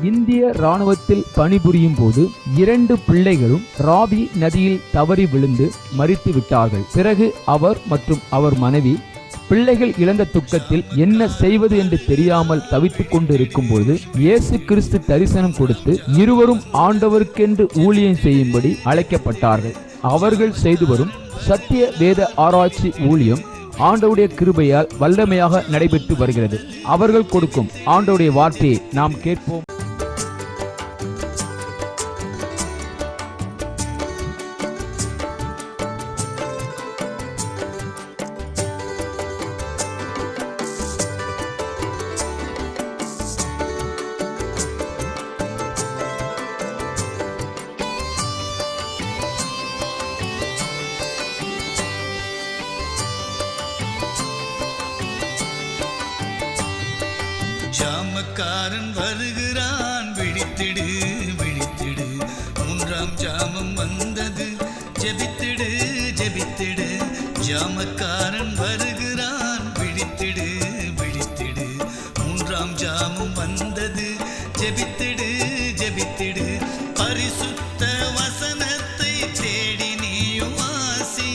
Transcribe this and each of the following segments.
இந்திய ராணுவத்தில் பணிபுரியும் போது 2 பிள்ளைகளும் ராவி நதியில் தவறி விழுந்து மரித்து விட்டார்கள். பிறகு அவர் மற்றும் அவர் மனைவி பிள்ளைகள் இழந்த துக்கத்தில் என்ன செய்வது என்று தெரியாமல் தவித்துக் கொண்டு இருக்கும் போது இயேசு கிறிஸ்து தரிசனம் கொடுத்து இருவரும் ஆண்டவருக்கென்று ஊழியம் செய்யும்படி அழைக்கப்பட்டார்கள். அவர்கள் செய்து வரும் சத்திய வேத ஆராய்ச்சி ஊழியம் ஆண்டவருடைய கிருபையால் வல்லமையாக நடைபெற்று வருகிறது. அவர்கள் கொடுக்கும் ஆண்டவருடைய வார்த்தையை நாம் கேட்போம். ஜாமக்காரன் வருகிறான், விழித்திடு விழித்திடு, 3ஆம் ஜாமம் வந்தது, ஜெபித்திடு ஜெபித்திடு. ஜாமக்காரன் வருகிறான், விழித்திடு விழித்திடு, 3ஆம் ஜாமம் வந்தது, ஜெபித்திடு ஜெபித்திடு. பரிசுத்த வசனத்தை தேடி நீயும் வாசி,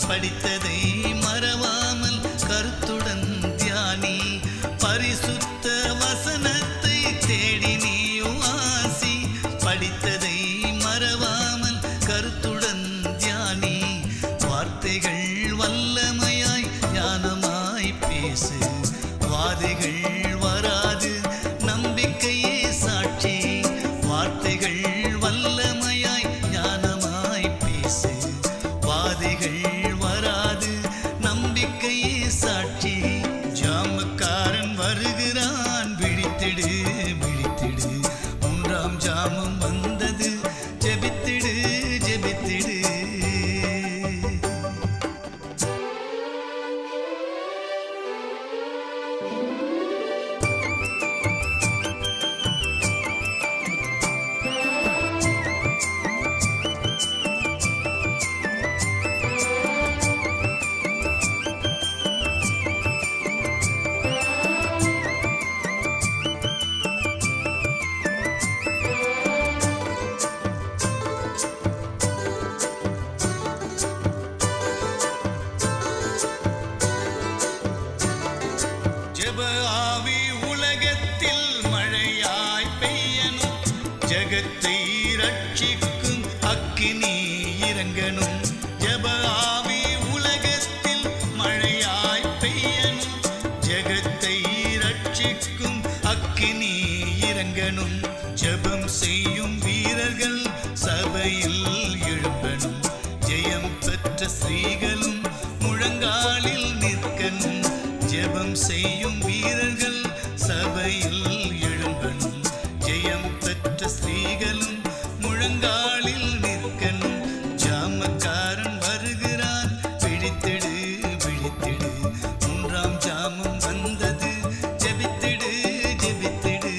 படித்ததை மறவாமல் கருத்துடன் தியானி. பரிசுத்த வசனத்தை தேடி நீயும் வாசி, படித்ததை மறவாமல் கருத்துடன் தியானி. வார்த்தைகள் வல்லமையாய் ஞானமாய் பேசு, வாதைகள் வராது நம்பிக்கையே சாட்சி. வார்த்தைகள் வல்லமையாய் ஞானமாய் பேசு, வாதைகள் வராது நம்பிக்கையே சாட்சி. ஜாமக்காரன் வருகிறான், விழித்திடு விழித்திடு, 3ஆம் ஜாமம் வந்தது, ஜெபித்திடு ஜெபித்திடு. ஜெப ஆவி உலகத்தில் மழையாய் பெய்யணும், ஜகத்தை ரட்சிக்கும் அக்கினி இறங்கணும். ஜெப ஆவி உலகத்தில் மழையாய் பெய்யணும், ஜகத்தை ரட்சிக்கும் அக்கினி இறங்கணும். ஜெபம் செய்யும் வீரர்கள் சபையில் எழும்பணும், ஜெயம் பெற்ற ஸ்திரீகளும் முழங்காலில் நிற்கணும். ஜெபம் செய்யும் வீரர்கள் சபையில் எழும்பணும், ஜெயம் பெற்ற ஸ்திரீகளும் முழங்காலில் நிற்கணும். ஜாமக்காரன் வருகிறான், விழித்திடு விழித்திடு, 3ஆம் ஜாமம் வந்தது, ஜெபித்திடு ஜெபித்திடு.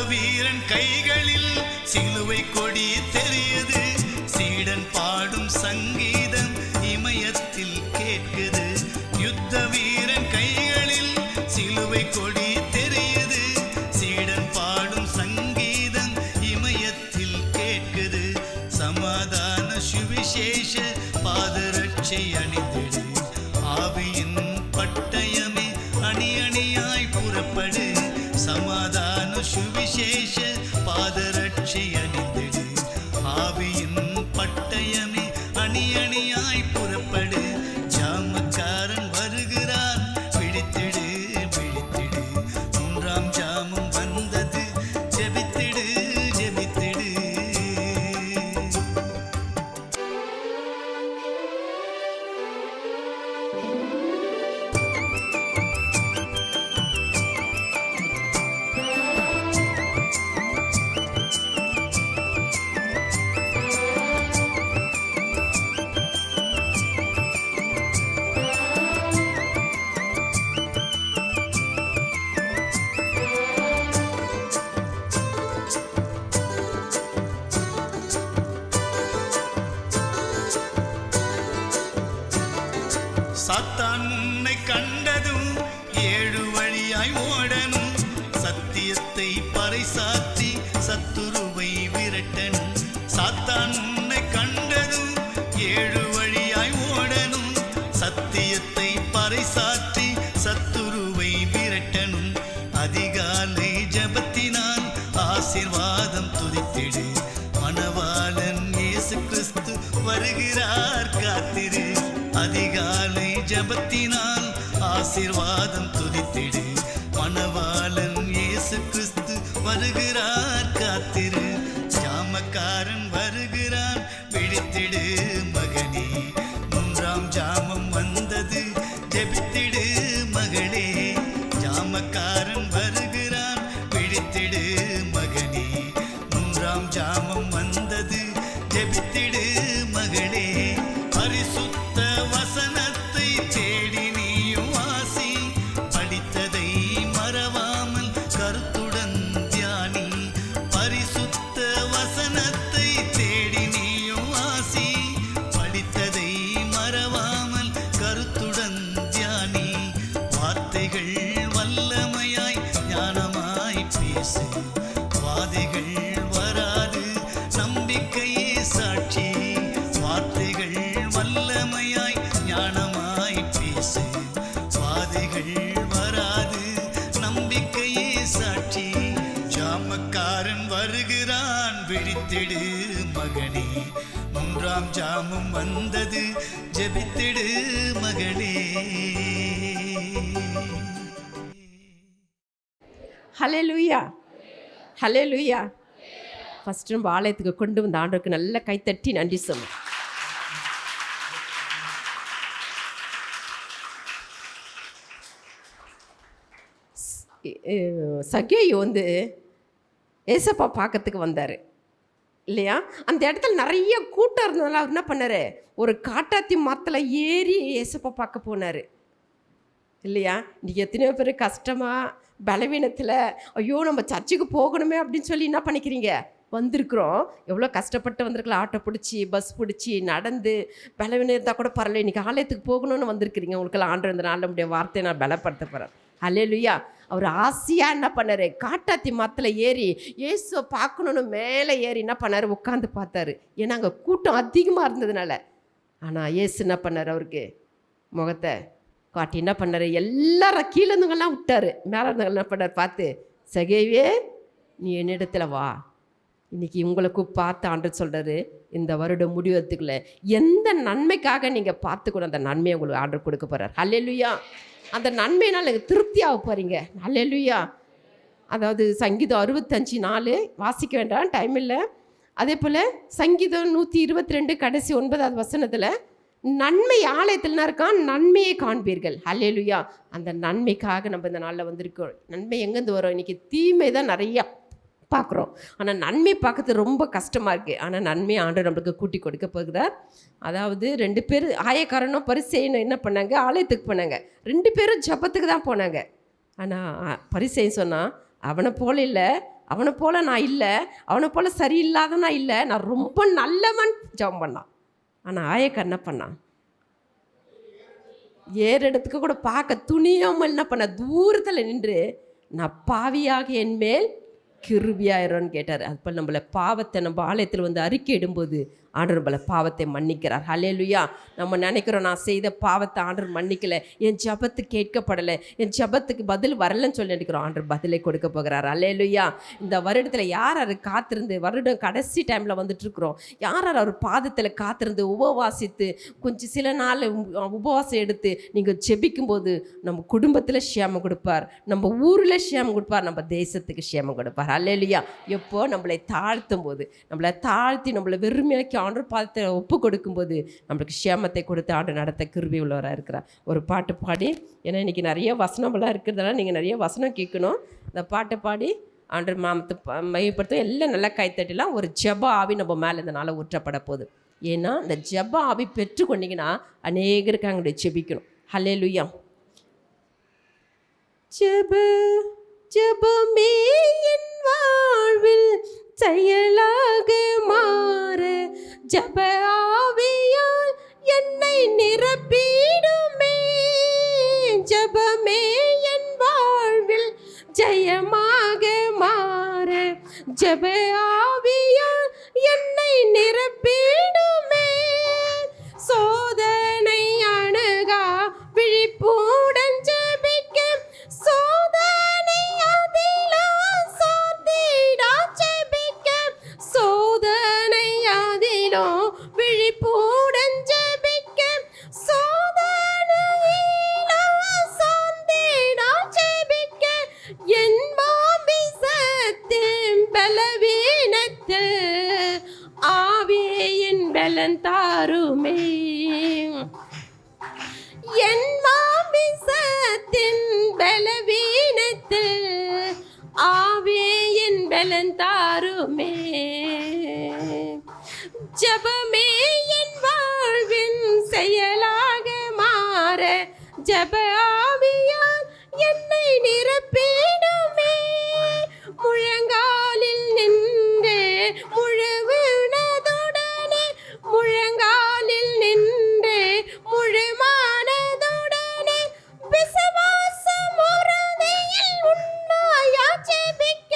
வீரன் கைகளில் சிலுவை கொடி தெரியுது, சீடன் பாடும் சங்கீதம் இமயத்தில் கேட்குது. யுத்த வீரன் கைகளில் சிலுவை கொடி தெரியுது, சீடன் பாடும் சங்கீதம் இமயத்தில் கேட்குது. சமாதான சுவிசேஷ பாதரட்சை அணிந்திடு, ஆவியின் பட்டயமே அணி அணியாய் புறப்படு. சமாதான சுவிசேஷ பாதரட்சை அணிந்திடு, ஆவியின் பட்டயமே அணி அணியாய் புறப்படு. ஜாமக்காரன் வருகிறான், விழித்திடு விழித்திடு, 3ஆம் ஜாமம் வந்தது, ஜெபித்திடு ஜெபித்திடு. வருகிறார் காத்திரு. அதிகாலை ஜபத்தினால் ஆசீர்வாதம் துதித்திடு. மணவாளன் இயேசு கிறிஸ்து வருகிறார் காத்திரு. ஜாமக்காரன் வருகிறான் விழித்திடு மகனே. 3ஆம் ஜாமம் வந்தது ஜெபித்திடு மகளே. ஜாமக்காரன் வருகிறான் விழித்திடு மகனே. 3ஆம் ஜாமம் வந்தது ஜெபித்திடு மகளே. பரிசுத்த வசனத்தை தேடி நீயும் வாசி. படித்ததை மறவாமல் கருத்துடன் தியானி. பரிசுத்த வசனத்தை தேடி நீயும் வாசி. படித்ததை மறவாமல் கருத்துடன் தியானி. வார்த்தைகள் வல்லமையாய் ஞானமாய் பேசு. வாதைகள் வராது நம்பிக்கையே சாட்சி. வார்த்தைகள் வல்லமையாய் ஞானமாய் பேசு. வாதைகள் வராது நம்பிக்கையே சாட்சி. ஜாமக்காரன் வருகிறான் விழித்திடு மகனே. 3ஆம் ஜாமம் வந்தது ஜெபித்திடு மகளே. ஹல்லேலூயா, ஹல்லேலூயா. ஃபஸ்ட்டு நம்ம ஆலயத்துக்கு கொண்டு வந்த ஆண்டவருக்கு நல்ல கைத்தட்டி நன்றி சொல்லணும். சகேயு ஏசப்பா பார்க்கறதுக்கு வந்தார் இல்லையா? அந்த இடத்துல நிறைய கூட்டம் இருந்ததுனால அவர் என்ன பண்ணார், ஒரு காட்டாத்தி மரத்தில் ஏறி ஏசப்பா பார்க்க போனார் இல்லையா? இன்றைக்கி எத்தனையோ பேர் கஷ்டமாக பலவீனத்தில் ஐயோ நம்ம சர்ச்சுக்கு போகணுமே அப்படின்னு சொல்லி என்ன பண்ணிக்கிறீங்க, வந்திருக்கிறோம். எவ்வளோ கஷ்டப்பட்டு வந்திருக்கலாம். ஆட்டோ பிடிச்சி பஸ் பிடிச்சி நடந்து பலவீனம் இருந்தால் கூட பரவாயில்ல, இன்றைக்கி ஆலயத்துக்கு போகணும்னு வந்திருக்கிறீங்க. உங்களுக்கெல்லாம் ஆண்டு இந்த நாளில் முடிய வார்த்தையை நான் பலப்படுத்த போகிறேன். ஹல்லேலூயா. அவர் ஆசையாக என்ன பண்ணார், காட்டாத்தி மரத்தில் ஏறி இயேசுவை பார்க்கணுன்னு மேலே ஏறி என்ன பண்ணார், உட்காந்து பார்த்தாரு. ஏன்னா அங்கே கூட்டம் அதிகமாக இருந்ததுனால. ஆனால் இயேசு என்ன பண்ணார், அவருக்கு முகத்தை காட்டி என்ன பண்ணார், எல்லாரும் கீழே இருந்தவங்கெல்லாம் விட்டார். மேலே இருந்தவங்க என்ன பண்ணார் பார்த்து, சகேவே நீ என்னிடத்துல வா. இன்றைக்கி உங்களுக்கு பார்த்து ஆண்டவர் சொல்கிறாரு, இந்த வருடம் முடிவதுக்குள்ள எந்த நன்மைக்காக நீங்கள் பார்த்துக்கணும், அந்த நன்மையை உங்களுக்கு ஆண்டவர் கொடுக்க போகிறார். ஹல்லேலூயா. அந்த நன்மையினால் நீங்கள் திருப்தியாக போகிறீங்க. ஹல்லேலூயா. அதாவது சங்கீதம் 65:4 வாசிக்க வேண்டாம், டைம் இல்லை. அதே போல் சங்கீதம் 122 கடைசி 9வது வசனத்தில் நன்மை ஆலயத்தில் இருக்கான், நன்மையை காண்பீர்கள். ஹல்லேலூயா. அந்த நன்மைக்காக நம்ம இந்த நாளில் வந்திருக்கோம். நன்மை எங்கேருந்து வரும்? இன்றைக்கி தீமை தான் நிறையா பார்க்குறோம். ஆனால் நன்மை பார்க்கறது ரொம்ப கஷ்டமாக இருக்குது. ஆனால் நன்மையை ஆண்டவர் நம்மளுக்கு கூட்டி கொடுக்க போகிறார். அதாவது 2 பேர் ஆயக்காரனும் பரிசேயனும் என்ன பண்ணாங்க, ஆலயத்துக்கு போனாங்க. 2 பேரும் ஜபத்துக்கு தான் போனாங்க. ஆனால் பரிசேயன் சொன்னால், அவனை போல இல்லை, அவனை போல நான் இல்லை, அவனை போல சரியில்லாத நான் இல்லை, நான் ரொம்ப நல்லவன் ஜபம் பண்ணான். ஆனால் ஆயக்காரன் என்ன பண்ணான், ஏற இடத்துக்கு கூட பார்க்க துணியாமல் என்ன பண்ண, தூரத்தில் நின்று நான் பாவியாக என் மேல் கிருபியாயிரோன்னு கேட்டார். அதுபோல் நம்மளை பாவத்தை நம்ம ஆலயத்தில் அறிக்கையிடும்போது ஆண்டவர் நம்மளை பாவத்தை மன்னிக்கிறார். ஹல்லேலூயா. நம்ம நினைக்கிறோம், நான் செய்த பாவத்தை ஆண்டவர் மன்னிக்கலை, என் ஜபத்து கேட்கப்படலை, என் ஜபத்துக்கு பதில் வரலன்னு சொல்லி நினைக்கிறோம். ஆண்டவர் பதிலை கொடுக்க போகிறார். ஹல்லேலூயா. இந்த வருடத்தில் யார் யார் காத்திருந்து, வருடம் கடைசி டைமில் வந்துட்டுருக்குறோம், யார் யார் அவர் பாதத்தில் காத்திருந்து உபவாசித்து கொஞ்சம் சில நாள் உபவாசம் எடுத்து நீங்கள் ஜெபிக்கும்போது நம்ம குடும்பத்தில் க்ஷேமம் கொடுப்பார், நம்ம ஊரில் க்ஷேமம் கொடுப்பார், நம்ம தேசத்துக்கு க்ஷேமம் கொடுப்பார். ஹல்லேலூயா. எப்போ நம்மளை தாழ்த்தும் போது, நம்மளை தாழ்த்தி நம்மளை வெறுமையாக்கி ஆண்டவர் பாதத்தை ஒப்பு கொடுக்கும்போது நம்மளுக்கு க்ஷேமத்தை கொடுத்து ஆண்டு நடத்த கிருபை உள்ளவராக இருக்கிறார். ஒரு பாட்டு பாடி, ஏன்னா இன்றைக்கி நிறைய வசனமெல்லாம் இருக்கிறதுனால நீங்கள் நிறைய வசனம் கேட்கணும். இந்த பாட்டை பாடி ஆண்டவர் மாமத்தை மையப்படுத்தும். எல்லாம் நல்லா கைத்தட்டிலாம். ஒரு ஜெப ஆவி நம்ம மேலே இந்த நாளை ஊற்றப்பட போகுது. ஏன்னா இந்த ஜெப ஆவி பெற்றுக்கொண்டீங்கன்னா அநேகருக்கு அங்கே ஜெபிக்கணும். ஹல்லேலூயா. ஜெபமே என் வாழ்வில் செயலாக மாற, ஜெப ஆவியால் என்னை நிரப்பிடுமே. ஜெபமே என் வாழ்வில் ஜெயமாக மாற, ஜெப ஆவியால் என்னை நிரப்பிடுமே. சோதனை அணுகா விழிப்புடன் ஜெபிக்க, சோதனை அதிலா சாத்திடா ஜெபிக்க, சோதனை அதிலோ விழிப்பு பலன் தாருமே. என் மாமிசத்தின் பலவீனத்தில் ஆவியின் பலன் தாருமே. ஜபமே என் வாழ்வின் செயலாக மாற ஜப ஆவியால் என்னை நிரப்பிடுமே. முழங்காலில் நின்று முழுவினதுடனே, முழங்காலில் நின்று முழுமானதுடனே விசுவாசம் உறுதியில் உண்மையா ஜெபிக்க,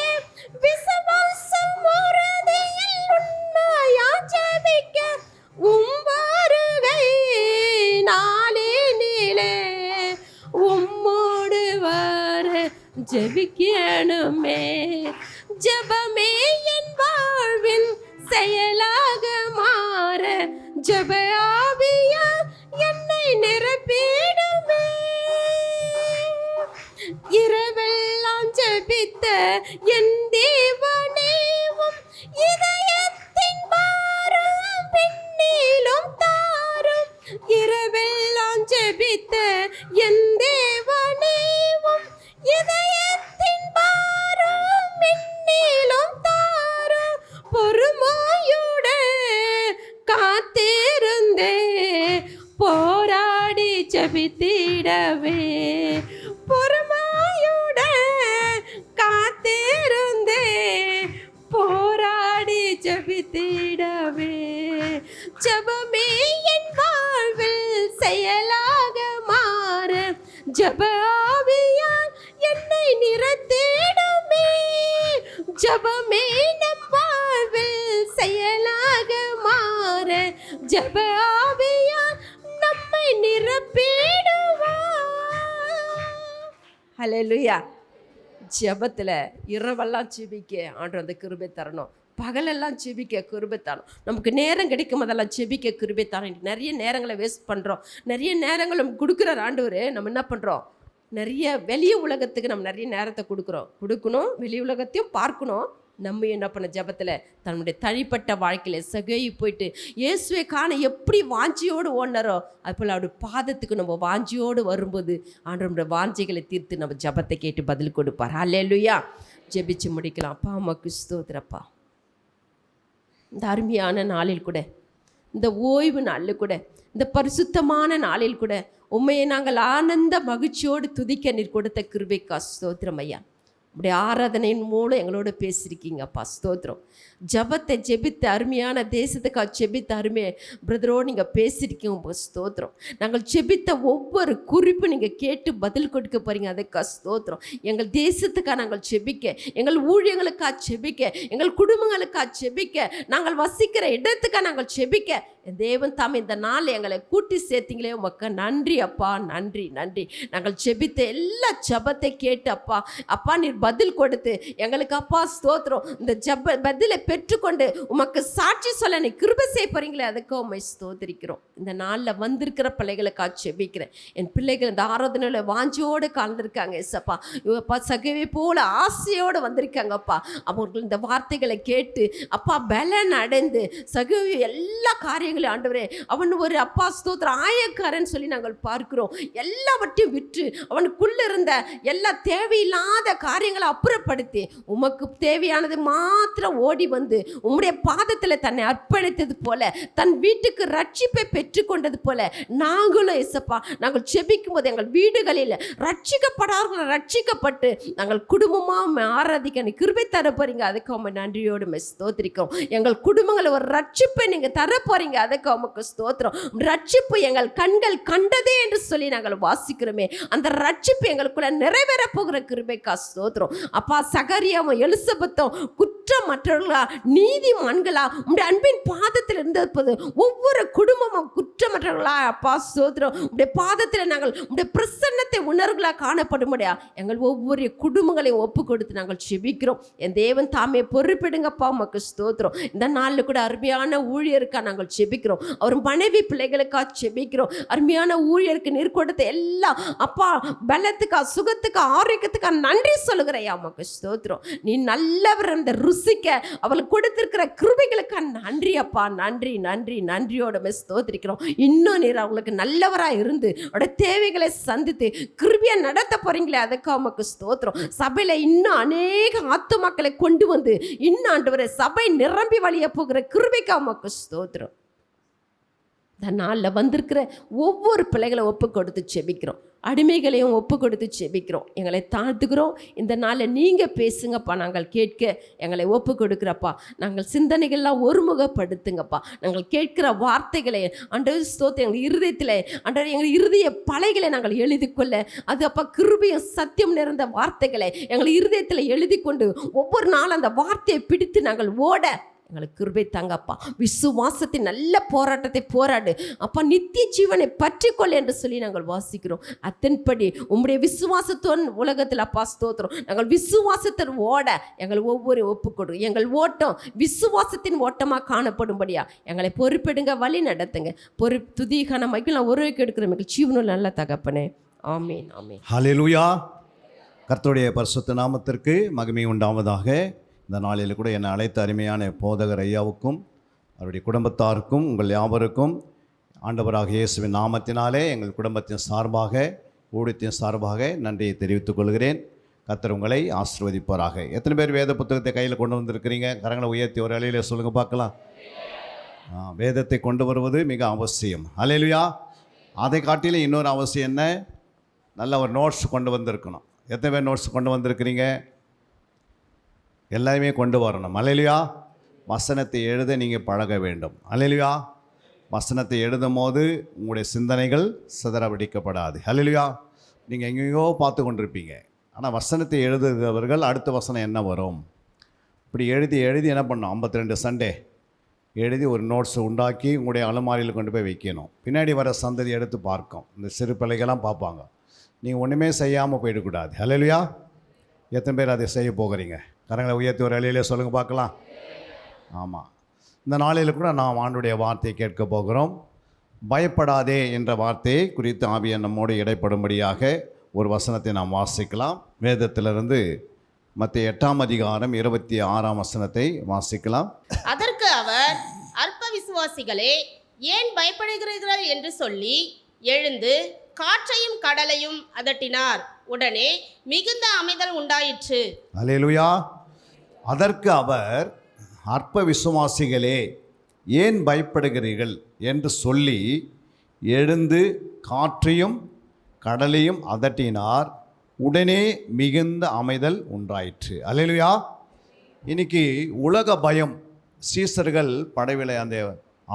விசுவாசம் உறுதியில் உண்மையா ஜெபிக்க வருகை நாளினிலே உம்மோடு வர ஜெபிக்கணுமே. ஜபமே என் வாழ்வின் செயலாக மாற ஜப ஆவியால் என்னை நிரப்பிடுமே. இரவெல்லாம் ஜெபித்த என் தேவனேவும் இதயத்தின் பாரம் பெண்ணிலும் தாரும். இரவெல்லாம் ஜெபித்த என் தேவனேவும் இதயத்தின் பாரம் பெண்ணிலும் தாரும். பொறுமையுடன் காத்திருந்தே போராடி ஜெபித்திடவே. பொறுமையுடன் காத்திருந்தே போராடி ஜெபித்திடவே. ஜபமே என் வாழ்வில் செயலாக மாற ஜப ஆவியால் என்னை நிரத்திடுமே. ஜபமே நம் வாழ்வில் செயலாக மாற ஜப ஆவியால் நம்மை நிரப்பிடுவார். ஹல்லேலூயா. ஜெபத்தில் இரவெல்லாம் ஜெபிக்க ஆண்டவர் அந்த கிருபை தரணும். பகலெல்லாம் ஜெபிக்க கிருபை தரணும். நமக்கு நேரம் கிடைக்கும் போதெல்லாம் ஜெபிக்க கிருபை தரணும். நிறைய நேரங்களை வேஸ்ட் பண்ணுறோம். நிறைய நேரங்கள் நமக்கு கொடுக்குற ஆண்டவர் நம்ம என்ன பண்ணுறோம், நிறைய வெளி உலகத்துக்கு நம்ம நிறைய நேரத்தை கொடுக்கணும். வெளி உலகத்தையும் பார்க்கணும். நம்ம என்ன பண்ண ஜெபத்தில் தன்னுடைய தனிப்பட்ட வாழ்க்கையில் சகேயு போயிட்டு இயேசுவை காண எப்படி வாஞ்சியோடு ஓடினாரோ அதுபோல் அவருடைய பாதத்துக்கு நம்ம வாஞ்சியோடு வரும்போது ஆண்டவருடைய வாஞ்சைகளை தீர்த்து நம்ம ஜெபத்தை கேட்டு பதில் கொடுப்பார். ஹல்லேலூயா. ஜெபிச்சு முடிக்கலாம். அப்பா அம்மாக்கு ஸ்தோத்திரப்பா. இந்த அருமையான நாளில் கூட, இந்த ஓய்வு நாளில் கூட, இந்த பரிசுத்தமான நாளில் கூட உண்மையை நாங்கள் ஆனந்த மகிழ்ச்சியோடு துதிக்க நீர் கொடுத்த கிருபைக்கா ஸ்தோத்திரம் ஐயா. உடைய ஆராதனையின் மூலம் எங்களோட பேசியிருக்கீங்கப்பா, ஸ்தோத்திரம். ஜபத்தை ஜெபித்த அருமையான தேசத்துக்காக ஜெபித்த அருமையை பிரதரோடு நீங்கள் பேசியிருக்கீங்க, ஸ்தோத்திரம். நாங்கள் ஜெபித்த ஒவ்வொரு குறிப்பு நீங்கள் கேட்டு பதில் கொடுக்க போகிறீங்க, அதுக்காக ஸ்தோத்திரம். எங்கள் தேசத்துக்காக நாங்கள் ஜெபிக்க, எங்கள் ஊழியர்களுக்காக ஜெபிக்க, எங்கள் குடும்பங்களுக்காக ஜெபிக்க, நாங்கள் வசிக்கிற இடத்துக்காக நாங்கள் ஜெபிக்க, தேவன் தாமே இந்த நாள் எங்களை கூட்டி சேர்த்தீங்களே உமக்கு நன்றி அப்பா, நன்றி நன்றி. நாங்கள் ஜெபித்த எல்லா ஜபத்தை கேட்டு அப்பா நீர் பதில் கொடுத்து எங்களுக்கு அப்பா ஸ்தோத்திரம். இந்த பதிலை பெற்றுக்கொண்டு உமக்கு சாட்சி சொல்ல நீ கிருபை செய்ய போறீங்களே, அதுக்கு உண்மை ஸ்தோத்திரிக்கிறோம். இந்த நாளில் வந்திருக்கிற பிள்ளைகளுக்காக ஜெபிக்கிறேன். என் பிள்ளைகள் இந்த ஆராதனையில் வாஞ்சியோடு கலந்துருக்காங்க ஏசப்பா. அப்பா சகவே போல ஆசையோடு வந்திருக்காங்கப்பா. அவர்கள் இந்த வார்த்தைகளை கேட்டு அப்பா பலன் அடைந்து சகவே எல்லா காரியங்களும் ஆண்டவரே அவன் ஒரு அப்பா ஸ்தோத்திர ஆயக்காரன் சொல்லி நாங்கள் பார்க்கிறோம். எல்லாவற்றையும் விற்று அவனுக்குள்ள இருந்த எல்லா தேவையில்லாத காரியங்களை அப்புறப்படுத்தி உமக்கு தேவையானது மாத்திரம் ஓடி வந்து உம்முடைய பாதத்தில் தன்னை அர்ப்பணித்தது போல, தன் வீட்டுக்கு ரட்சிப்பை பெற்றுக்கொண்டது போல நாங்களும் இசப்பா நாங்கள் செபிக்கும் போது எங்கள் வீடுகளில் ரட்சிக்கப்படாதவர்கள் ரட்சிக்கப்பட்டு நாங்கள் குடும்பமாக ஆராதிக்க நீ கிருபை தர போறீங்க, அதுக்கு அவங்க நன்றியோடு ஸ்தோத்திரிக்கிறோம். எங்கள் குடும்பங்களை ஒரு ரட்சிப்பை நீங்கள் தர போறீங்க, அதுக்கு அவனுக்கு ஸ்தோத்திரம். ரட்சிப்பு எங்கள் கண்கள் கண்டதே என்று சொல்லி நாங்கள் வாசிக்கிறோமே, அந்த ரட்சிப்பு எங்களுக்குள்ள நிறைவேற போகிற கிருபைக்கா ஸ்தோத்திரம். அப்பா சகரியாவும் எலிசபெத்தும் குற்றமற்றவர்களா நீதிமான்களா உங்களுடைய அன்பின் பாதத்தில் இருந்தது ஒவ்வொரு குடும்பமும் குற்றமற்றவர்களா அப்பா ஸ்தோத்திரம். உங்களுடைய பாதத்தில் நாங்கள் உங்களுடைய பிரசன்னத்தை உணர்வுகளா காணப்படும்படியா எங்கள் ஒவ்வொரு குடும்பங்களையும் ஒப்பு கொடுத்து நாங்கள் செபிக்கிறோம். என் தேவன் தாமே பொறுப்பிடுங்கப்பா உமக்கு ஸ்தோத்திரம். இந்த நாளில் கூட அருமையான ஊழியருக்கா நாங்கள் செபிக்கிறோம். அவர் மனைவி பிள்ளைகளுக்காக செபிக்கிறோம். அருமையான ஊழியருக்கு நீர் கொடுத்த எல்லாம் அப்பா பலத்துக்கா, சுகத்துக்கா, ஆரோக்கியத்துக்கா நன்றி சொல்லுகிறையா. உமக்கு ஸ்தோத்திரம். நீ நல்லவர் அந்த ருசிக்க அவளுக்கு கொடுத்திருக்கிற கிருபைகளுக்கா நன்றி அப்பா. நன்றி நன்றி நன்றியோட ஸ்தோத்திரிக்கிறோம். இன்னும் நீர் அவங்களுக்கு நல்லவராக இருந்து அவருடைய தேவைகளை சந்தித்து கிருபையை நடத்த போறீங்களே, அதுக்காக உமக்கு ஸ்தோத்திரம். சபையில இன்னும் அநேக ஆத்துமாக்களை கொண்டு வந்து இன்னும் ஆண்டவரே சபை நிரம்பி வழிய போகிற கிருபைக்காக உமக்கு ஸ்தோத்திரம். இந்த நாளில் வந்திருக்கிற ஒவ்வொரு பிள்ளைகளை ஒப்பு கொடுத்து செபிக்கிறோம். அடிமைகளையும் ஒப்பு கொடுத்து செபிக்கிறோம். எங்களை தாழ்த்துக்கிறோம். இந்த நாளில் நீங்கள் பேசுங்கப்பா, நாங்கள் கேட்க எங்களை ஒப்பு கொடுக்குறப்பா. நாங்கள் சிந்தனைகள்லாம் ஒருமுகப்படுத்துங்கப்பா. நாங்கள் கேட்கிற வார்த்தைகளை ஆண்டவர் ஸ்தோத்திரம் எங்கள் இருதயத்தில் ஆண்டவர் எங்கள் இருதய பலைகளை நாங்கள் எழுதி கொள்ள, அது அப்பா கிருபையும் சத்தியம் நிறைந்த வார்த்தைகளை எங்கள் இருதயத்தில் எழுதி கொண்டு ஒவ்வொரு நாளும் அந்த வார்த்தையை பிடித்து நாங்கள் ஓட எங்களுக்கு கிருபை தாங்கப்பா. விசுவாசத்தின் நல்ல போராட்டத்தை போராடு அப்பா, நித்திய ஜீவனை பற்றிக்கொள் என்று சொல்லி நாங்கள் வாசிக்கிறோம். அதன்படி உம்முடைய விசுவாசத்தோன் உலகத்தில் அப்பா ஸ்தோத்திரம். நாங்கள் விசுவாசத்தின் ஓட எங்கள் ஒவ்வொரு ஒப்பு கொடு. எங்கள் ஓட்டம் விசுவாசத்தின் ஓட்டமாக காணப்படும்படியா எங்களை பொறுப்பெடுங்க, வழி நடத்துங்க. துதிகான மைக்கில் நான் ஒருவருக்கு எடுக்கிற எங்கள் ஜீவனும் நல்ல தகப்பனே. ஆமீன் ஆமீன். ஹல்லேலூயா. கர்த்தருடைய பரிசுத்த நாமத்திற்கு மகிமை உண்டாவதாக. இந்த நாளில் கூட என்னை அழைத்த அருமையான போதகர் ஐயாவுக்கும் அவருடைய குடும்பத்தாருக்கும் உங்கள் யாவருக்கும் ஆண்டவராக இயேசுவின் நாமத்தினாலே எங்கள் குடும்பத்தின் சார்பாக, ஊழியத்தின் சார்பாக நன்றியை தெரிவித்துக் கொள்கிறேன். கர்த்தர் உங்களை ஆசீர்வதிப்பாராக. எத்தனை பேர் வேத புத்தகத்தை கையில் கொண்டு வந்திருக்கிறீங்க? கரங்களை உயர்த்தி ஒரு அலையில சொல்லுங்கள் பார்க்கலாம். வேதத்தை கொண்டு வருவது மிக அவசியம். ஹல்லேலூயா. அதை காட்டிலும் இன்னொரு அவசியம் என்ன? நல்ல ஒரு நோட்ஸ் கொண்டு வந்திருக்கணும். எத்தனை பேர் நோட்ஸ் கொண்டு வந்திருக்கிறீங்க? எல்லாருமே கொண்டு வரணும். ஹல்லேலூயா. வசனத்தை எழுத நீங்கள் பழக வேண்டும். ஹல்லேலூயா. வசனத்தை எழுதும் போது உங்களுடைய சிந்தனைகள் சிதறடிக்கப்படாது. ஹல்லேலூயா. நீங்கள் எங்கேயோ பார்த்து கொண்டிருப்பீங்க. ஆனால் வசனத்தை எழுதுகிறவர்கள் அடுத்த வசனம் என்ன வரும் இப்படி எழுதி எழுதி என்ன பண்ணணும்? 52 சண்டே எழுதி ஒரு நோட்ஸ் உண்டாக்கி உங்களுடைய அலமாரியில் கொண்டு போய் வைக்கணும். பின்னாடி வர சந்ததி எடுத்து பார்க்கும். இந்த சிறு பிள்ளைகள்லாம் பார்ப்பாங்க. நீங்கள் ஒன்றுமே செய்யாமல் போயிடக்கூடாது. ஹல்லேலூயா. எத்தனை பேர் அதை செய்ய போகிறீங்க? கரங்களை உயர்த்தி ஒரு அலையிலே சொல்லுங்கள் பார்க்கலாம். ஆமாம். இந்த நாளில் கூட நாம் ஆண்டுடைய வார்த்தையை கேட்க போகிறோம். பயப்படாதே என்ற வார்த்தையை குறித்து ஆவியானவர் நம்மோடு இடைப்படும்படியாக ஒரு வசனத்தை நாம் வாசிக்கலாம். வேதத்திலிருந்து மத்தேயு 8ஆம் அதிகாரம் 26ஆம் வசனத்தை வாசிக்கலாம். அதற்கு அவர், அற்ப விசுவாசிகளே, ஏன் பயப்படுகிறீர்கள் என்று சொல்லி எழுந்து காற்றையும் கடலையும் அதட்டினார். உடனே மிகுந்த அமைதல் உண்டாயிற்று. அல்லேலூயா. அதற்கு அவர், அற்ப விசுவாசிகளே ஏன் பயப்படுகிறீர்கள் என்று சொல்லி எழுந்து காற்றையும் கடலையும் அதட்டினார். உடனே மிகுந்த அமைதல் உண்டாயிற்று. அல்லேலூயா. இன்னைக்கு உலக பயம். சீசர்கள் படைவிலை அந்த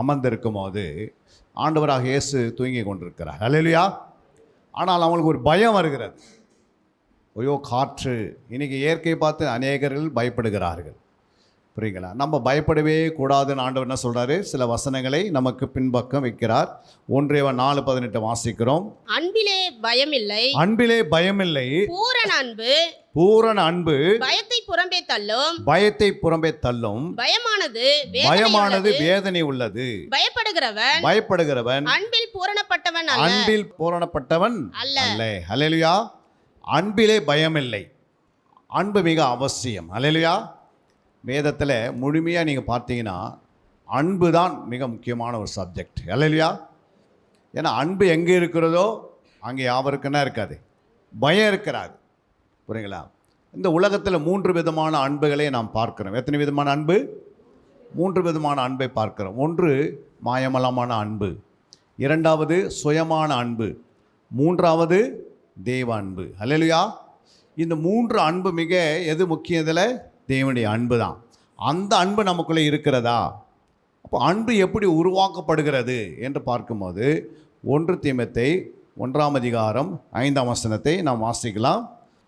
அமர்ந்திருக்கும் போது ஆண்டவராக இயேசு தூங்கி கொண்டிருக்கிறார். அல்லேலூயா. ஆனால் அவங்களுக்கு ஒரு பயம் வருகிறது. ஐயோ காற்று. இன்றைக்கி இயற்கையை பார்த்து அநேகர்கள் பயப்படுகிறார்கள். புரியுங்களா? நம்ம பயப்படவே கூடாதுன்னு ஆண்டவர் என்ன சொல்கிறாரு? சில வசனங்களை நமக்கு பின்பக்கம் வைக்கிறார். 1 யோவான் 4:18 வாசிக்கிறோம். அன்பிலே பயமில்லை, அன்பிலே பயமில்லை, பூரண அன்பு, பூரண அன்பு பயத்தை புறம்பே தள்ளும், பயத்தை புறம்பே தள்ளும், பயமானது வேதனை உள்ளது. பயப்படுகிறவன் அன்பில் பூரணப்பட்டவன் அல்ல. அன்பில் பூரணப்பட்டவன் அல்ல. ஹல்லேலூயா. அன்பிலே பயமில்லை. அன்பு மிக அவசியம். ஹல்லேலூயா. வேதத்தில் முழுமையாக நீங்கள் பார்த்தீங்கன்னா அன்பு தான் மிக முக்கியமான ஒரு சப்ஜெக்ட். ஹல்லேலூயா. ஏன்னா அன்பு எங்கே இருக்கிறதோ அங்கே யாவருக்குன்னா இருக்காது, பயம் இருக்கிறாது. புரியுங்களா? இந்த உலகத்தில் 3 விதமான அன்புகளை நாம் பார்க்கிறோம். எத்தனை விதமான அன்பு? 3 விதமான அன்பை பார்க்கிறோம். ஒன்று மாயமலமான அன்பு, 2வது சுயமான அன்பு, 3வது தெய்வ அன்பு. ஹல்லேலூயா. இந்த 3 அன்பு மிக எது முக்கியம்? இதில் தேவனுடைய அன்பு தான். அந்த அன்பு நமக்குள்ளே இருக்கிறதா? அப்போ அன்பு எப்படி உருவாக்கப்படுகிறது என்று பார்க்கும்போது 1 தீமோத்தேயு 1ஆம் அதிகாரம் 5ஆம் வசனத்தை நாம் வாசிக்கலாம்.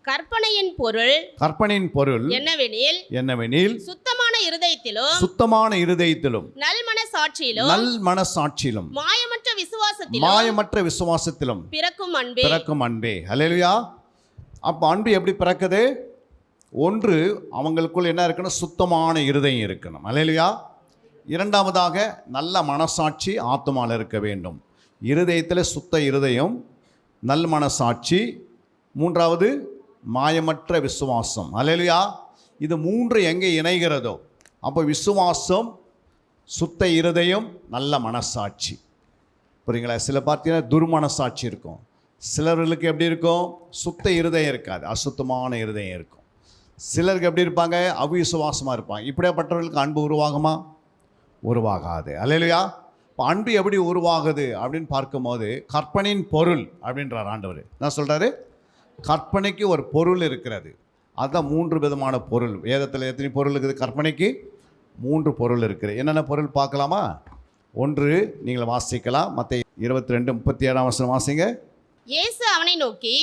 கற்பனையின் பொருள் என்னவெனில் சுத்தமான இருதயத்திலும் நல் மனசாட்சியிலும் மாயமற்ற விசுவாசத்திலும் பிறக்கும் அன்பே. ஹல்லேலூயா. அப்போ அன்பு எப்படி பிறக்குது? ஒன்று, அவங்களுக்குள் என்ன இருக்கணும்? சுத்தமான இருதயம் இருக்கணும். ஹல்லேலூயா. இரண்டாவதாக நல்ல மனசாட்சி ஆத்துமாவில் இருக்க வேண்டும். இருதயத்தில் சுத்த இருதயம், நல் மனசாட்சி. மூன்றாவது மாயமற்ற விசுவாசம். அல்லேலூயா. இது மூன்று எங்கே இணைகிறதோ அப்போ விசுவாசம், சுத்த இருதயம், நல்ல மனசாட்சி. புரியுங்களா? சில பார்த்தீங்கன்னா துர்மனசாட்சி இருக்கும், சிலர்களுக்கு எப்படி இருக்கும்? சுத்த இருதயம் இருக்காது, அசுத்தமான இருதயம் இருக்கும். சிலருக்கு எப்படி இருப்பாங்க? அவிசுவாசமாக இருப்பாங்க. இப்படியாப்பட்டவர்களுக்கு அன்பு உருவாகுமா? உருவாகாது. அல்லேலூயா. இப்போ அன்பு எப்படி உருவாகுது அப்படின்னு பார்க்கும்போது கற்பனையின் பொருள் அப்படின்றார் ஆண்டவர். என்ன சொல்கிறாரு? கற்பனைக்கு ஒரு பொருள் இருக்கிறது. அதுதான் மூன்று விதமான பொருள். வேதத்தில் எத்தனை பொருள் இருக்குது? கற்பனைக்கு மூன்று பொருள் இருக்குது. என்னென்ன பொருள் பார்க்கலாமா? ஒன்று நீங்கள் வாசிக்கலாம், மற்ற 22:37 வாசிங்க. இயேசு அவனை நோக்கி,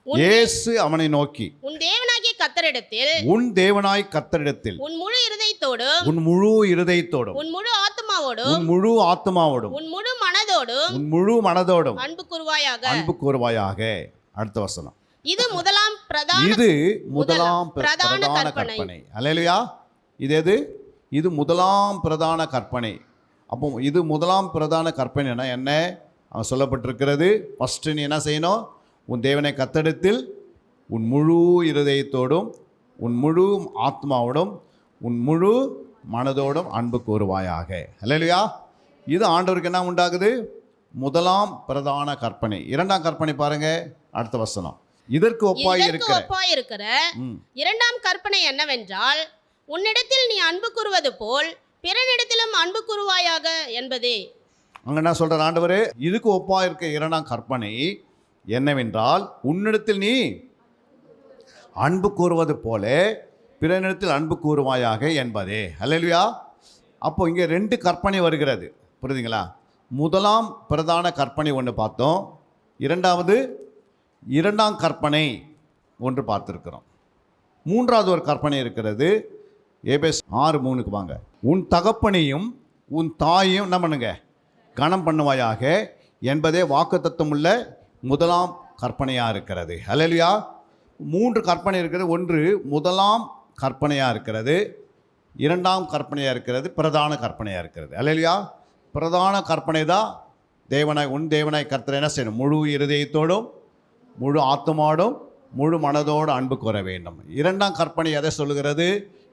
இயேசு அவனை நோக்கி, உன் தேவனாகிய கர்த்தரிடத்தில், உன் தேவனாய் கர்த்தரிடத்தில் உன் முழு இருதயத்தோடும், உன் முழு இருதயத்தோடும், உன் முழு ஆத்மாவோடும், உன் முழு ஆத்மாவோடும், உன் முழு மனதோடும், உன் முழு மனதோடும் அன்பு கூர்வாயாக. அன்பு கூர்வாயாக. அடுத்த வசனம். இது முதலாம் பிரதான இது முதலாம் பிரதான பிரதான கற்பனை. கற்பனை. அல்லேலூயா. இது எது? இது முதலாம் பிரதான கற்பனை. அப்போ இது முதலாம் பிரதான கற்பனைனா என்ன? அவன் சொல்லப்பட்டிருக்கிறது, ஃபஸ்ட்டு நீ என்ன செய்யணும்? உன் தேவனை கர்த்தரிடத்தில் உன் முழு இருதயத்தோடும், உன் முழு ஆத்மாவோடும், உன் முழு மனதோடும் அன்பு கூறுவாயாக. அல்லேலூயா. இது ஆண்டவருக்கு என்ன உண்டாகுது? முதலாம் பிரதான கற்பனை. இரண்டாம் கற்பனை பாருங்க, அடுத்த வசனம். இதற்கு ஒப்பாய் இருக்கிற இரண்டாம் கற்பனை என்னவென்றால், உன்னிடத்தில் நீ அன்பு கூறுவது போல் பிறனிடத்திலும் அன்பு கூறுவாயாக என்பதே. அங்க என்ன சொல்ற ஆண்டவர்? இதுக்கு ஒப்பாய் இருக்க இரண்டாம் கற்பனை என்னவென்றால், உன்னிடத்தில் நீ அன்பு கூறுவது போல பிறனிடத்தில் அன்பு கூறுவாயாக என்பதே. அல்லேலூயா. அப்போ இங்கே ரெண்டு கற்பனை வருகிறது, புரியுதுங்களா? முதலாம் பிரதான கற்பனை ஒன்று பார்த்தோம், இரண்டாவது இரண்டாம் கற்பனை ஒன்று பார்த்துருக்கிறோம். மூன்றாவது ஒரு கற்பனை இருக்கிறது. எபேஸ் 6:3 வாங்க. உன் தகப்பனையும் உன் தாயையும் என்ன பண்ணுங்க? கனம் பண்ணுவாயாக என்பதே வாக்குத்தத்தம் உள்ள முதலாம் கற்பனையாக இருக்கிறது. அல்லேலூயா. மூன்று கற்பனை இருக்கிறது. ஒன்று முதலாம் கற்பனையாக இருக்கிறது, இரண்டாம் கற்பனையாக இருக்கிறது, பிரதான கற்பனையாக இருக்கிறது. அல்லேலூயா. பிரதான கற்பனை தான் தேவனாய் உன் தேவனாய் கர்த்தரை என்ன செய்யணும்? முழு இருதயத்தோடும், முழு ஆத்மாவோடும், முழு மனதோடு அன்பு கூற வேண்டும். இரண்டாம் கற்பனை எதை சொல்லுகிறது?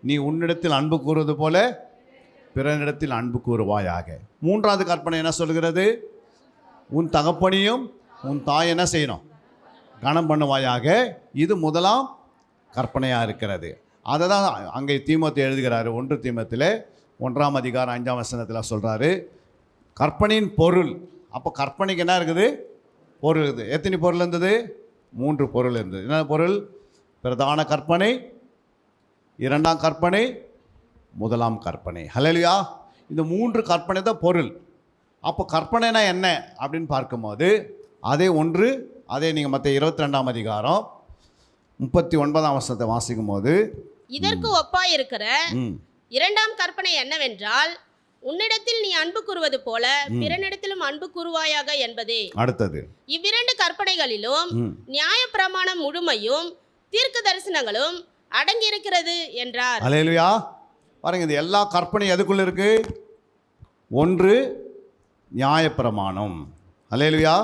நீ உன்னிடத்தில் அன்பு கூறுவது போல பிறனிடத்தில் அன்பு கூறுவாயாக. மூன்றாவது கற்பனை என்ன சொல்கிறது? உன் தகப்பனையும் உன் தாய் என்ன செய்யணும்? கனம் பண்ணுவாயாக. இது முதலாம் கற்பனையாக இருக்கிறது. அதை தான் அங்கே தீமோத்தேயு எழுதுகிறாரு. 1 தீமோத்தேயுல 1:5 சொல்கிறாரு, கற்பனையின் பொருள். அப்போ கற்பனைக்கு என்ன இருக்குது? பொருள் இருக்குது. எத்தனை பொருள் இருந்தது? 3 பொருள் இருந்தது. என்ன பொருள்? பிரதான கற்பனை, இரண்டாம் கற்பனை, முதலாம் கற்பனை. ஹல்லேலூயா. இந்த 3 கற்பனை தான் பொருள். அப்போ கற்பனைனா என்ன அப்படின்னு பார்க்கும்போது அதே ஒன்று. அதே நீங்கள் மற்ற 22 39 வாசிக்கும் போது, இதற்கு ஒப்பாயிருக்கிற இரண்டாம் கற்பனை என்னவென்றால், உன்னிடத்தில் நீ அன்பு கூறுவது போல பிறனிடத்திலும் அன்பு கூறுவாயாக என்பதே. அடுத்தது, இவ்விரண்டு கற்பனைகளிலும் நியாயப்பிரமாணம் முழுமையும் தீர்க்க தரிசனங்களும் அடங்கியிருக்கிறது என்றார். அல்லேலூயா. பாருங்க, இது எல்லா கற்பனையும் எதுக்குள்ள இருக்கு? ஒன்று நியாயப்பிரமாணம். அல்லேலூயா.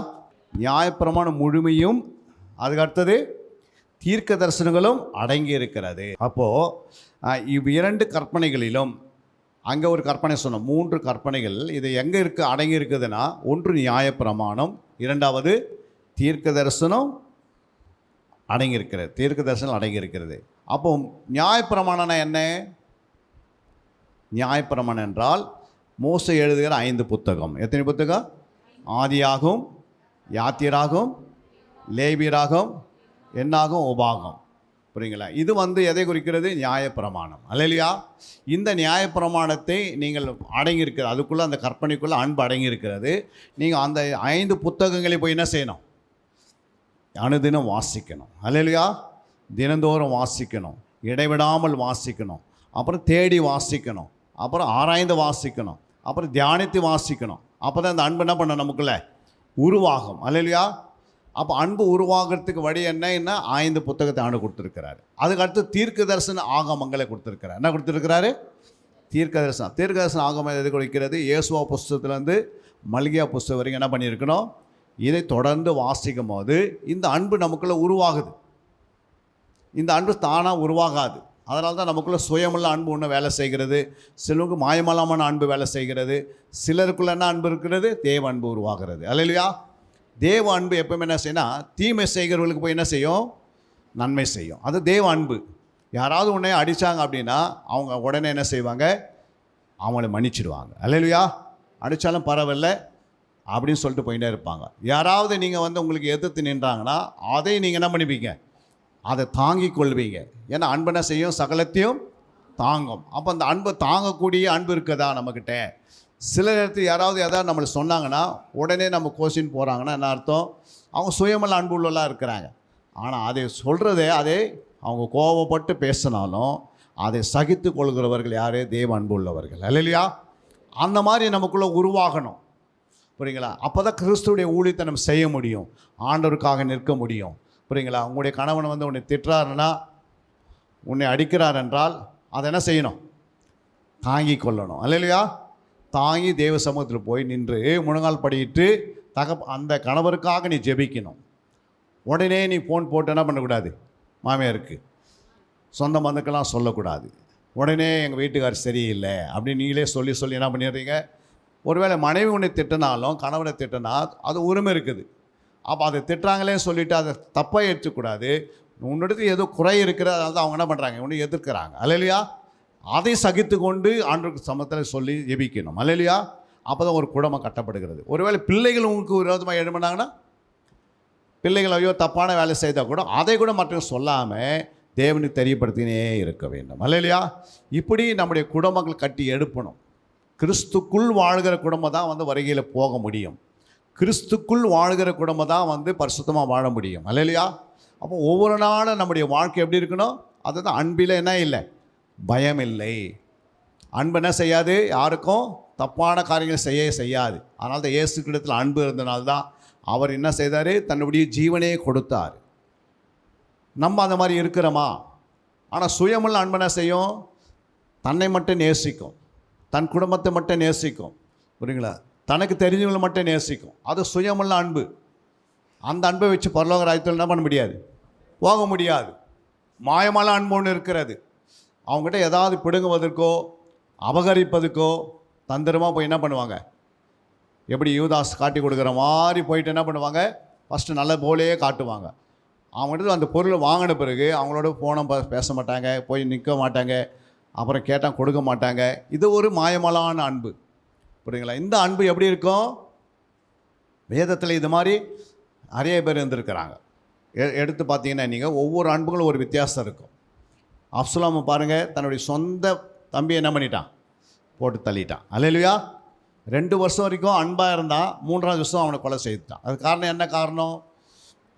நியாயப்பிரமாணம் முழுமையும், அதுக்கு அடுத்தது தீர்க்க தரிசனங்களும் அடங்கி இருக்கிறது. அப்போது இவ்விரண்டு கற்பனைகளிலும் அங்கே ஒரு கற்பனை சொன்னோம், 3 கற்பனைகள். இது எங்கே அடங்கி இருக்குதுன்னா, ஒன்று நியாயப்பிரமாணம், இரண்டாவது தீர்க்க தரிசனம் அடங்கியிருக்கிறது. தீர்க்க தரிசனம் அடங்கியிருக்கிறது. அப்போ நியாயப்பிரமாணம்னா என்ன? நியாயப்பிரமாணம் என்றால் மோசே எழுதுகிற 5 புத்தகம். எத்தனை புத்தகம்? ஆதியாகும், யாத்திராகும், லேவியராகும், என்னாகும், உபாகம். புரியுங்களா? இது எதை குறிக்கிறது? நியாயப்பிரமாணம். அல்லேலூயா. இந்த நியாயப்பிரமாணத்தை நீங்கள் அடங்கியிருக்கிறது, அதுக்குள்ளே அந்த கற்பனைக்குள்ளே அன்பு அடங்கியிருக்கிறது. நீங்கள் அந்த 5 புத்தகங்களை போய் என்ன செய்யணும்? அனுதினம் வாசிக்கணும். அல்லேலூயா. தினந்தோறும் வாசிக்கணும், இடைவிடாமல் வாசிக்கணும், அப்புறம் தேடி வாசிக்கணும், அப்புறம் ஆராய்ந்து வாசிக்கணும், அப்புறம் தியானித்து வாசிக்கணும். அப்போ தான் அந்த அன்பு என்ன பண்ண நமக்குள்ளே உருவாகும். அல்லேலூயா. அப்போ அன்பு உருவாகிறதுக்கு வழி என்ன? 5 புத்தகத்தை ஆண்டு கொடுத்துருக்கிறாரு. அதுக்கு அடுத்து தீர்க்க தரிசன ஆகமங்களை கொடுத்துருக்கிறார். என்ன கொடுத்துருக்கிறாரு? தீர்க்கதரிசனம் ஆகமம் எதை குறிக்கிறது? இயேசுவா புஸ்தகத்துலேருந்து மல்கியா புஸ்தகம் வரைக்கும் என்ன பண்ணியிருக்கணும்? இதை தொடர்ந்து வாசிக்கும் போது இந்த அன்பு நமக்குள்ளே உருவாகுது. இந்த அன்பு தானாக உருவாகாது. அதனால தான் நமக்குள்ளே சுயமுள்ள அன்பு ஒன்று வேலை செய்கிறது, சிலருக்கு மாயமலாமான அன்பு வேலை செய்கிறது, சிலருக்குள்ள என்ன அன்பு இருக்கிறது? தேவ அன்பு உருவாகிறது. அல்லேலூயா. தேவ அன்பு எப்பவுமே என்ன செய்யணும்? தீமை செய்கிறவர்களுக்கு போய் என்ன செய்யும்? நன்மை செய்யும். அது தேவ அன்பு. யாராவது உடனே அடித்தாங்க அப்படின்னா அவங்க உடனே என்ன செய்வாங்க? அவங்கள மன்னிச்சிடுவாங்க. அல்லேலூயா. அடித்தாலும் பரவாயில்ல அப்படின்னு சொல்லிட்டு போயிட்டே இருப்பாங்க. யாராவது நீங்கள் வந்து உங்களுக்கு எதிர்த்து நின்றாங்கன்னா அதை நீங்கள் என்ன பண்ணிப்பீங்க? அதை தாங்கி கொள்வீங்க. ஏன்னா அன்பு என்ன செய்யும்? சகலத்தையும் தாங்கும். அப்போ அந்த அன்பை தாங்கக்கூடிய அன்பு இருக்குதா நம்மக்கிட்ட? சில நேரத்தில் யாராவது எதாவது நம்மளை சொன்னாங்கன்னா உடனே நம்ம கோஷின் போகிறாங்கன்னா என்ன அர்த்தம்? அவங்க சுயமல்ல அன்பு உள்ளலாம் இருக்கிறாங்க. ஆனால் அதை சொல்கிறதே அதை அவங்க கோபப்பட்டு பேசினாலும் அதை சகித்து கொள்கிறவர்கள் யார்? தேவ அன்பு உள்ளவர்கள். அல்லேலூயா. அந்த மாதிரி நமக்குள்ளே உருவாகணும். புரியுங்களா? அப்போ தான் கிறிஸ்துவுடைய ஊழியத்தை நம்ம செய்ய முடியும், ஆண்டவருக்காக நிற்க முடியும். புரியுங்களா? உங்களுடைய கணவன் வந்து உன்னை திட்டுறாருன்னா, உன்னை அடிக்கிறார் என்றால் அதை என்ன செய்யணும்? தாங்கி கொள்ளணும். அல்லேலூயா. தாங்கி தேவ சமூகத்தில் போய் நின்று முழங்கால் படியிட்டு அந்த கணவருக்காக நீ ஜெபிக்கணும். உடனே நீ ஃபோன் போட்டு என்ன பண்ணக்கூடாது? மாமியாருக்கு சொந்த பந்துக்கெல்லாம் சொல்லக்கூடாது. உடனே எங்கள் வீட்டுக்கார் சரியில்லை அப்படின்னு நீங்களே சொல்லி என்ன பண்ணிடுறீங்க? ஒருவேளை மனைவி உன்னை திட்டினாலும் கணவனை திட்டினா அது உரிமை இருக்குது. அப்போ அதை திட்டுறாங்களே சொல்லிவிட்டு அதை தப்பாக ஏற்றக்கூடாது. உன்னிடத்து ஏதோ குறை இருக்கிறது, அதனால தான் அவங்க என்ன பண்ணுறாங்க? உன்னை எதிர்க்கிறாங்க. அல்லேலூயா. அதை சகித்து கொண்டு ஆண்டவருக்கு சமத்தில் சொல்லி ஜெபிக்கணும். அல்லேலூயா. அப்போ தான் ஒரு குடும்பம் கட்டப்படுகிறது. ஒருவேளை பிள்ளைகள் உங்களுக்கு விரோதமாக எழுப்பினாங்கன்னா, பிள்ளைகள் ஐயோ தப்பான வேலை செய்தால் கூட அதை கூட மற்றவங்க சொல்லாமல் தேவனுக்கு தெரியப்படுத்தினே இருக்க வேண்டும். அல்லேலூயா. இப்படி நம்முடைய குடும்பங்கள் கட்டி எடுப்பணும். கிறிஸ்துக்குள் வாழ்கிற குடும்பம் தான் வந்து வருகையில் போக முடியும். கிறிஸ்துக்குள் வாழ்கிற குடும்பம் தான் வந்து பரிசுத்தமாக வாழ முடியும். அல்லேலூயா. அப்போ ஒவ்வொரு நாளும் நம்முடைய வாழ்க்கை எப்படி இருக்கணும்? அதுதான் அன்பில் என்ன இல்லை? பயம் இல்லை. அன்பு என்ன செய்யாது? யாருக்கும் தப்பான காரியங்கள் செய்யாது. அதனால தான் இயேசு கிறிஸ்துவில் அன்பு இருந்தனால்தான் அவர் என்ன செய்தார்? தன்னுடைய ஜீவனே கொடுத்தார். நம்ம அந்த மாதிரி இருக்கிறோமா? ஆனால் சுயமுள்ள அன்பு என்ன செய்யும்? தன்னை மட்டும் நேசிக்கும், தன் குடும்பத்தை மட்டும் நேசிக்கும். புரியுங்களா? தனக்கு தெரிஞ்சவங்களை மட்டும் நேசிக்கும். அது சுயமுள்ள அன்பு. அந்த அன்பை வச்சு பரலோக ராஜ்யத்தில் என்ன பண்ண முடியாது? போக முடியாது. மாயமான அன்பு ஒன்று இருக்கிறது. அவங்ககிட்ட ஏதாவது பிடுங்குவதற்கோ அபகரிப்பதுக்கோ தந்திரமாக போய் என்ன பண்ணுவாங்க? எப்படி யூதாஸ் காட்டி கொடுக்குற மாதிரி போயிட்டு என்ன பண்ணுவாங்க? ஃபஸ்ட்டு நல்ல போலேயே காட்டுவாங்க. அவங்ககிட்ட அந்த பொருளை வாங்கின பிறகு அவங்களோட போன பேச மாட்டாங்க, போய் நிற்க மாட்டாங்க, அப்புறம் கேட்டால் கொடுக்க மாட்டாங்க. இது ஒரு மாயமலான அன்பு. புரியுங்களா? இந்த அன்பு எப்படி இருக்கும்? வேதத்தில் இது மாதிரி நிறைய பேர் இருந்திருக்கிறாங்க. எடுத்து பார்த்தீங்கன்னா நீங்கள் ஒவ்வொரு அன்புகளும் ஒரு வித்தியாசம் இருக்கும். அப்சலோமை பாருங்கள், தன்னுடைய சொந்த தம்பியை என்ன பண்ணிட்டான்? போட்டு தள்ளிட்டான். அல்லேலூயா. 2 வருஷம் வரைக்கும் அன்பாக இருந்தான். 3ஆவது வருஷம் அவனை கொலை செய்துட்டான். அது காரணம் என்ன காரணம்?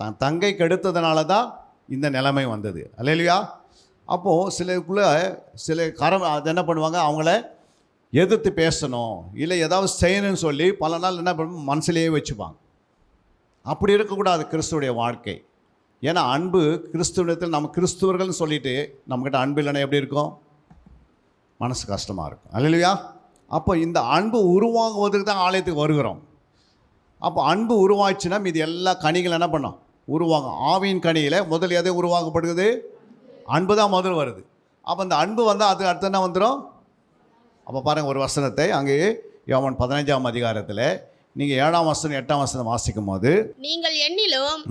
தன் தங்கை கெடுத்ததுனால தான் இந்த நிலைமை வந்தது. அல்லேலூயா. அப்போது சில அது என்ன பண்ணுவாங்க? அவங்கள எதிர்த்து பேசணும், இல்லை ஏதாவது செய்யணும்னு சொல்லி பல நாள் என்ன பண்ணுவோம்? மனசுலேயே வச்சுப்பாங்க. அப்படி இருக்கக்கூடாது கிறிஸ்துவுடைய வாழ்க்கை. ஏன்னா அன்பு கிறிஸ்துவத்தில் நம்ம கிறிஸ்துவர்கள்னு சொல்லிட்டு நம்மக்கிட்ட அன்பு இல்லைன்னா எப்படி இருக்கும்? மனசு கஷ்டமாக இருக்கும். அல்லேலூயா. அப்போ இந்த அன்பு உருவாகுவதற்கு தான் ஆலயத்துக்கு வருகிறோம். அப்போ அன்பு உருவாச்சுன்னா இது எல்லா கனிகள் என்ன பண்ணோம்? உருவாகும். ஆவியின் கனியில் முதல் எதை உருவாக்கப்படுகிறது? அன்பு தான் முதல் வருது. அப்போ அந்த அன்பு வந்தால் அது அடுத்து என்ன வந்துடும்? அப்போ பாருங்கள் ஒரு வசனத்தை அங்கே யோவான் 15ஆம் அதிகாரத்தில் நீங்கள் 7ஆம் வசனம் 8ஆம் வசனம் வாசிக்கும் போது, நீங்கள் என்னிலும்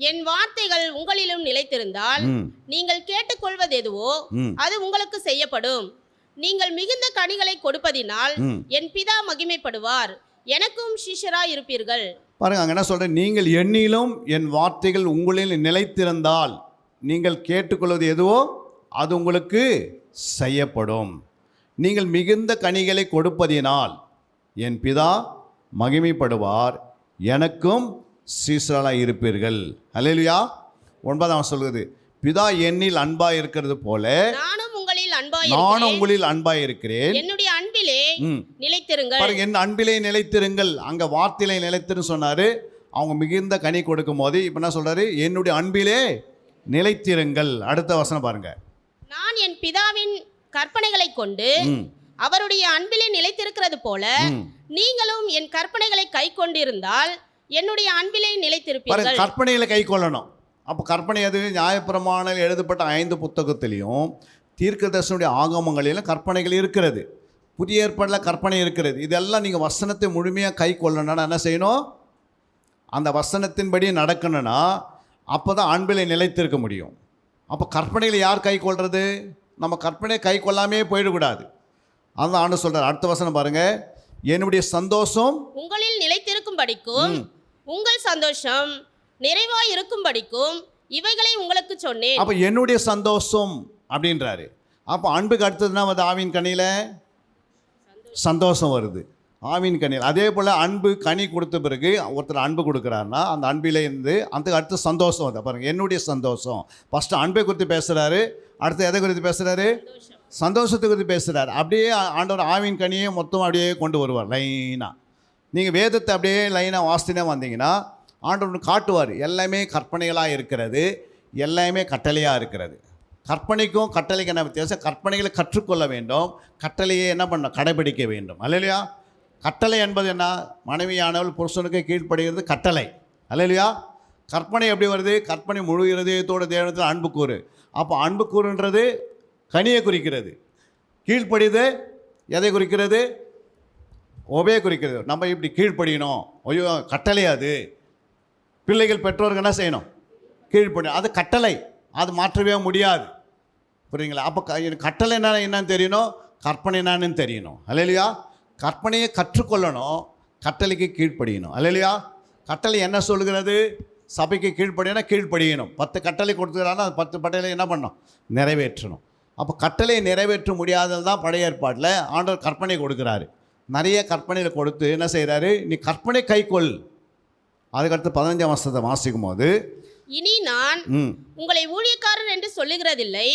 என் வார்த்தைகள் உங்களிலும் நிலைத்திருந்தால் நீங்கள் கேட்டுக்கொள்வது எதுவோ அது உங்களுக்கு செய்யப்படும். நீங்கள் மிகுந்த கனிகளை கொடுப்பதினால் என் பிதா மகிமைப்படுவார், எனக்கும் சிஷ்யராய் இருப்பீர்கள். பாருங்க அங்கே என்ன சொல்கிறேன்? நீங்கள் என்னிலும் என் வார்த்தைகள் உங்களில் நிலைத்திருந்தால் நீங்கள் கேட்டுக்கொள்வது எதுவோ அது உங்களுக்கு செய்யப்படும். நீங்கள் மிகுந்த கனிகளை கொடுப்பதினால் என் பிதா மகிமைப்படுவார், எனக்கும் சீசராய் இருப்பீர்கள். அல்லேலூயா. 9ஆம் சொல்லுது, பிதா என்னில் அன்பாய் இருக்கிறது போல நானும் உங்களில் அன்பாய் இருக்கிறேன், என்னுடைய அன்பிலே நிலைத்திருங்கள். பாருங்க, என் அன்பிலே நிலைத்திருங்கள். அங்க வார்த்தையிலே நிலைத்திருன்னு சொன்னாரு. அவங்க மிகுந்த கனி கொடுக்கும் போது இப்ப என்ன சொல்றாரு? என்னுடைய அன்பிலே நிலைத்திருங்கள். அடுத்த வசனம் பாருங்க. நான் என் பிதாவின் கற்பனைகளை கொண்டு அவருடைய அன்பிலே நிலைத்திருக்கிறது போல நீங்களும் என் கற்பனைகளை கை கொண்டிருந்தால் என்னுடைய அன்பிலே நிலைத்திருப்பீர்கள். கற்பனைகளை கை கொள்ளணும். அப்போ கற்பனை அது நியாயப்பிரமாணம் எழுதப்பட்ட 5 புத்தகத்திலையும் தீர்க்கதரிசனுடைய ஆகமங்களிலும் கற்பனைகள் இருக்கிறது. புதிய ஏற்பாட்டில் கற்பனை இருக்கிறது. இதெல்லாம் நீங்கள் வசனத்தை முழுமையாக கை கொள்ளணும்னா என்ன செய்யணும்? அந்த வசனத்தின்படி நடக்கணும்னா அப்போ தான் அன்பிலே நிலைத்திருக்க முடியும். அப்போ கற்பனைகளை யார் கை கொள்வது? நம்ம கற்பனை கை கொள்ளாமே போயிடக்கூடாது. அதுதான் ஆண்டு சொல்கிறார். அடுத்த வசனம் பாருங்கள். என்னுடைய சந்தோஷம் உங்களில் நிலைத்திருக்கும்படிக்கும் உங்கள் சந்தோஷம் நிறைவாய் இருக்கும்படிக்கும் இவைகளை உங்களுக்கு சொன்னேன். அப்போ என்னுடைய சந்தோஷம் அப்படின்றாரு. அப்போ அன்புக்கு அடுத்ததுன்னா வந்து ஆவின் கனியில் சந்தோஷம் வருது. ஆவின் கனியில் அதே போல் அன்பு கனி கொடுத்த பிறகு ஒருத்தர் அன்பு கொடுக்குறாருன்னா அந்த அன்பிலே இருந்து அந்த அடுத்து சந்தோஷம் வருது. பாருங்கள், என்னுடைய சந்தோஷம். ஃபஸ்ட்டு அன்பை குறித்து பேசுகிறாரு, அடுத்து எதை குறித்து பேசுகிறாரு? சந்தோஷத்தை குறித்து பேசுகிறார். அப்படியே ஆண்டவர் ஆவின் கனியை மொத்தம் அப்படியே கொண்டு வருவார் லைனாக. நீங்கள் வேதத்தை அப்படியே லைனாக வாசினே வந்தீங்கன்னா ஆண்டவர் காட்டுவார். எல்லாமே கற்பனைகளாக இருக்கிறது, எல்லாமே கட்டளையாக இருக்கிறது. கற்பனைக்கும் கட்டளைக்கு என்ன வித்தியாசம்? கற்பனைகளை கற்றுக்கொள்ள வேண்டும், கட்டளையை என்ன பண்ண கடைபிடிக்க வேண்டும். அல்லையா? கட்டளை என்பது என்ன? மனைவியானவள் புருஷனுக்கு கீழ்ப்படுகிறது கட்டளை. அல்லையா? கற்பனை எப்படி வருது? கற்பனை முழு இருதயத்தோடு தேவனத்தில் அன்பு கூறு. அப்போ அன்பு கூறுன்றது கனியை குறிக்கிறது. கீழ்ப்படிது எதை குறிக்கிறது? ஒபே குறிக்கிறது. நம்ம இப்படி கீழ்ப்படியணும். ஐயோ கட்டளை அது. பிள்ளைகள் பெற்றோர்கள் என்ன செய்யணும்? கீழ்ப்படியணும். அது கட்டளை, அது மாற்றவே முடியாது. புரியுங்களா? அப்போ கட்டளை என்னன்னு தெரியணும், கற்பனை என்னன்னு தெரியணும். அல்லையா? கற்பனையை கற்றுக்கொள்ளணும், கட்டளைக்கு கீழ்ப்படியணும். அல்லையா? கட்டளை என்ன சொல்கிறது? சபைக்கு கீழ்ப்படினா கீழ்ப்படியணும். 10 கட்டளை கொடுத்துக்கிறான்னா அது 10 கட்டளை என்ன பண்ணணும்? நிறைவேற்றணும். அப்போ கட்டளையை நிறைவேற்ற முடியாதது தான் பழைய ஏற்பாட்டில் ஆண்டவர் கற்பனை கொடுக்குறாரு. நிறைய கற்பனையில் கொடுத்து என்ன செய்கிறாரு? நீ கற்பனை கைக்கொள். அதுக்கடுத்து 15ஆம் வசனத்தை வாசிக்கும் போது, இனி நான் உங்களை ஊழியக்காரன் என்று சொல்லுகிறதில்லை,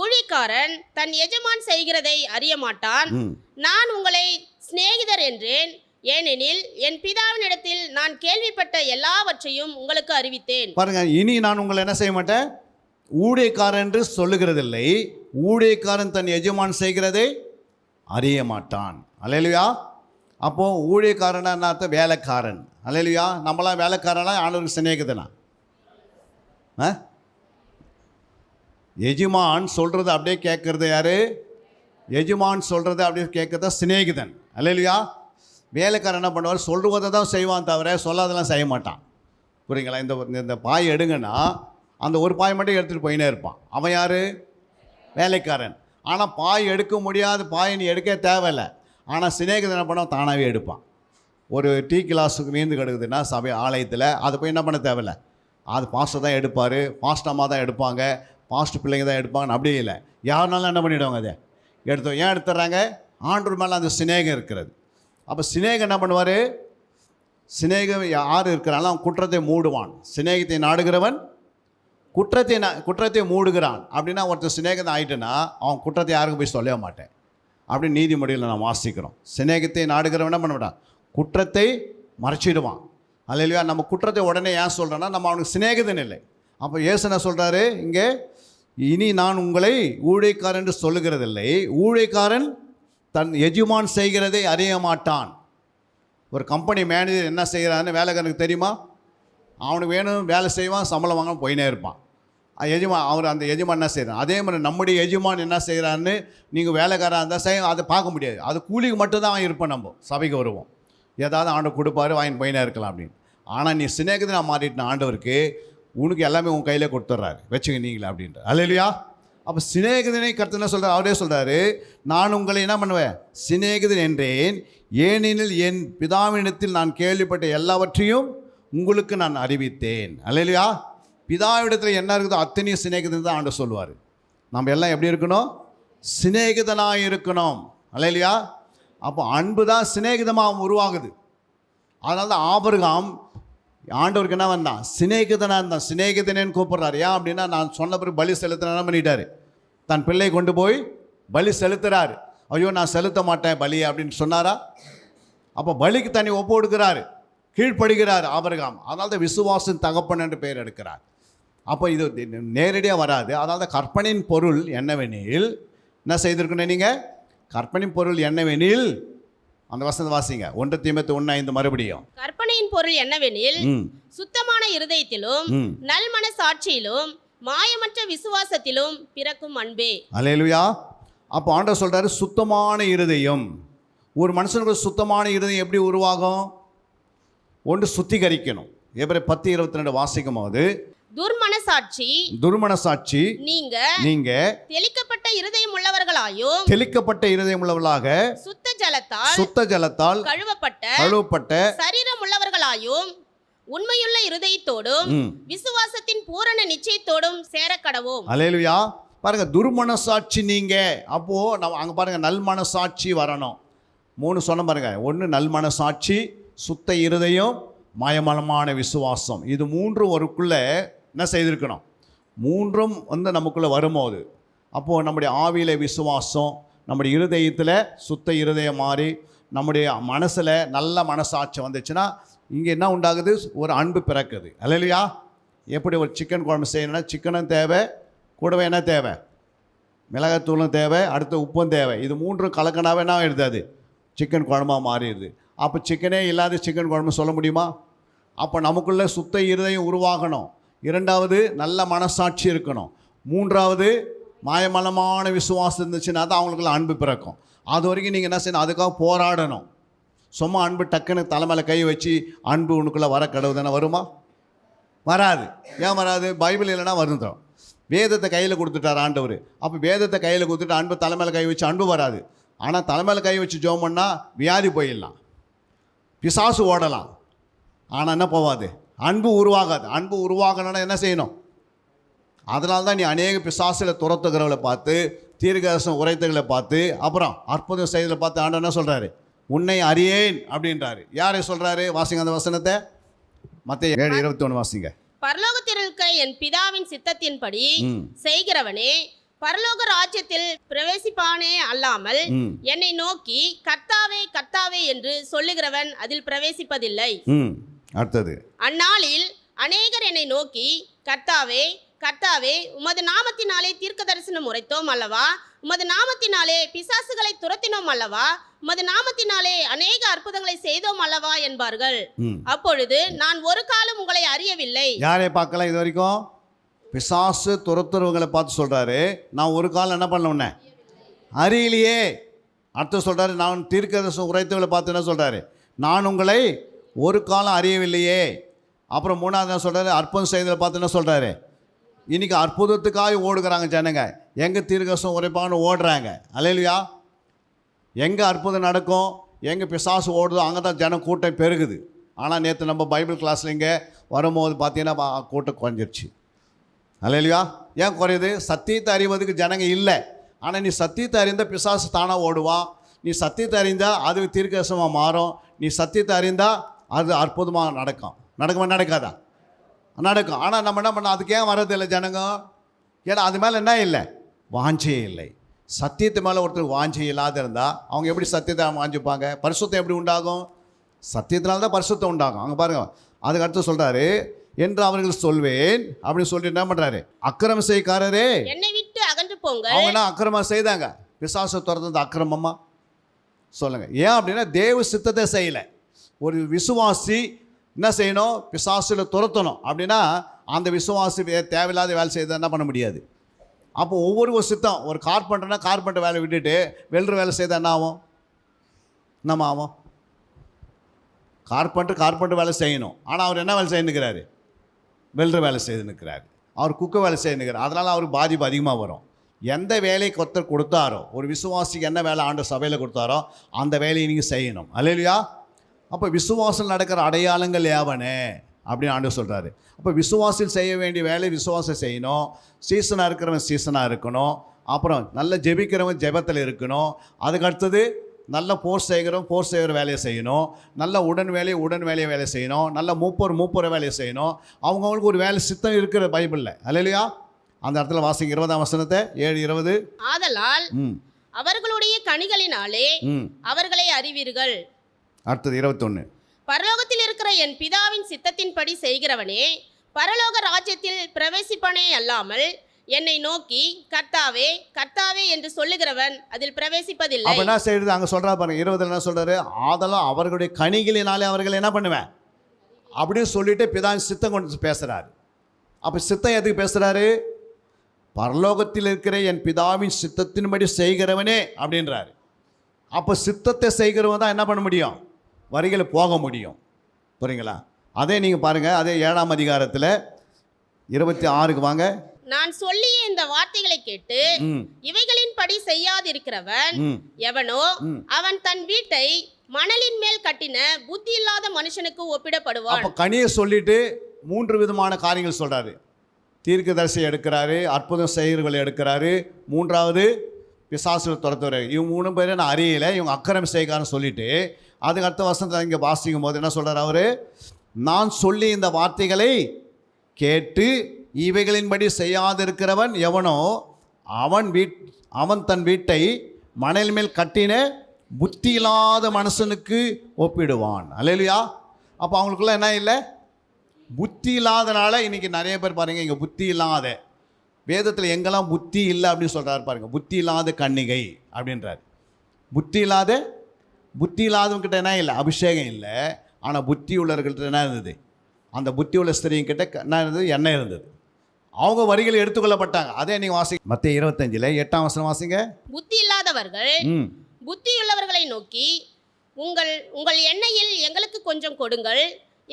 ஊழியக்காரன் தன் எஜமான் செய்கிறதை அறிய மாட்டான். நான் உங்களை சிநேகிதர் என்றேன், ஏனெனில் என் பிதாவினிடத்தில் நான் கேள்விப்பட்ட எல்லாவற்றையும் உங்களுக்கு அறிவித்தேன். பாருங்க, இனி நான் உங்களை என்ன செய்ய மாட்டேன்? ஊழியக்காரன் என்று சொல்லுகிறதில்லை, ஊழியக்காரன் தன் எஜமான் செய்கிறதை அறிய மாட்டான். அல்லேலூயா. அப்போது ஊழியக்காரனா என்ன அர்த்தம்? வேலைக்காரன். அல்லேலூயா. நம்மளாம் வேலைக்காரனா ஆண்டவருக்கு சிநேகிதனா? எஜமான் சொல்கிறது அப்படியே கேட்குறது யாரு? எஜமான் சொல்கிறது அப்படியே கேட்குறதா சிநேகிதன். அல்லேலூயா. வேலைக்காரன் என்ன பண்ணுவார்? சொல்லுவதை தான் செய்வான் தவிர சொல்லாதெல்லாம் செய்ய மாட்டான். புரியுங்களா? இந்த பாய் எடுங்கன்னா அந்த ஒரு பாய் மட்டும் எடுத்துகிட்டு போயினே இருப்பான். அவன் யார்? வேலைக்காரன். ஆனால் பாய் எடுக்க முடியாத பாய் நீ எடுக்க தேவையில்லை. ஆனால் சிநேகிதன் என்ன பண்ணால் தானாகவே எடுப்பான். ஒரு டீ கிளாஸுக்கு நீந்து கிடக்குதுன்னா சபை ஆலயத்தில் அதை போய் என்ன பண்ண தேவையில்லை, அது பாஸ்டர் தான் எடுப்பார், பாஸ்ட் அம்மா தான் எடுப்பாங்க, பாஸ்ட் பிள்ளைங்க தான் எடுப்பாங்கன்னு அப்படியே இல்லை. யாருனாலும் என்ன பண்ணிவிடுவாங்க? அதை எடுத்தோம். ஏன் எடுத்துடுறாங்க? ஆண்டவர் மேலே அந்த சிநேகம் இருக்கிறது. அப்போ சிநேகம் என்ன பண்ணுவார்? சிநேகம் யார் இருக்கிறாலும் அவன் குற்றத்தை மூடுவான். சிநேகத்தை நாடுகிறவன் குற்றத்தை மூடுகிறான். அப்படின்னா ஒருத்தர் சிநேகத்தை ஆகிட்டுன்னா அவன் குற்றத்தை யாருக்கும் போய் சொல்லவே மாட்டேன் அப்படின்னு நீதிமொழியில் நான் வாசிக்கிறோம். சிநேகத்தை நாடுகிறவன் என்ன பண்ண மாட்டான்? குற்றத்தை மறைச்சிடுவான். அல்லையா? நம்ம குற்றத்தை உடனே ஏன் சொல்கிறோன்னா நம்ம அவனுக்கு சிநேகிதன் இல்லை. அப்போ இயேசு என்ன சொல்கிறாரு இங்கே? இனி நான் உங்களை ஊழியக்காரன் என்று சொல்லுகிறதில்லை, ஊழியக்காரன் தன் எஜமான் செய்கிறதை அறிய மாட்டான். ஒரு கம்பெனி மேனேஜர் என்ன செய்கிறான்னு வேலைக்காரனுக்கு தெரியுமா? அவனுக்கு வேணும் வேலை செய்வான், சம்பளம் வாங்க போயினே இருப்பான். அவர் அந்த எஜமான் என்ன செய்கிறான்? அதே மாதிரி நம்முடைய எஜமான் என்ன செய்கிறான்னு நீங்கள் வேலைக்காரன் இருந்தால் செய்ய அதை பார்க்க முடியாது. அது கூலிக்கு மட்டும்தான் இருப்போம். நம்ம சபைக்கு வருவோம், ஏதாவது ஆண்டவர் கொடுப்பாரு, வாங்கி போயினே இருக்கலாம் அப்படின்னு. ஆனால் நீ சிநேகிதனா மாறிட்டின ஆண்டவருக்கு உனக்கு எல்லாமே உன் கையில் கொடுத்துட்றாரு, வச்சுக்க நீங்களே அப்படின்ற. அல்லேலூயா. அப்போ சிநேகிதனை கர்த்தர் என்ன சொல்கிறார்? அவரே சொல்கிறாரு, நான் உங்களை என்ன பண்ணுவேன்? சிநேகிதன் என்றேன், ஏனெனில் என் பிதாவினிடத்தில் நான் கேள்விப்பட்ட எல்லாவற்றையும் உங்களுக்கு நான் அறிவித்தேன். அல்லேலூயா. பிதாவிடத்தில் என்ன இருக்குதோ அத்தனையும் சிநேகிதன் தான் ஆண்டவர் சொல்லுவார். நம்ம எல்லாம் எப்படி இருக்கணும்? சிநேகிதனாக இருக்கணும். அல்லேலூயா. அப்போ அன்பு தான் சிநேகிதமாக உருவாகுது. அதனால தான் ஆபிரகாம் ஆண்டவருக்கு என்ன வந்தான்? சிநேகிதனாக இருந்தான். சிநேகிதனேன்னு கூப்பிட்றாரு. ஏன் அப்படின்னா நான் சொன்ன பிறகு பலி செலுத்தின என்ன பண்ணிட்டாரு? தன் பிள்ளை கொண்டு போய் பலி செலுத்துறாரு. ஐயோ நான் செலுத்த மாட்டேன் பலி அப்படின்னு சொன்னாரா? அப்போ பலிக்கு தண்ணி ஒப்பு கொடுக்கிறாரு, கீழ்ப்படுகிறார் ஆபிரகாம். அதனால தான் விசுவாசின் தகப்பன் என்று பெயர் எடுக்கிறார். அப்போ இது நேரடியாக வராது. அதனால தான் கற்பனையின் பொருள் என்னவெனில் என்ன செய்திருக்கணும்? நீங்கள் கற்பனையின் பொருள் என்னவெனில், அந்த வசனத்தை வாசிங்க, 1 தீமோத்தேயு 1:5 மறுபடியும். கற்பனையின் பொருள் என்னவெனில், ம் சுத்தமான இருதயத்திலும் ம் நல்மன சாட்சியிலும் மாயமற்ற விசுவாசத்திலும் பிறக்கும் அன்பே. அல்லேலூயா. அப்போ ஆண்டவர் சொல்றாரு சுத்தமான இருதயம். ஒரு மனுஷனுக்கு சுத்தமான இருதயம் எப்படி உருவாகும்? ஒன்று சுத்திகரிக்கணும். எபிரேயர் 10:22 வாசிக்கும் போது, துர்மனசாட்சி துர்மனசாட்சி நீங்க தெளிக்கப்பட்ட இருதயம் உள்ளவர்களாயும் தெளிக்கப்பட்ட இருதயம் உள்ளவர்களாக சுத்த ஜலத்தால் கழுவப்பட்ட சரீரம் உள்ளவர்களாயும் உண்மையுள்ள இருதயத்தோடும் விசுவாசத்தின் பூரண நிச்சயத்தோடும் சேரக்கடவோம். அல்லேலூயா. பாருங்க, துர்மனசாட்சி நீங்க. அப்போ நம்ம அங்க பாருங்க, நல்மனசாட்சி வரணும். 3 சொன்ன பாருங்க. 1 நல்மனசாட்சி, சுத்த இருதயம், மாயமலமான விசுவாசம். இது 3 ஒருக்குள்ள என்ன செய்திருக்கணும்? 3ம் நமக்குள்ளே வரும்போது, அப்போது நம்முடைய ஆவியில் விசுவாசம், நம்முடைய இருதயத்தில் சுத்த இருதயம் மாறி, நம்முடைய மனசில் நல்ல மனசாட்சி வந்துச்சுன்னா இங்கே என்ன உண்டாகுது? ஒரு அன்பு பிறக்குது. அல்லேலூயா. எப்படி ஒரு சிக்கன் குழம்பு செய்யணும்னா சிக்கனும் தேவை, கூடவே என்ன தேவை? மிளகாத்தூளும் தேவை, அடுத்து உப்பும் தேவை. இது 3 கலக்கனாவே என்ன ஆகிடுது? அது சிக்கன் குழம்பாக மாறிடுது. அப்போ சிக்கனே இல்லாத சிக்கன் குழம்பு சொல்ல முடியுமா? அப்போ நமக்குள்ளே சுத்த இருதயம் உருவாகணும். 2வது நல்ல மனசாட்சி இருக்கணும். 3வது மாயமலமான விசுவாசம் இருந்துச்சுன்னா தான் அவங்களுக்குள்ள அன்பு பிறக்கும். அது வரைக்கும் நீங்கள் என்ன செய்யணும்? அதுக்காக போராடணும். சும்மா அன்பு டக்குன்னு தலைமையில கை வச்சு அன்பு உனக்குள்ளே வர கடவுள் தானே வருமா? வராது. ஏன் வராது? பைபிள் இல்லைன்னா வருந்தோம். வேதத்தை கையில் கொடுத்துட்டார் ஆண்டவர். அப்போ வேதத்தை கையில் கொடுத்துட்டு அன்பு தலைமையில கை வச்சு அன்பு வராது. ஆனால் தலைமையில கை வச்சு ஜெபம் பண்ணால் வியாதி போயிடலாம், பிசாசு ஓடலாம். ஆனால் என்ன போகாது? அன்பு உருவாகாது. அன்பு உருவாகணும்னா என்ன செய்யணும்? அதனால தான் நீ அநேக பிசாசில் துரத்துகிறவளை பார்த்து, தீர்க்கதரிசனம் உரைத்தகளை பார்த்து, அப்புறம் அற்புதம் செய்தலை பார்த்து ஆண்டவர் என்ன சொல்கிறாரு? உன்னை அறியேன் அப்படின்றாரு. யாரை சொல்கிறாரு? வாசிங்க அந்த வசனத்தை. மத்தேயு 7:21 வாசிங்க. பரலோகத்தில் இருக்க என் பிதாவின் சித்தத்தின்படி செய்கிறவனே பரலோக ராஜ்யத்தில் பிரவேசிப்பானே அல்லாமல் என்னை நோக்கி கர்த்தாவே கர்த்தாவே என்று சொல்லுகிறவன் அதில் பிரவேசிப்பதில்லை. அடுத்தது, அந்நாளில் அநேகர் என்னை நோக்கி கர்த்தாவே கர்த்தாவே உமது நாமத்தினாலே தீர்க்க தரிசனம் உரைத்தோம் அல்லவா, உமது நாமத்தினாலே பிசாசுகளை துரத்தினோம் அல்லவா, உமது நாமத்தினாலே அநேக அற்புதங்களை செய்தோம் அல்லவா என்பார்கள். அப்பொழுது நான் ஒரு காலம் உங்களை அறியவில்லை. யாரை பார்க்கலாம்? இது வரைக்கும் பிசாசு துரத்துறவங்களை பார்த்து சொல்கிறாரு, நான் ஒரு காலம் என்ன பண்ண உன்னை அறியலையே. அடுத்து சொல்கிறாரு, நான் தீர்க்கதரிசனம் உரைத்தவங்களை பார்த்து என்ன சொல்கிறாரு? நான் உங்களை ஒரு காலம் அறியவில்லையே. அப்புறம் 3வது என்ன சொல்கிறாரு? அற்புதம் செய்ததை பார்த்து என்ன சொல்கிறாரு? இன்றைக்கி அற்புதத்துக்காக ஓடுகிறாங்க ஜனங்க. எங்கே தீர்க்கதரிசனம் உரைப்பான்னு ஓடுறாங்க. அல்லேலூயா. எங்கே அற்புதம் நடக்கும், எங்கே பிசாசு ஓடுதோ அங்கே தான் ஜனம் கூட்டம் பெருகுது. ஆனால் நேற்று நம்ம பைபிள் கிளாஸில் இங்கே வரும்போது பார்த்தீங்கன்னா கூட்டம் குறைஞ்சிருச்சு. அல்லேலூயா. ஏன் குறையுது? சத்தியத்தை அறிவதுக்கு ஜனங்க இல்லை. ஆனால் நீ சத்தியத்தை அறிந்தால் பிசாசு தானாக ஓடுவான். நீ சத்தியத்தை அறிந்தால் அது தீர்க்கதரிசனமாக மாறும். நீ சத்தியத்தை அறிந்தால் அது அற்புதமாக நடக்கும். நடக்குமா? நடக்காதா? நடக்கும். ஆனால் நம்ம என்ன பண்ணோம்? அதுக்கு ஏன் வர்றதில்லை ஜனங்க? ஏன்னா அது மேலே என்ன இல்லை? வாஞ்சையே இல்லை. சத்தியத்து மேலே ஒருத்தர் வாஞ்சை இல்லாத இருந்தால் அவங்க எப்படி சத்தியத்தை வாஞ்சிப்பாங்க? பரிசுத்தம் எப்படி உண்டாகும்? சத்தியத்தினால தான் பரிசுத்தம் உண்டாகும். அங்கே பாருங்கள், அதுக்கு அடுத்து சொல்கிறாரு, என்று அவர்கள் சொல்வேன் அப்படின்னு சொல்லிட்டு என்ன பண்ணுறாரு? அக்கிரம செய்யக்காரரே என்னை விட்டு அகன்று போங்க. அவங்க என்ன அக்கிரமம் செய்தாங்க? பிசாசு துரத்துறது அக்கிரமமா? சொல்லுங்கள். ஏன் அப்படின்னா தேவ சித்தத்தை செய்யலை. ஒரு விசுவாசி என்ன செய்யணும்? பிசாசில் துரத்தணும். அப்படின்னா அந்த விசுவாசி தேவையில்லாத வேலை செய்த என்ன பண்ண முடியாது. அப்போ ஒவ்வொரு சித்தம், ஒரு கார்பெண்டர்னா கார்பெண்டர் வேலை விட்டுட்டு வெல்டர் வேலை செய்தால் என்ன ஆகும்? நம்ம ஆகும். கார்பெண்டர் வேலை செய்யணும். ஆனால் அவர் என்ன வேலை செய்யணுக்கிறாரு? வெல்டர் வேலை செய்துன்னுக்கிறாரு. அவர் குக்க வேலை செய்யணுக்கிறார். அதனால் அவருக்கு பாதிப்பு அதிகமாக வரும். எந்த வேலையை கொத்தர் கொடுத்தாரோ, ஒரு விசுவாசிக்கு என்ன வேலை ஆண்டு சபையில் கொடுத்தாரோ அந்த வேலையை நீங்கள் செய்யணும். அல்லேலூயா. அப்போ விசுவாசம் நடக்கிற அடையாளங்கள் யாவனே அப்படின்னு ஆண்டவர் சொல்கிறாரு. அப்போ விசுவாசில் செய்ய வேண்டிய வேலை விசுவாசம் செய்யணும். சீசனாக இருக்கிறவன் சீசனாக இருக்கணும். அப்புறம் நல்ல ஜெபிக்கிறவன் ஜெபத்தில் இருக்கணும். அதுக்கு அடுத்தது நல்ல போர் செய்கிற வேலையை செய்யணும். நல்ல உடன் வேலையை செய்யணும். நல்ல மூப்பர் வேலையை செய்யணும். அவங்கவுங்களுக்கு ஒரு வேலை சித்தம் இருக்கிற பைபிளில். அல்லேலூயா. அந்த இடத்துல வாசிங்க 20ஆம் வசனத்தை. 7:20. ஆதலால் அவர்களுடைய கனிகளினாலே அவர்களை அறிவீர்கள். அடுத்தது 21. பரலோகத்தில் இருக்கிற என் பிதாவின் சித்தத்தின்படி செய்கிறவனே பரலோக ராஜ்யத்தில் பிரவேசிப்பனே அல்லாமல் என்னை நோக்கி கர்த்தாவே கர்த்தாவே என்று சொல்லுகிறவன் அதில் பிரவேசிப்பதில்லை. அப்ப என்ன செய்யுது அங்க சொல்றா பாருங்க 20 என்ன சொல்றாரு, ஆதலால் அவர்களுடைய கனிகளினாலே அவர்கள் என்ன பண்ணுவேன் அப்படின்னு சொல்லிட்டு பிதாவின் சித்தம் கொண்டு பேசுறாரு. அப்ப சித்தம் எதுக்கு பேசுறாரு? பரலோகத்தில் இருக்கிற என் பிதாவின் சித்தத்தின்படி செய்கிறவனே அப்படின்றாரு. அப்போ சித்தத்தை செய்கிறவன் தான் என்ன பண்ண முடியும், வரிகளை போக முடியும். புரியுங்களா? அதே நீங்கள் பாருங்கள், அதே 7ஆம் அதிகாரத்தில் 26க்கு வாங்க. நான் சொல்லிய இந்த வார்த்தைகளை கேட்டு இவைகளின்படி செய்யாதிருக்கிறவன் எவனோ அவன் தன் வீட்டை மணலின் மேல் கட்டின புத்தி இல்லாத மனுஷனுக்கு ஒப்பிடப்படுவான். அப்போ கனியை சொல்லிட்டு 3 விதமான காரியங்கள் சொல்றாரு. தீர்க்கதரிசி எடுக்கிறாரு, அற்புதம் செய்கிறவர்களை எடுக்கிறாரு, 3வது பிசாசுகளை துரத்துறாரு. இவங்க 3 பேரை நான் அறியலை, இவங்க அக்கிரமம் செய்கிறான்னு சொல்லிட்டு அதுக்கு அடுத்த வசனத்தில் இங்கே வாசிக்கும் போது என்ன சொல்கிறார் அவர், நான் சொல்லி இந்த வார்த்தைகளை கேட்டு இவைகளின்படி செய்யாதிருக்கிறவன் எவனோ அவன் தன் வீட்டை மணல் மேல் கட்டின புத்தி இல்லாத மனுஷனுக்கு ஒப்பிடுவான். அல்லேலூயா. அப்போ அவங்களுக்குள்ள என்ன இல்லை, புத்தி இல்லாதனால இன்றைக்கி நிறைய பேர் பாருங்கள், இங்கே புத்தி இல்லாத வேதத்தில் எங்கெல்லாம் புத்தி இல்லை அப்படின்னு சொல்கிறாரு பாருங்கள். புத்தி இல்லாத கன்னிகை அப்படின்றார். புத்தி இல்லாதவங்கிட்ட என்ன இல்லை, அபிஷேகம் இல்லை. ஆனால் புத்தி உள்ளவர்கள்ட்ட என்ன இருந்தது, அந்த புத்தி உள்ள ஸ்திரீங்கிட்ட என்ன இருந்தது, எண்ணெய் இருந்தது. அவங்க வரிகள் எடுத்துக்கொள்ளப்பட்டாங்க. அதே நீங்கள் வாசிங்க மத்தேயு 25 8ஆம் வசனம் வாசிங்க. புத்தி இல்லாதவர்கள் புத்தியுள்ளவர்களை நோக்கி உங்கள் எண்ணெயில் எங்களுக்கு கொஞ்சம் கொடுங்கள்,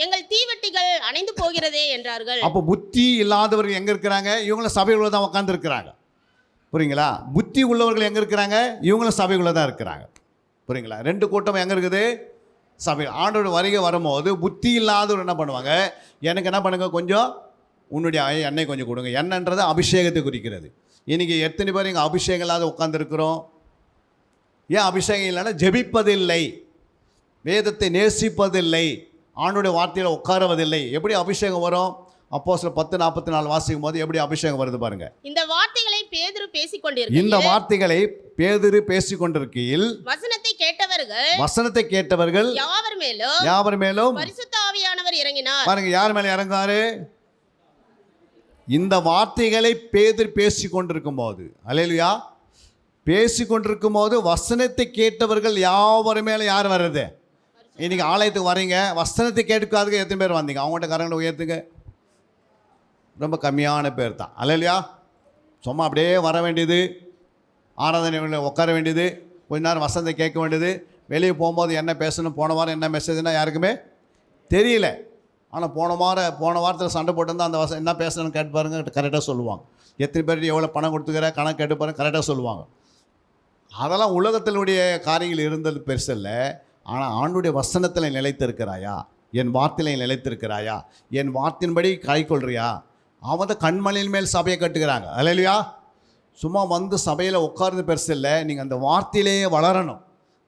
எங்கள் தீவெட்டிகள் அணைந்து போகிறதே என்றார்கள். அப்போ புத்தி இல்லாதவர்கள் எங்கே இருக்கிறாங்க, இவங்களும் சபைக்குள்ளே தான் உட்காந்து இருக்கிறாங்க. புரியுங்களா? புத்தி உள்ளவர்கள் எங்கே இருக்கிறாங்க, இவங்களும் சபைக்குள்ளே தான் இருக்கிறாங்க. புரியுங்களா? 2 கூட்டம் எங்கே இருக்குது, சபை. ஆண்டோட வருகை வரும்போது புத்தி இல்லாதவர் என்ன பண்ணுவாங்க, எனக்கு என்ன பண்ணுங்க, கொஞ்சம் உன்னுடைய எண்ணெய் கொஞ்சம் கொடுங்க. எண்ணெய்ன்றது அபிஷேகத்தை குறிக்கிறது. இன்றைக்கி எத்தனை பேர் இங்கே அபிஷேகம் இல்லாத உட்காந்துருக்கிறோம்? ஏன் அபிஷேகம் இல்லைன்னா ஜெபிப்பதில்லை, வேதத்தை நேசிப்பதில்லை, ஆண்டோடைய வார்த்தையில் உட்காருவதில்லை. எப்படி அபிஷேகம் வரும்? அப்போஸ்தலர் 10:44 வாசிக்கும் போது எப்படி அபிஷேகம் வருது பாருங்க. இந்த வார்த்தைகளை பேதுரு பேசிக் கொண்டிருக்கையில் வசனத்தை கேட்டவர்கள் யாவர் மேலும் பரிசுத்த ஆவியானவர் இறங்கினார். பாருங்க, யார் மேல இறங்குறாரு? இந்த வார்த்தைகளை பேதுரு பேசிக் கொண்டிருக்கும் போது, அல்லேலூயா, பேசிக் கொண்டிருக்கும் போது வசனத்தை கேட்டவர்கள் யாவர் மேல யார் வர்றது? இன்னைக்கு ஆலயத்துக்கு வரீங்க, வசனத்தை கேட்காதுக்கு எத்தனை பேர் வந்தீங்க? அவங்கள்ட்ட கரங்களை உயர்த்துங்க. ரொம்ப கம்மியான பேர் தான். அல்லேலூயா. சும்மா அப்படியே வர வேண்டியது, ஆராதனை உட்கார வேண்டியது, கொஞ்ச நேரம் வசனத்தை கேட்க வேண்டியது, வெளியே போகும்போது என்ன பேசணும், போன வாரம் என்ன மெசேஜ்னா யாருக்குமே தெரியல. ஆனால் போன வாரத்தில் சண்டை போட்டிருந்தால் அந்த என்ன பேசணும்னு கேட்டு பாருங்க, கரெக்டாக சொல்லுவாங்க. எத்தனை பேர் எவ்வளோ பணம் கொடுத்துக்கிற கணக்கு கேட்டு பாருங்க, கரெக்டாக சொல்லுவாங்க. அதெல்லாம் உலகத்தினுடைய காரியங்கள் இருந்தது பெருசில்ல. ஆனால் ஆண்டுடைய வசனத்தில் நிலைத்திருக்கிறாயா, என் வார்த்தையில் நிலைத்திருக்கிறாயா, என் வார்த்தையின்படி கைக்கொள்றியா? அவன் கண்மலையின் மேல் சபையை கட்டுக்கிறாங்க. அல்லேலூயா. சும்மா வந்து சபையில் உட்கார்ந்து பெருசில்லை, நீங்கள் அந்த வார்த்தையிலேயே வளரணும்,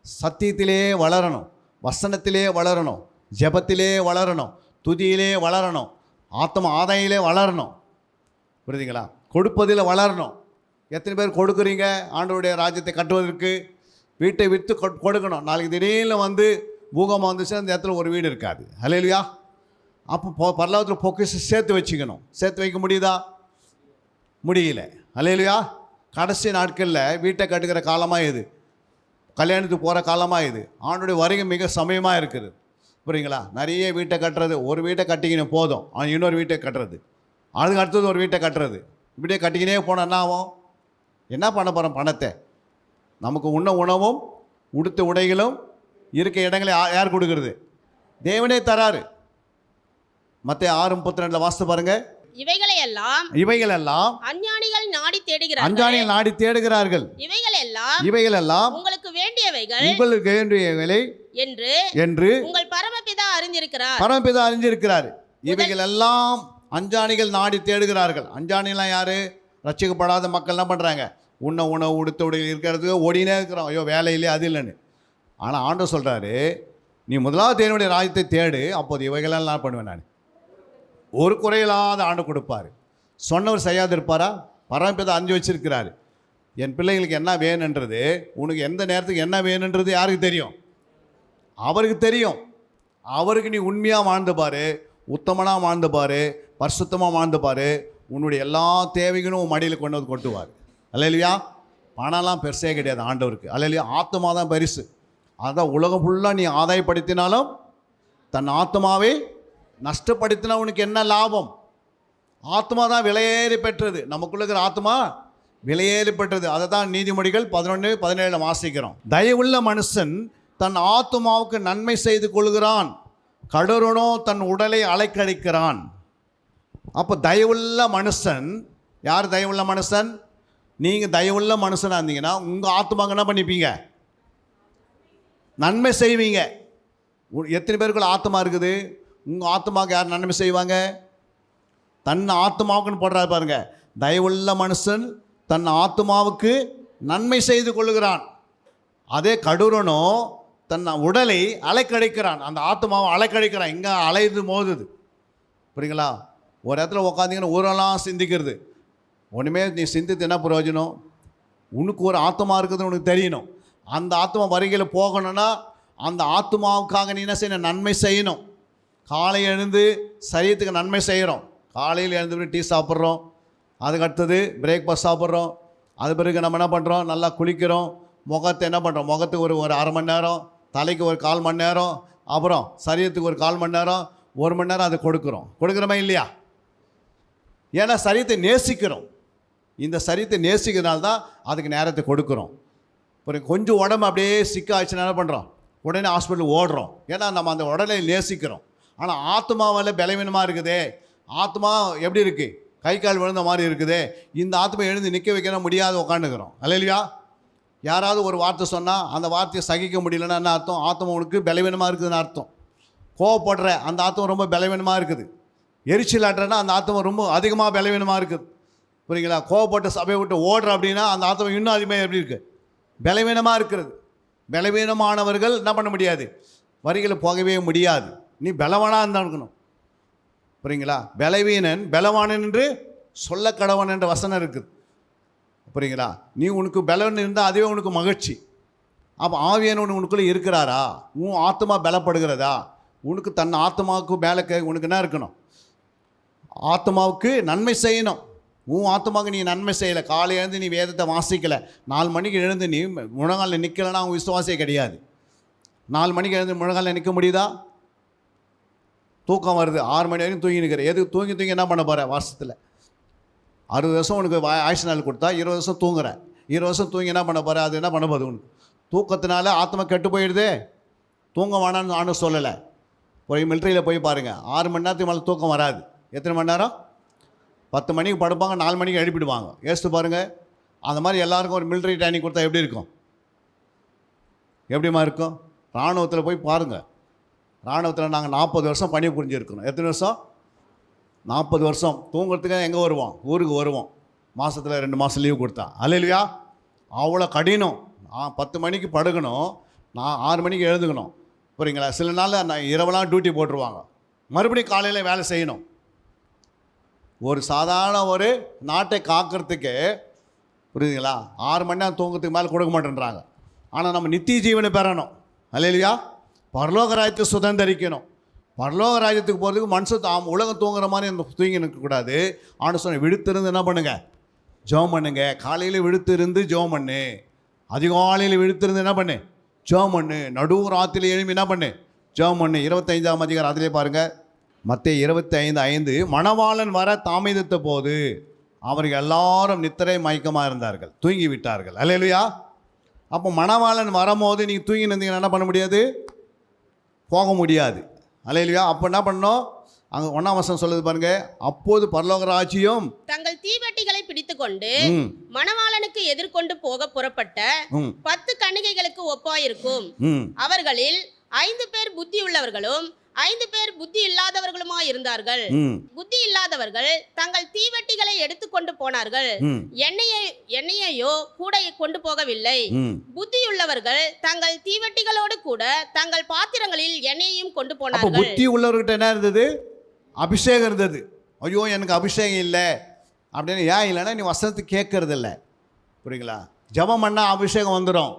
சத்தியத்திலே வளரணும், வசனத்திலே வளரணும், ஜெபத்திலே வளரணும், துதியிலே வளரணும், ஆத்ம ஆதாயிலே வளரணும். புரியுதுங்களா? கொடுப்பதில் வளரணும். எத்தனை பேர் கொடுக்குறீங்க ஆண்டவருடைய ராஜ்யத்தை கட்டுவதற்கு? வீட்டை விற்று கொடுக்கணும். நாளைக்கு திடீர்னு வந்து பூகம்பம் வந்துச்சு, அந்த இடத்துல ஒரு வீடு இருக்காது. அல்லேலூயா. அப்போ பரலோகத்தில் பொக்கிஷம் சேர்த்து வச்சுக்கணும். சேர்த்து வைக்க முடியுதா? முடியல. அல்லேலூயா. கடைசி நாட்களில் வீட்டை கட்டுக்கிற காலமாக இது, கல்யாணத்துக்கு போகிற காலமாக இது, ஆண்டுடைய வருகை மிக சமயமாக இருக்குது. புரியுங்களா? நிறைய வீட்டை கட்டுறது, ஒரு வீட்டை கட்டிக்கணும் போதும், இன்னொரு வீட்டை கட்டுறது, அதுக்கு அடுத்தது ஒரு வீட்டை கட்டுறது, இப்படியே கட்டிக்கினே போனால் என்ன ஆகும்? என்ன பண்ண போகிறோம்? பணத்தை நமக்கு உண்ண உணவும் உடுத்த உடைகளும் இருக்க இடங்களை யார் கொடுக்கறது? தேவனே தராரு. மத்தேயு 6:32 வாசித்து பாருங்க. இவைகளெல்லாம் அஞ்ஞானிகள் நாடி தேடுகிறார்கள். இவைகளெல்லாம் உங்களுக்கு வேண்டியவைகள் என்று உங்கள் பரமபிதா அறிந்திருக்கிறார். இவைகளெல்லாம் அஞ்ஞானிகள் நாடி தேடுகிறார்கள். அஞ்ஞானிலாம் யாரு? ரட்சிக்கப்படாத மக்கள் என்ன பண்ணுறாங்க? உண்ண உணவு உடுத்த உடை இருக்கிறதுக்கு ஓடினே இருக்கிறோம், ஐயோ வேலை இல்லையே அது இல்லைன்னு. ஆனால் ஆண்டவர் சொல்கிறாரு, நீ முதலாவது தேவனுடைய ராஜ்யத்தை தேடு, அப்போது இவைகளெல்லாம் பண்ணுவேன் நான். ஒரு குறையில்லாத ஆண்டு கொடுப்பார். சொன்னவர் செய்யாது இருப்பாரா? பரமபிதா அறிஞ்சு வச்சிருக்கிறாரு. என் பிள்ளைங்களுக்கு என்ன வேணுன்றது, உனக்கு எந்த நேரத்துக்கு என்ன வேணுன்றது யாருக்கு தெரியும்? அவருக்கு தெரியும். அவருக்கு நீ உண்மையாக வாழ்ந்து பாரு, உத்தமனாக வாழ்ந்து பாரு, பரிசுத்தமாக வாழ்ந்து பாரு, உன்னுடைய எல்லா தேவைகளும் உன் மடியில் கொண்டு வந்து கொட்டுவார். அல்லேலூயா. பணம்லாம் பெருசே கிடையாது ஆண்டவருக்கு. அல்லேலூயா. ஆத்மா தான் பெருசு. அதான் உலகம் ஃபுல்லாக நீ ஆதாயப்படுத்தினாலும் தன் ஆத்மாவை நஷ்டப்படுத்தினா உனக்கு என்ன லாபம்? ஆத்மா தான் விலையேறி பெற்றது. நமக்குள்ள இருக்கிற ஆத்மா விலையேறி பெற்றது. அதை தான் நீதிமொழிகள் 11:17 வாசிக்கிறோம். தயவுள்ள மனுஷன் தன் ஆத்மாவுக்கு நன்மை செய்து கொள்கிறான், கடூரனோ தன் உடலை அலைக்கழிக்கிறான். அப்போ தயவுள்ள மனுஷன் யார்? தயவுள்ள மனுஷன். நீங்கள் தயவுள்ள மனுஷனாக இருந்தீங்கன்னா உங்கள் ஆத்மாவுக்கு என்ன பண்ணிப்பீங்க? நன்மை செய்வீங்க. எத்தனை பேருக்குள்ள ஆத்மா இருக்குது? உங்கள் ஆத்மாவுக்கு யார் நன்மை செய்வாங்க? தன் ஆத்மாவுக்குன்னு போடுறாரு பாருங்க. தயவுள்ள மனுஷன் தன் ஆத்மாவுக்கு நன்மை செய்து கொள்ளுகிறான், அதே கடூரனோ தன் உடலை அலைக்கழிக்கிறான். அந்த ஆத்மாவை அலைக்கழிக்கிறான். இங்கே அலைது மோதுது. புரியுங்களா? ஒரு இடத்துல உட்காந்திங்கன்னா ஊரெல்லாம் சிந்திக்கிறது. ஒன்றுமே நீ சிந்தித்து என்ன பிரயோஜனம்? உனக்கு ஒரு ஆத்மா இருக்குதுன்னு உனக்கு தெரியணும். அந்த ஆத்மா வருகையில் போகணும்னா அந்த ஆத்மாவுக்காக நீ என்ன செய்யணும்? நன்மை செய்யணும். காலை எழுந்து சரீரத்துக்கு நன்மை செய்கிறோம். காலையில் எழுந்து டீ சாப்பிட்றோம், அதுக்கு அடுத்தது பிரேக்ஃபாஸ்ட் சாப்பிட்றோம், அது பிறகு நம்ம என்ன பண்ணுறோம்? நல்லா குளிக்கிறோம். முகத்தை என்ன பண்ணுறோம்? முகத்துக்கு ஒரு அரை மணி நேரம், தலைக்கு ஒரு 1/4 மணி நேரம், அப்புறம் சரீரத்துக்கு ஒரு 1/4 மணி நேரம், 1 மணி நேரம் அது கொடுக்குறோமா இல்லையா? ஏன்னா சரீரத்தை நேசிக்கிறோம். இந்த சரீரத்தை நேசிக்கிறதுனால தான் அதுக்கு நேரத்தை கொடுக்குறோம். கொஞ்சம் உடம்பு அப்படியே சிக்காச்சுன்னா என்ன பண்ணுறோம்? உடனே ஹாஸ்பிட்டல் ஓடுறோம். ஏன்னா நம்ம அந்த உடலை நேசிக்கிறோம். ஆனால் ஆத்மாவில் பலவீனமாக இருக்குதே. ஆத்மா எப்படி இருக்குது? கை கால் விழுந்த மாதிரி இருக்குதே. இந்த ஆத்மா எழுந்து நிற்க வைக்க முடியாது, உட்காந்துக்கிறோம். அல்லேலூயா. யாராவது ஒரு வார்த்தை சொன்னால் அந்த வார்த்தையை சகிக்க முடியலன்னா என்ன அர்த்தம்? ஆத்மா உனக்கு பலவீனமாக இருக்குதுன்னு அர்த்தம். கோவப்படுற அந்த ஆத்மா ரொம்ப பலவீனமாக இருக்குது. எரிச்சல் ஆட்டுறன்னா அந்த ஆத்மா ரொம்ப அதிகமாக பலவீனமாக இருக்குது. புரியுங்களா? கோவப்பட்டு சபையை விட்டு ஓடுற அப்படின்னா அந்த ஆத்மா இன்னும் அதிகமாக எப்படி இருக்குது? பலவீனமாக இருக்கிறது. பலவீனமானவர்கள் என்ன பண்ண முடியாது? வரிகளை போகவே முடியாது. நீ பலவானாக இருந்தால் இருக்கணும். புரியுங்களா? பலவீனன் பலவானன் என்று சொல்ல கடவன் என்ற வசனம் இருக்குது. புரியுங்களா? நீ உனக்கு பலவன் இருந்தால் அதுவே உனக்கு மகிழ்ச்சி. அப்போ ஆவியானவன் உனக்குள்ளே இருக்கிறாரா? உன் ஆத்மா பலப்படுகிறதா? உனக்கு தன் ஆத்மாவுக்கு மேலே உனக்கு என்ன இருக்கணும்? ஆத்மாவுக்கு நன்மை செய்யணும். உன் ஆத்மாவுக்கு நீ நன்மை செய்யலை. காலை எழுந்து நீ வேதத்தை வாசிக்கலை, 4 மணிக்கு எழுந்து நீ முழங்காலில் நிற்கலைன்னா அவங்க விசுவாசியே கிடையாது. 4 மணிக்கு எழுந்து முழங்காலில் நிற்க முடியுதா? தூக்கம் வருது, 6 மணி வரைக்கும் தூங்கி நிற்கிற. எதுக்கு தூங்கி என்ன பண்ண போகிற? வருஷத்தில் 60 வருஷம் உனக்கு ஆயுஷ் நாள் கொடுத்தா 20 வருஷம் தூங்குற. 20 வருஷம் தூங்கி என்ன பண்ண போகிற? அது என்ன பண்ண போகுது? உனக்கு தூக்கத்தினால ஆத்மா கெட்டு போயிடுது. தூங்க வேணான்னு நானும் சொல்லலை. போய் மிலிட்ரியில் போய் பாருங்கள், 6 மணி நேரத்துக்கு மேலே தூக்கம் வராது. எத்தனை மணி நேரம்? 10 மணிக்கு படுப்பாங்க, 4 மணிக்கு எழுப்பிடுவாங்க. யோசித்து பாருங்கள். அந்த மாதிரி எல்லாருக்கும் ஒரு மிலிட்ரி ட்ரைனிங் கொடுத்தா எப்படி இருக்கும்? எப்படிமா இருக்கும்? இராணுவத்தில் போய் பாருங்கள். இராணுவத்தில் நாங்கள் 40 வருஷம் பணி புரிஞ்சுருக்கணும். எத்தனை வருஷம்? 40 வருஷம். தூங்குறதுக்காக எங்கே வருவோம்? ஊருக்கு வருவோம். மாதத்தில் 2 மாதம் லீவு கொடுத்தா. அல்லேலூயா. அவ்வளோ கடினம். 10 மணிக்கு படுக்கணும், நான் 6 மணிக்கு எழுதுக்கணும். புரியுங்களா? சில நாளில் நான் இரவெல்லாம் டியூட்டி போட்டுருவாங்க. மறுபடியும் காலையில் வேலை செய்யணும். ஒரு சாதாரண ஒரு நாட்டை காக்கிறதுக்கு, புரியுதுங்களா, 6 மணி நேரம் தூங்குறதுக்கு மேலே கொடுக்க மாட்டேன்றாங்க. ஆனால் நம்ம நித்திய ஜீவனை பெறணும். அல்லேலூயா. பரலோக ராஜ்யத்தை சுதந்திரிக்கணும். பரலோக ராஜ்யத்துக்கு போகிறதுக்கு மனுஷன் உலகம் தூங்குற மாதிரி தூங்கி நிற்கக்கூடாது. ஆனால் சொன்ன விழுத்திருந்து என்ன பண்ணுங்க? ஜெபம் பண்ணுங்க. காலையில் விழுத்திருந்து ஜெபம் பண்ணு. அதிகாலையில் விழுத்திருந்து என்ன பண்ணு? ஜெபம் பண்ணு. நடுராத்திரியில் எழுப்பி என்ன பண்ணு? ஜெபம் பண்ணு. 25ஆம் அதிகாரம் அதிலே பாருங்கள். மத்தேயு 25:5 மணவாளன் வர தாமதித்த போது அவர்கள் எல்லாரும் நித்திரை மயக்கமாக இருந்தார்கள், தூங்கி விட்டார்கள். அல்லேலூயா. அப்போ மணவாளன் வரும்போது நீங்கள் தூங்கி நின்றீங்கன்னா என்ன பண்ண முடியாது? போக முடியாது. அல்லேலூயா. அப்போ என்ன பண்ணணும்? அங்கே 1ஆம் வசனம் சொல்லுது பாருங்க. அப்போது பரலோக ராஜ்யம் தங்கள் தீவெட்டிகளை பிடித்துக்கொண்டு மணவாளனுக்கு எதிர்கொண்டு போக புறப்பட்ட 10 கன்னிகைகளுக்கு ஒப்பாயிருக்கும். அவர்களில் 5 பேர் புத்தி உள்ளவர்களும் 5 பேர் புத்தி இல்லாதவர்களுமா இருந்தார்கள். புத்தி இல்லாதவர்கள் தங்கள் தீவெட்டிகளை எடுத்துக்கொண்டு போனார்கள், எண்ணெயையோ கூட கொண்டு போகவில்லை. புத்தியுள்ளவர்கள் தங்கள் தீவெட்டிகளோடு கூட தங்கள் பாத்திரங்களில் எண்ணெயையும் கொண்டு போனார்கள். புத்தி உள்ளவர்கிட்ட என்ன இருந்தது? அபிஷேகம் இருந்தது. ஐயோ எனக்கு அபிஷேகம் இல்லை அப்படின்னு ஏன் இல்லைன்னா நீ வசனத்துக்கு கேட்கறது இல்லை. புரியுங்களா? ஜெபம் பண்ணால் அபிஷேகம் வந்துடும்.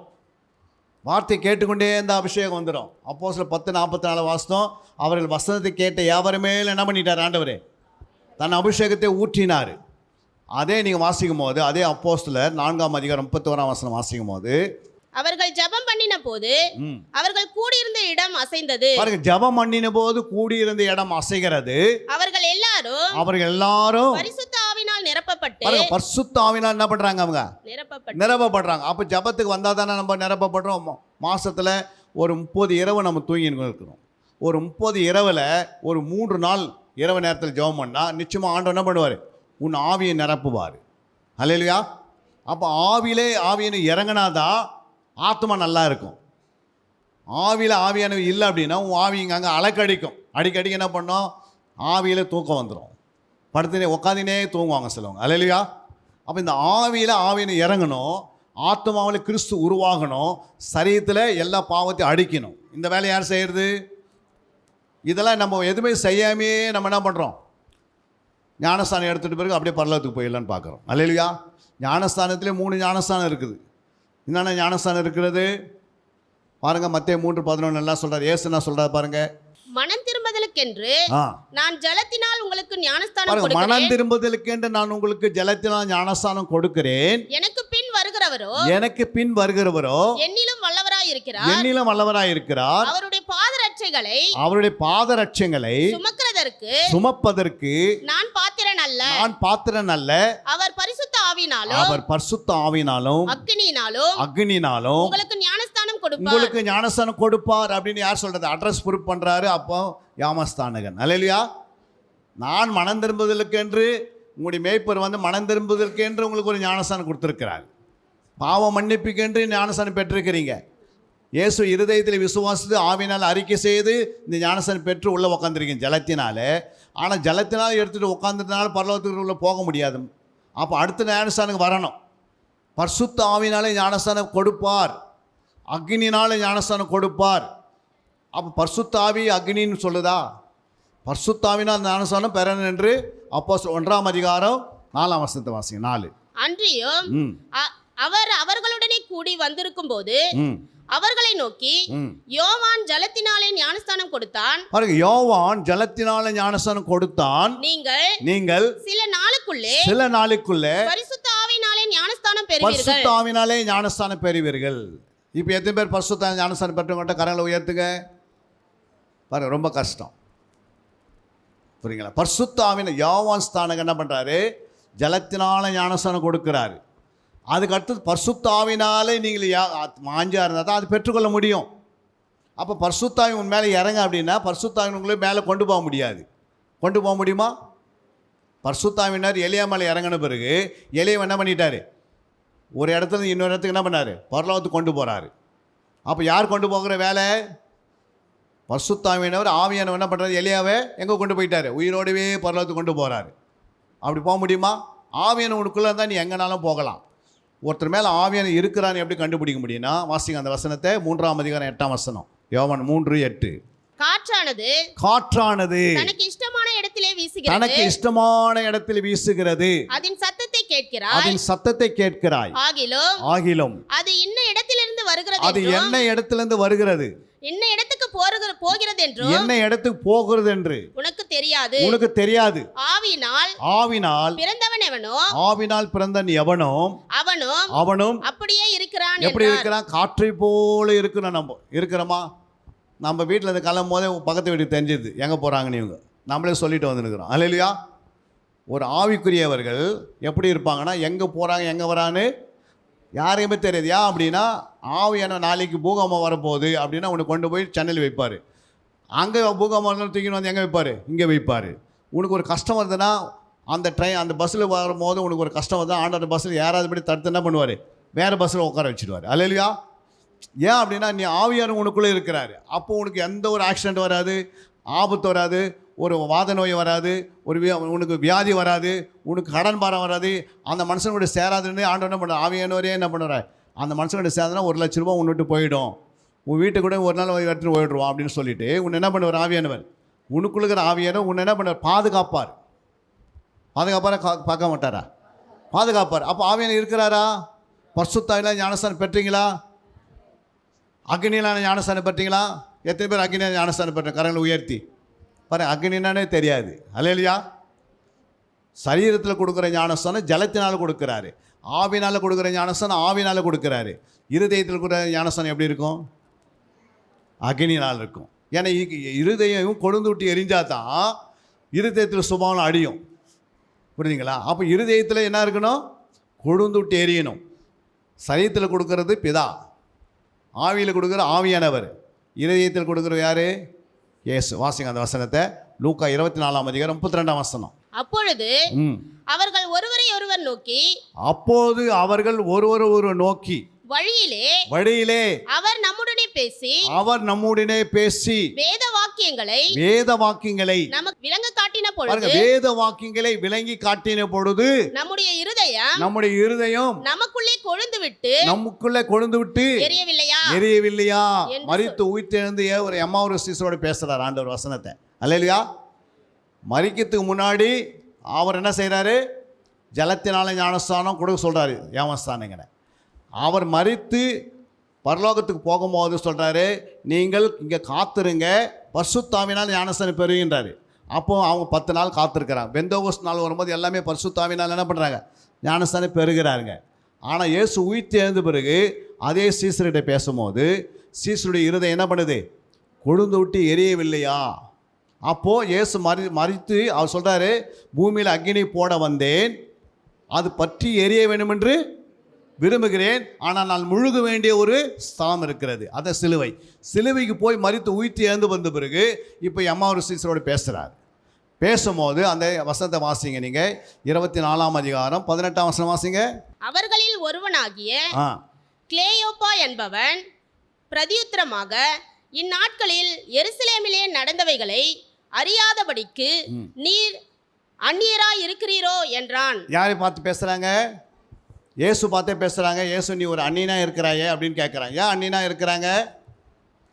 வார்த்தை கேட்டுக்கொண்டே இந்த அபிஷேகம் வந்துடும். அப்போஸ்தலர் 10:44 வாசனம். அவர்கள் வசனத்தை கேட்ட யாவரும் மேல் என்ன பண்ணிட்டார்? ஆண்டவரே தன் அபிஷேகத்தை ஊற்றினார். அதே நீங்கள் வாசிக்கும் போது, அதே அப்போஸ்தலர் 4ஆம் அதிகாரம் 31ஆம் வசனம் வாசிக்கும் போது, அவர்கள் ஜெபம் பண்ணின போது அவர்கள் கூடியிருந்த இடம் அசைந்தது. பாருங்க, ஜெபம் பண்ணின போது கூடியிருந்த இடம் அசைகிறது. அவர்கள் எல்லாரும் பரிசுத்த ஆவியினால் நிரப்பப்பட்டு, பாருங்க, பரிசுத்த ஆவியினால் என்ன பண்றாங்க? அவங்க நிரப்பப்படுறாங்க. அப்போ ஜெபத்துக்கு வந்தால் தானே நம்ம நிரப்பப்படுறோம். மாசத்துல ஒரு 30 இரவு நம்ம தூங்கின்னு இருக்கிறோம். ஒரு 30 இரவில் ஒரு 3 நாள் இரவு நேரத்தில் ஜெபம் பண்ணால் நிச்சயமாக ஆண்டவர் என்ன பண்ணுவார்? உன் ஆவியை நிரப்புவார். அல்லேலூயா. அப்போ ஆவியின்னு இறங்கினாதான் ஆத்மா நல்லா இருக்கும். ஆவியானது இல்லை அப்படின்னா உன் ஆவி அங்கே அலக்கடிக்கும். அடிக்கடிக்கு என்ன பண்ணோம்? ஆவியில் தூக்கம் வந்துடும். படுத்துனே உட்காந்துனே தூங்குவாங்க சிலவங்க. அல்லேலூயா. அப்போ இந்த ஆவின்னு இறங்கணும். ஆத்மாவில் கிறிஸ்து உருவாகணும். சரீரத்தில் எல்லா பாவத்தையும் அடிக்கணும். இந்த வேலை யார் செய்கிறது? இதெல்லாம் நம்ம எதுவுமே செய்யாமே நம்ம என்ன பண்ணுறோம்? ஞானஸ்தானம் எடுத்துகிட்டு பிறகு அப்படியே பரலோகத்துக்கு போயிடலான்னு பார்க்குறோம். அல்லேலூயா. ஞானஸ்தானத்திலே 3 ஞானஸ்தானம் இருக்குது. என்னென்ன ஞானஸ்தானம் இருக்கிறது பாருங்க. மத்தேயு 3:11 எல்லாம் சொல்றாரு. இயேசு என்ன சொல்றாரு பாருங்க. மனம் திரும்புதலுக்கென்று நான் ஜலத்தினால் உங்களுக்கு ஞானஸ்தானம் பாருங்க, கொடுக்கிறேன். மனம் திரும்புதலுக்கென்று நான் உங்களுக்கு ஜலத்தினால் ஞானஸ்தானம் கொடுக்கிறேன். எனக்கு பின் வருகிறவரோ என்னிலும் வல்லவராய் இருக்கிறார். அவருடைய பாதரட்சைகளை சுமப்பதற்கு நான் பாத்திரன் அல்ல. அவர் பரிசுத்த ஆவியினாலும் அக்னியினாலும் உங்களுக்கு ஞானஸ்தானம் கொடுப்பார் அப்படின்னு யார் சொல்றது? அட்ரஸ் ப்ரூஃப் பண்றாரு. அப்போ யாமஸ்தானகன். அல்லேலூயா. நான் மனம் திரும்புதலுக்கென்று, உங்களுடைய மேய்ப்பர் வந்து மனம் திரும்புதலுக்கென்று உங்களுக்கு ஒரு ஞானஸ்தானம் கொடுத்துருக்கிறார். பாவ மன்னிப்புக்கென்று ஞானஸ்தானம் பெற்றிருக்கிறீங்க. இயேசு இருதயத்தில் விசுவாசித்து ஆவினால் அறிக்கை செய்து இந்த ஞானஸ்தானம் பெற்று உள்ளே உட்காந்துருக்கீங்க ஜலத்தினால. ஆனால் ஜலத்தினால் எடுத்துகிட்டு உட்காந்துட்டனால பரலோகத்துக்கு உள்ளே போக முடியாது. அப்போ அடுத்த ஞானஸ்தானுக்கு வரணும். பரிசுத்த ஆவினாலே ஞானஸ்தானம் கொடுப்பார், அக்னினாலே ஞானஸ்தானம் கொடுப்பார். அப்போ பரிசுத்த ஆவி அக்னின்னு சொல்லுதா? பரிசுத்த ஆவினால் ஞானஸ்தானம் பெறணும் என்று அப்போஸ்தலர் 1ஆம் அதிகாரம் 4ஆம் வசனத்தை வாசிங்க. 4. அன்றியும் அவர் அவர்களுடனே கூடி வந்திருக்கும் போது அவர்களை நோக்கி, யோவான் ஜலத்தினாலே ஞானஸ்தானம் கொடுத்தான். பாருங்க, யோவான் ஜலத்தினாலே ஞானஸ்தானம் கொடுத்தான். நீங்கள் சில நாளுக்குள்ளே பரிசுத்த ஆவியினாலே ஞானஸ்தானம் பெறுவீர்கள். இப்போ எத்தனை பேர் பரிசுத்த ஞானஸ்தானம் பெற்றவங்கள்ட்ட கரங்களை உயர்த்துங்க. பாருங்க, ரொம்ப கஷ்டம். புரியுங்களா? பரிசுத்த ஆவியான யோவான் ஸ்தானகம் என்ன பண்றாரு? ஜலத்தினால ஞானஸ்தானம் கொடுக்கிறாரு. அதுக்கு அடுத்தது பரிசுத்த ஆவினாலே நீங்கள் மாஞ்சா இருந்தால் தான் அது பெற்றுக்கொள்ள முடியும். அப்போ பரிசுத்த ஆவி உன் மேலே இறங்க அப்படின்னா பரிசுத்த ஆவி உங்களை மேலே கொண்டு போக முடியாது. கொண்டு போக முடியுமா? பரிசுத்த ஆவினார் எலியா மேலே இறங்கின பிறகு எலியா என்ன பண்ணிட்டாரு? ஒரு இடத்துல இன்னொரு இடத்துக்கு என்ன பண்ணார்? பரலோகத்துக்கு கொண்டு போகிறாரு. அப்போ யார் கொண்டு போகிற வேலை? பரிசுத்த ஆவியானவர் என்ன பண்ணுறாரு? எலியாவை எங்கே கொண்டு போயிட்டாரு? உயிரோடவே பரலோகத்துக்கு கொண்டு போகிறாரு. அப்படி போக முடியுமா? ஆவியான உனக்குள்ளே இருந்தால் நீ எங்கேனாலும் போகலாம். ஒருத்தர் மேலே ஆவியான இருக்கிறான்னு எப்படி கண்டுபிடிக்க முடியும்னா, வாசிங்க அந்த வசனத்தை. 3ஆம் அதிகாரம் 8ஆம் வசனம். யோவான் 3:8. காற்றானது தனக்கு இஷ்டமான இடத்திலே வீசுகிறது. அதன் சத்தத்தை கேட்கிறாய். ஆகிலும் அது என்ன இடத்திலிருந்து வருகிறது, என்ன இடத்துக்கு போகிறது என்று உனக்கு தெரியாது. ஆவினால் பிறந்தவன் எவனும் அவனும் அப்படியே இருக்கிறான். எப்படி இருக்கிறான்? காற்றை போல இருக்கிறோம். நம்ம இருக்கிறோமா? நம்ம வீட்டில் இருந்து கிளம்பும் போதே பக்கத்து வீட்டுக்கு தெரிஞ்சிது எங்கே போகிறாங்கன்னு. இவங்க நம்மளே சொல்லிட்டு வந்துருக்கிறோம். அல்லேலூயா. ஒரு ஆவிக்குரியவர்கள் எப்படி இருப்பாங்கன்னா, எங்கே போகிறாங்க எங்கே வரான்னு யாரையுமே தெரியாது. ஏன் அப்படின்னா, ஆவியான நாளைக்கு பூகம்பம் வரப்போகுது அப்படின்னா உனக்கு கொண்டு போய் சென்னையில் வைப்பார். அங்கே பூகம்பம் தூக்கின்னு வந்து எங்கே வைப்பார்? இங்கே வைப்பார். உனக்கு ஒரு கஷ்டம் வருதுன்னா அந்த பஸ்ஸில் வரும்போது உனக்கு ஒரு கஷ்டம் வருது, ஆண்டோட பஸ்ஸில் யாராவது படி தடுத்து என்ன பண்ணுவார்? வேறு பஸ்ஸில் உட்கார வச்சுடுவார். அல்லேலூயா. ஏன் அப்படின்னா, நீ ஆவியான உனக்குள்ளே இருக்கிறாரு. அப்போ உனக்கு எந்த ஒரு ஆக்சிடெண்ட் வராது, ஆபத்து வராது, ஒரு வாத நோய் வராது, உனக்கு வியாதி வராது, உனக்கு கடன் பாரம் வராது. அந்த மனுஷனுடைய சேராதுன்னு ஆண்டவர் என்ன பண்ணுற? ஆவியானவரே என்ன பண்ணுறாரு? அந்த மனுஷனுடைய சேராதுன்னா 1 லட்ச ரூபா உன்னை விட்டு போயிடும், உன் வீட்டுக்கு கூட ஒரு நாள் எடுத்துகிட்டு போயிடுவான் அப்படின்னு சொல்லிட்டு உன்னை என்ன பண்ணுவார்? ஆவியானவர் உனக்குள்ள இருக்கிற ஆவியானவர் உன்னை என்ன பண்ணுவார்? பாதுகாப்பார். பார்க்க மாட்டாரா? பாதுகாப்பார். அப்போ ஆவியான இருக்கிறாரா? பரிசுத்தாவில ஞானஸ்தானம் பெற்றீங்களா? அக்னியிலான ஞானஸ்தானம் பெற்றீங்களா? எத்தனை பேர் அக்னியான ஞானஸ்தானம் பெற்ற? கரங்களை உயர்த்தி பாரு. அக்னினானே தெரியாது. அல்லேலூயா. சரீரத்தில் கொடுக்குற ஞானஸ்தானம் ஜலத்தினால் கொடுக்குறாரு. ஆவினால் கொடுக்குற ஞானஸ்தானம் ஆவினால் கொடுக்குறாரு. இருதயத்தில் கொடுக்குற ஞானஸ்தானம் எப்படி இருக்கும்? அக்னினால் இருக்கும். ஏன்னா இருதயம் கொழுந்து விட்டு எரிஞ்சால் தான் இருதயத்தில் சுபாவம் அடியும். புரியுதுங்களா? அப்போ இருதயத்தில் என்ன இருக்கணும்? கொழுந்து விட்டு எரியணும். சரீரத்தில் கொடுக்கறது பிதா, ஆவியில் கொடுக்குற ஆவியானவர், இருதயத்தில் கொடுக்குற யாரு? இயேசு. வாசிங்க அந்த வசனத்தை, லூக்கா 24ஆம் அதிகாரம் 32ஆம் வசனம். அப்பொழுது அவர்கள் ஒருவரை ஒருவர் நோக்கி, அப்போது அவர்கள் ஒருவர் நோக்கி, வழியிலே அவர் நம்முடனே பேசி வேத வாக்கியங்களை நமக்கு விளங்க காட்டின பொழுது, வேத வாக்கியங்களை விளங்கி காட்டின பொழுது நம்முடைய இருதயம் நமக்குள்ளே கொழுந்து விட்டு எரியவில்லையா? மரித்து உயிர்த்தெழுந்து ஒரு எம்மாவூர் சீசரோட பேசுறார் ஆண்டவர் வசனத்தை. அல்லேலூயா. மரிக்கிறதுக்கு முன்னாடி அவர் என்ன செய்கிறாரு? ஜலத்தினால ஞானஸ்தானம் கொடுக்க சொல்கிறாரு, ஏமஸ்தானங்கன்னு. அவர் மரித்து பரலோகத்துக்கு போகும்போது சொல்கிறாரு, நீங்கள் இங்கே காத்திருங்க, பரிசுத்தாவினால் ஞானஸ்தானம் பெறுகின்றாரு. அப்போ அவங்க 10 நாள் காத்திருக்கிறாங்க. பெந்தோகோஸ்து நாள் வரும்போது எல்லாமே பரிசுத்தாவினால் என்ன பண்ணுறாங்க? ஞானஸ்தானம் பெறுகிறாருங்க. ஆனால் இயேசு உயிர்த்து எழுந்த பிறகு அதே சீசர்கிட்ட பேசும்போது சீசருடைய இருதயம் என்ன பண்ணுது? கொழுந்து விட்டு எரியவில்லையா? அப்போது இயேசு மரித்து அவர் சொல்கிறாரு, பூமியில் அக்கினி போட வந்தேன், அது பற்றி எரிய வேண்டும் என்று விரும்புகிறேன், ஆனால் நான் முழுக வேண்டிய ஒரு ஸ்தானம் இருக்கிறது, அதை சிலுவைக்கு போய் மரித்து உயிர்த்து எழுந்து வந்த பிறகு இப்போ எம்மாவூர் சீசரோடு பேசுகிறார். பேசும்போது அந்த வசனத்தை வாசிங்க நீங்கள், 24ஆம் அதிகாரம் 18ஆம் வசனம் வாசிங்க. அவர்களில் ஒருவனாகிய கிளேயோப்பா என்பவன் பிரதியுத்தரமாக, இந்நாட்களில் எருசலேமிலே நடந்தவைகளை அறியாதபடிக்கு நீர் அந்நியராய் இருக்கிறீரோ என்றான். யாரை பார்த்து பேசுகிறாங்க? இயேசு பார்த்தே பேசுகிறாங்க. இயேசு நீ ஒரு அந்நியனா இருக்கிறாயே அப்படின்னு கேட்குறாங்க. ஏன் அந்நியனா இருக்கிறாங்க?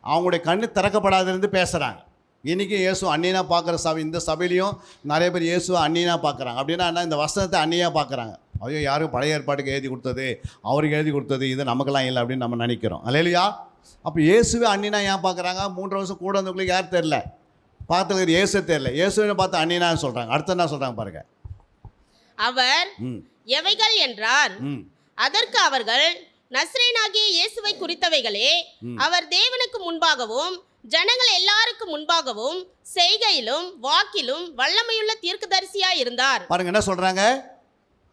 அவங்களுடைய கண்ணு திறக்கப்படாதிருந்து பேசுகிறாங்க. இன்றைக்கும் இயேசு அந்நியனா பார்க்குற சபை, இந்த சபையிலையும் நிறைய பேர் இயேசு அந்நியனா பார்க்குறாங்க. அப்படின்னா என்ன? இந்த வசனத்தை அந்நியாக பார்க்குறாங்க. ஐயோ, யாரும் பழைய ஏற்பாட்டுக்கு எழுதி கொடுத்தது, அவருக்கு எழுதி கொடுத்தது, இது நமக்கெல்லாம் இல்லை அப்படின்னு நம்ம நினைக்கிறோம். அல்லேலூயா. அப்போ இயேசுவே அந்நியனா ஏன் பார்க்குறாங்க? 3 வருஷம் கூட வந்தவங்களுக்கு யார் தெரில, பார்த்துக்கிறது இயேசு தெரில, இயேசுவை பார்த்து அந்நியனான்னு சொல்கிறாங்க. அடுத்து என்ன சொல்கிறாங்க பாருங்க. அவர் எவைகள் என்றார். அதற்கு அவர்கள், நசரேயனாகிய இயேசுவை குறித்தவைகளே. அவர் தேவனுக்கு முன்பாகவும் ஜனங்கள் எல்லாருக்கும் முன்பாகவும் செய்கையிலும் வாக்கிலும் வல்லமையுள்ள தீர்க்கதரிசியாய் இருந்தார். பாருங்க என்ன சொல்றாங்க.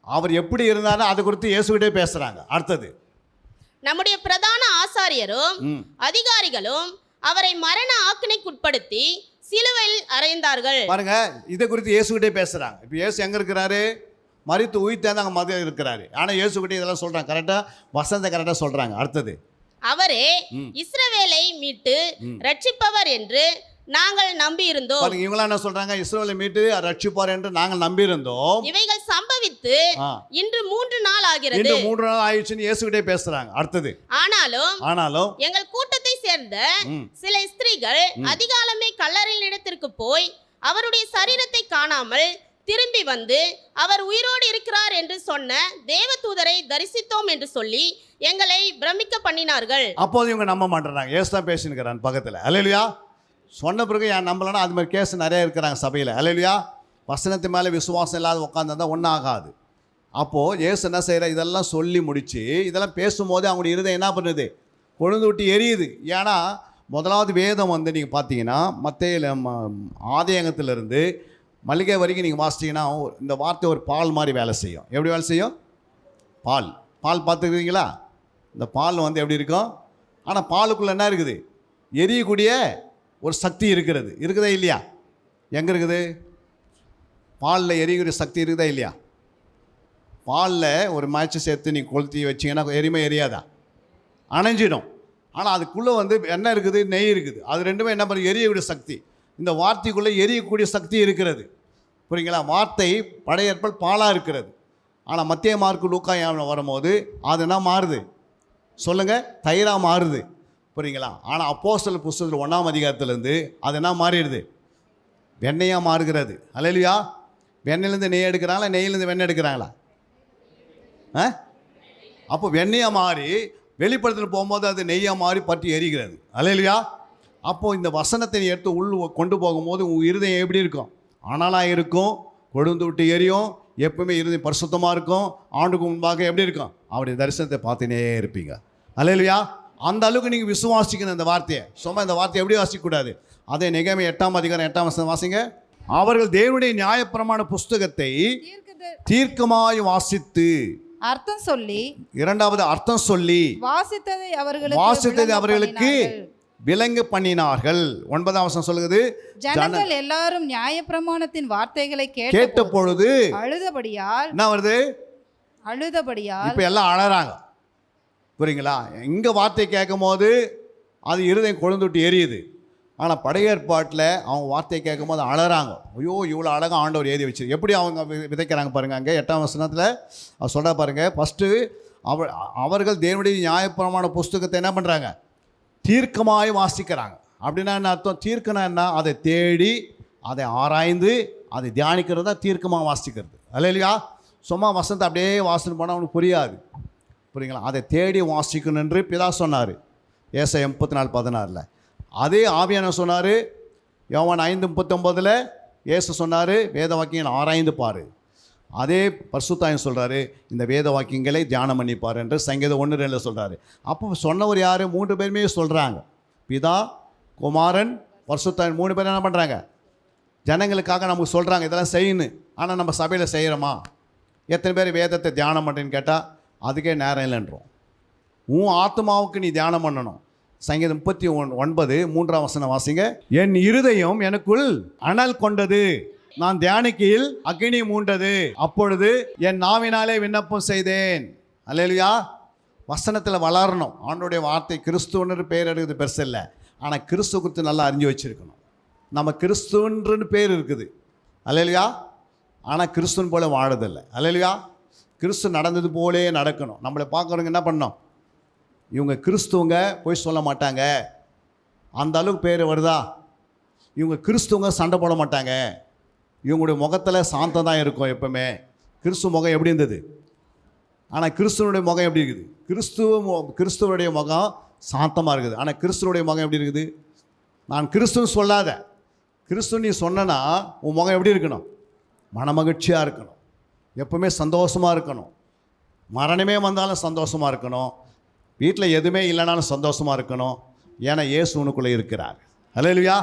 அவர் எப்படி இருந்தாலும் அது குறித்து இயேசுவிட்டே பேசுறாங்க. அடுத்தது, நம்முடைய பிரதான ஆசாரியரும் அதிகாரிகளும் அவரை மரண ஆக்கினைக்குட்படுத்தி சிலுவையில் அறைந்தார்கள். பாருங்க, இதை குறித்து இயேசுகிட்டே பேசுறாங்க. இப்போ இயேசு எங்க இருக்கிறாரு? மரித்து உயிர்த்தேன் அங்கே மதியம் இருக்கிறாரு. ஆனால் இயேசுகிட்டே இதெல்லாம் சொல்றாங்க. கரெக்டாக வசனத்தை கரெக்டாக சொல்றாங்க. அடுத்தது, அவரே இஸ்ரவேலை மீட்டு ரட்சிப்பவர் என்று நாங்கள் நம்பி இருந்தோம். பாருங்க, இவங்க என்ன சொல்றாங்க? இஸ்ரவேலை மீட்டு ரட்சிப்பார் என்று நாங்கள் நம்பி இருந்தோம். இவைகள் சம்பவித்து இன்று 3 நாள் ஆகிறது. இன்று 3 நாள் ஆயிடுச்சுன்னு இயேசுகிட்டே பேசுறாங்க. அடுத்தது, ஆனாலும் எங்கள் கூட்டத்தை சேர்ந்த சில ஸ்திரீகள் அதிகாலமே கல்லறையினிடத்திற்கு போய் அவருடைய சரீரத்தை காணாமல் திரும்பி வந்து அவர் உயிரோடு இருக்கிறார் என்று சொன்ன தேவதூதரை தரிசித்தோம் என்று சொல்லி எங்களை பிரமிக்க பண்ணினார்கள். அப்போது இவங்க நம்ப மாட்டேறாங்க. இயேசு தான் பேசினுக்கிறான் பக்கத்தில். அல்லேலூயா. சொன்ன பிறகு ஏன் நம்பலன்னா அது மாதிரி கேஸ் நிறைய இருக்கிறாங்க சபையில். அல்லேலூயா. வசனத்து மேலே விசுவாசம் இல்லாத உட்காந்துருந்தால் ஒன்றும் ஆகாது. அப்போது இயேசு என்ன செய்கிற, இதெல்லாம் சொல்லி முடித்து இதெல்லாம் பேசும்போது அவங்களுடைய இருதயம் என்ன பண்ணுது? கொழுந்து விட்டு எரியுது. ஏன்னா முதலாவது வேதம் வந்து நீங்கள் பார்த்தீங்கன்னா மத்தேயு ஆதியாகத்திலிருந்து மல்லிகை வரைக்கும் நீங்கள் வாசிச்சிங்கன்னா இந்த வார்த்தை ஒரு பால் மாதிரி வேலை செய்யும். எப்படி வேலை செய்யும்? பால் பார்த்துக்கிறீங்களா? இந்த பால் வந்து எப்படி இருக்கும்? ஆனால் பாலுக்குள்ளே என்ன இருக்குது? எரியக்கூடிய ஒரு சக்தி இருக்குதா இல்லையா? எங்கே இருக்குது? பாலில் எரியக்கூடிய சக்தி இருக்குதா இல்லையா? பாலில் ஒரு மாய்ச்சி சேர்த்து நீங்கள் கொளுத்தி வச்சிங்கன்னா எரியாதா? அணைஞ்சிடும். ஆனால் அதுக்குள்ளே வந்து என்ன இருக்குது? நெய் இருக்குது. அது ரெண்டுமே என்ன பண்ணுறது? எரியக்கூடிய சக்தி. இந்த வார்த்தைக்குள்ளே எரியக்கூடிய சக்தி இருக்கிறது. புரியுங்களா? வார்த்தை பழைய ஏற்பாடு பாலாக இருக்கிறது. ஆனால் மத்திய மார்க்கு லூக்கா வரும்போது அது என்ன மாறுது? சொல்லுங்கள், தயிராக மாறுது. புரியுங்களா? ஆனால் அப்போஸ்தலர் புஸ்தகத்தில் 1ஆம் அதிகாரத்துலேருந்து அது என்ன மாறிடுது? வெண்ணெயாக மாறுகிறது. அல்லேலூயா. வெண்ணெயிலேருந்து நெய் எடுக்கிறாங்களா, நெய்யிலேருந்து வெண்ணெய் எடுக்கிறாங்களா? அப்போ வெண்ணெயாக மாறி வெளிப்படத்தில் போகும்போது அது நெய்யாக மாறி பற்றி எரிகிறது. அல்லேலூயா. அப்போது இந்த வசனத்தை எடுத்து கொண்டு போகும்போது உங்கள் இருதயம் எப்படி இருக்கும்? அனலாக இருக்கும், கொழுந்து விட்டு எரியும், எப்பவுமே இருதயம் பரிசுத்தமாக இருக்கும், ஆண்டுக்கு முன்பாக எப்படி இருக்கும், அவருடைய தரிசனத்தை பார்த்துனே இருப்பீங்க. அல்லேலூயா. அந்த அளவுக்கு நீங்கள் விசுவாசிக்கணும் இந்த வார்த்தையை. சும்மா இந்த வார்த்தையை எப்படி வாசிக்கக்கூடாது. அதே நெகேமியா 8ஆம் அதிகாரம் 8ஆம் வசனம் வாசிங்க. அவர்கள் தேவனுடைய நியாயப்பிரமாண புஸ்தகத்தை தீர்க்கமாய் வாசித்து, அர்த்தம் சொல்லி, இரண்டாவது அர்த்தம் சொல்லி, வாசித்ததை அவர்களுக்கு விளங்க பண்ணினார்கள். 9ஆம் வசனம் சொல்லுகிறது, ஜனங்கள் எல்லாரும் நியாயப்பிரமாணத்தின் வார்த்தைகளை கேட்ட பொழுது அழுதபடியால். என்ன வருது? அழுதபடியால். இப்போ எல்லாம் அழறாங்க. புரியுங்களா? இங்கே வார்த்தை கேட்கும் போது அது இருதயம் கொழுந்துட்டு எரியுது. ஆனால் பழைய ஏற்பாட்டில் அவங்க வார்த்தையை கேட்கும் போது அழறாங்க. ஐயோ, இவ்வளோ அழகாக ஆண்டவர் எழுதி வச்சு எப்படி அவங்க விதைக்கிறாங்க பாருங்கள். அங்கே 8ஆம் வசனத்தில் அவர் சொல்ல பாருங்கள். ஃபஸ்ட்டு அவர்கள் தேவனுடைய நியாயப்பிரமாண புஸ்தகத்தை என்ன பண்ணுறாங்க? தீர்க்கமாய் வாசிக்கிறாங்க. அப்படின்னா என்ன அர்த்தம்? தீர்க்கனா என்ன? அதை தேடி, அதை ஆராய்ந்து, அதை தியானிக்கிறது தான் தீர்க்கமாக வாசிக்கிறது. அல்லேலூயா. சும்மா வசனத்தை அப்படியே வாசனை போனால் அவனுக்கு புரியாது. புரியுங்களா? அதை தேடி வாசிக்கணும் என்று பிதா சொன்னார் ஏசாயா 34:16. அதே ஆவியான சொன்னார் யோவான் 5:39 இயேசு சொன்னார், வேத வாக்கியங்களை ஆராய்ந்து பாரு. அதே பரிசுத்தாவின் சொல்கிறாரு, இந்த வேத வாக்கியங்களை தியானம் பண்ணிப்பார் என்று சங்கீதம் 1:2 சொல்கிறாரு. அப்போ சொன்னவர் யார்? 3 பேருமே சொல்கிறாங்க. பிதா, குமாரன், பரிசுத்தாவின் 3 பேரும் என்ன பண்ணுறாங்க? ஜனங்களுக்காக நமக்கு சொல்கிறாங்க இதெல்லாம் செய்யணும். ஆனால் நம்ம சபையில் செய்கிறோமா? எத்தனை பேர் வேதத்தை தியானம் பண்ணுறேன்னு கேட்டால் அதுக்கே நேரம் இல்லைன்றோம். உன் ஆத்மாவுக்கு நீ தியானம் பண்ணணும். சங்கீதம் 39 3ஆம் வசனம் வாசிங்க. என் இருதயம் எனக்குள் அனல் கொண்டது, நான் தியானிக்கையில் அக்கினி மூண்டது, அப்பொழுது என் நாவினாலே விண்ணப்பம் செய்தேன். அல்லேலூயா. வசனத்தில் வளரணும். ஆண்டோடைய வார்த்தை கிறிஸ்துவன்னு பேர் எடுக்கிறது பெருசு இல்லை. ஆனால் கிறிஸ்து குறித்து நல்லா அறிஞ்சு வச்சுருக்கணும். நம்ம கிறிஸ்துவன்னு பேர் இருக்குது. அல்லேலூயா. ஆனால் கிறிஸ்துவன் போல வாழதில்லை. அல்லேலூயா. கிறிஸ்து நடந்தது போலே நடக்கணும். நம்மளை பார்க்குறவங்க என்ன பண்ணோம்? இவங்க கிறிஸ்துவங்க போய் சொல்ல மாட்டாங்க, அந்த அளவுக்கு பேர் வருதா? இவங்க கிறிஸ்துவங்க சண்டை போட மாட்டாங்க, இவங்களுடைய முகத்தில் சாந்தம் தான் இருக்கும் எப்பவுமே. கிறிஸ்துவ முகம் எப்படி இருந்தது? ஆனால் கிறிஸ்துவனுடைய முகம் எப்படி இருக்குது? கிறிஸ்துவனுடைய முகம் சாந்தமாக இருக்குது. ஆனால் கிறிஸ்துவனுடைய முகம் எப்படி இருக்குது? நான் கிறிஸ்துவ சொல்லாத, கிறிஸ்துவ நீ சொன்னா உன் முகம் எப்படி இருக்கணும்? மனமகிழ்ச்சியாக இருக்கணும், எப்பவுமே சந்தோஷமாக இருக்கணும். மரணமே வந்தாலும் சந்தோஷமாக இருக்கணும், வீட்டில் எதுவுமே இல்லைனாலும் சந்தோஷமாக இருக்கணும். ஏன்னா இயேசு உனக்குள்ளே இருக்கிறார். அல்லேலூயா.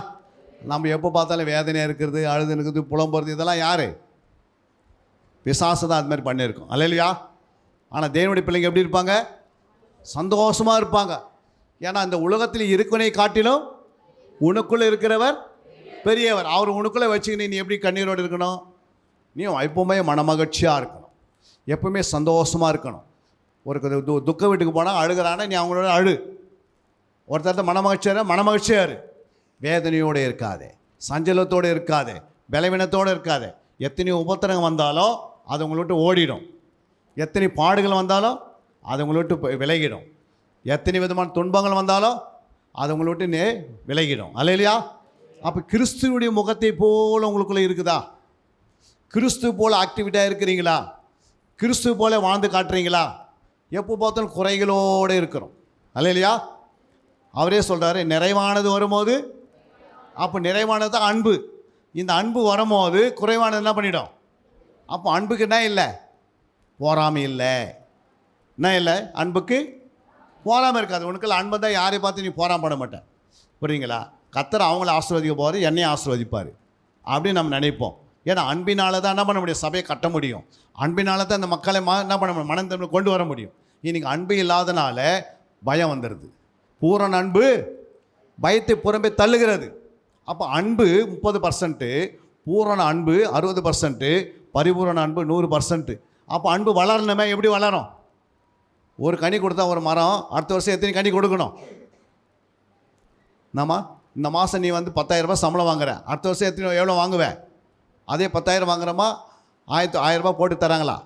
நம்ம எப்போ பார்த்தாலும் வேதனையாக இருக்கிறது, அழுது இருக்குது, புலம்புறது, இதெல்லாம் யார்? பிசாசு தான் அது மாதிரி பண்ணியிருக்கோம். அல்லேலூயா. ஆனால் தேவனுடைய பிள்ளைங்க எப்படி இருப்பாங்க? சந்தோஷமாக இருப்பாங்க. ஏன்னா இந்த உலகத்தில் இருக்கனை காட்டிலும் உனக்குள்ளே இருக்கிறவர் பெரியவர். அவர் உனக்குள்ளே வச்சுக்கின்னு நீ எப்படி கண்ணீரோடு இருக்கணும்? நீ எப்பவுமே மனமகிழ்ச்சியாக இருக்கணும், எப்பவுமே சந்தோஷமாக இருக்கணும். ஒரு துக்க வீட்டுக்கு போனால் அழுகிறானா, நீ அவங்களோட அழு. ஒருத்தர் மனமகிழ்ச்சியாரு. வேதனையோடு இருக்காதே, சஞ்சலத்தோடு இருக்காதே, பலவீனத்தோடு இருக்காதே. எத்தனை உபத்திரங்கள் வந்தாலும் அது உங்களை விட்டு ஓடிடும். எத்தனை பாடுகள் வந்தாலும் அது உங்களை விட்டு விலகிடும். எத்தனை விதமான துன்பங்கள் வந்தாலும் அது உங்களை விட்டு விலகிடும். அல்லேலூயா. அப்போ கிறிஸ்துவனுடைய முகத்தை போல் உங்களுக்குள்ளே இருக்குதா? கிறிஸ்து போல் ஆக்டிவிட்டாக இருக்கிறீங்களா? கிறிஸ்து போல வாழ்ந்து காட்டுறீங்களா? எப்போ பார்த்தாலும் குறைகளோடு இருக்கிறோம். அல்லேலூயா. அவரே சொல்கிறாரு, நிறைவானது வரும்போது, அப்போ நிறைவானது தான் அன்பு. இந்த அன்பு வரும்போது குறைவானது என்ன பண்ணிடும்? அப்போ அன்புக்கு என்ன இல்லை? போராமை இல்லை. என்ன இல்லை? அன்புக்கு போராமல் இருக்காது. உனக்குள்ள அன்பு தான் யாரை பார்த்து நீ போராமப்பட மாட்டேன். புரியுங்களா? கர்த்தர் அவங்கள ஆசீர்வதிக்க போவார், என்னையும் ஆசீர்வதிப்பார் அப்படின்னு நம்ம நினைப்போம். ஏன்னா அன்பினால தான் என்ன பண்ண முடியும்? சபையை கட்ட முடியும். அன்பினால தான் இந்த மக்களை என்ன பண்ண முடியும்? மனம் திரும்ப கொண்டு வர முடியும். இன்னைக்கு அன்பு இல்லாதனால பயம் வந்துடுது. பூரண அன்பு பயத்தை புறம்பே தள்ளுகிறது. அப்போ அன்பு 30%, பூரண அன்பு 60%, பரிபூரண அன்பு 100%. அப்போ அன்பு வளரணுமே. எப்படி வளரும்? ஒரு கனி கொடுத்தா ஒரு மரம் அடுத்த வருஷம் எத்தனை கனி கொடுக்கணும்? நம்ம இந்த மாதம் நீ 10,000 ரூபாய் சம்பளம் வாங்குற, அடுத்த வருஷம் எவ்வளோ வாங்குவேன்? அதே 10,000 வாங்குறோமா? 1,000 ரூபாய் போட்டு தராங்களா?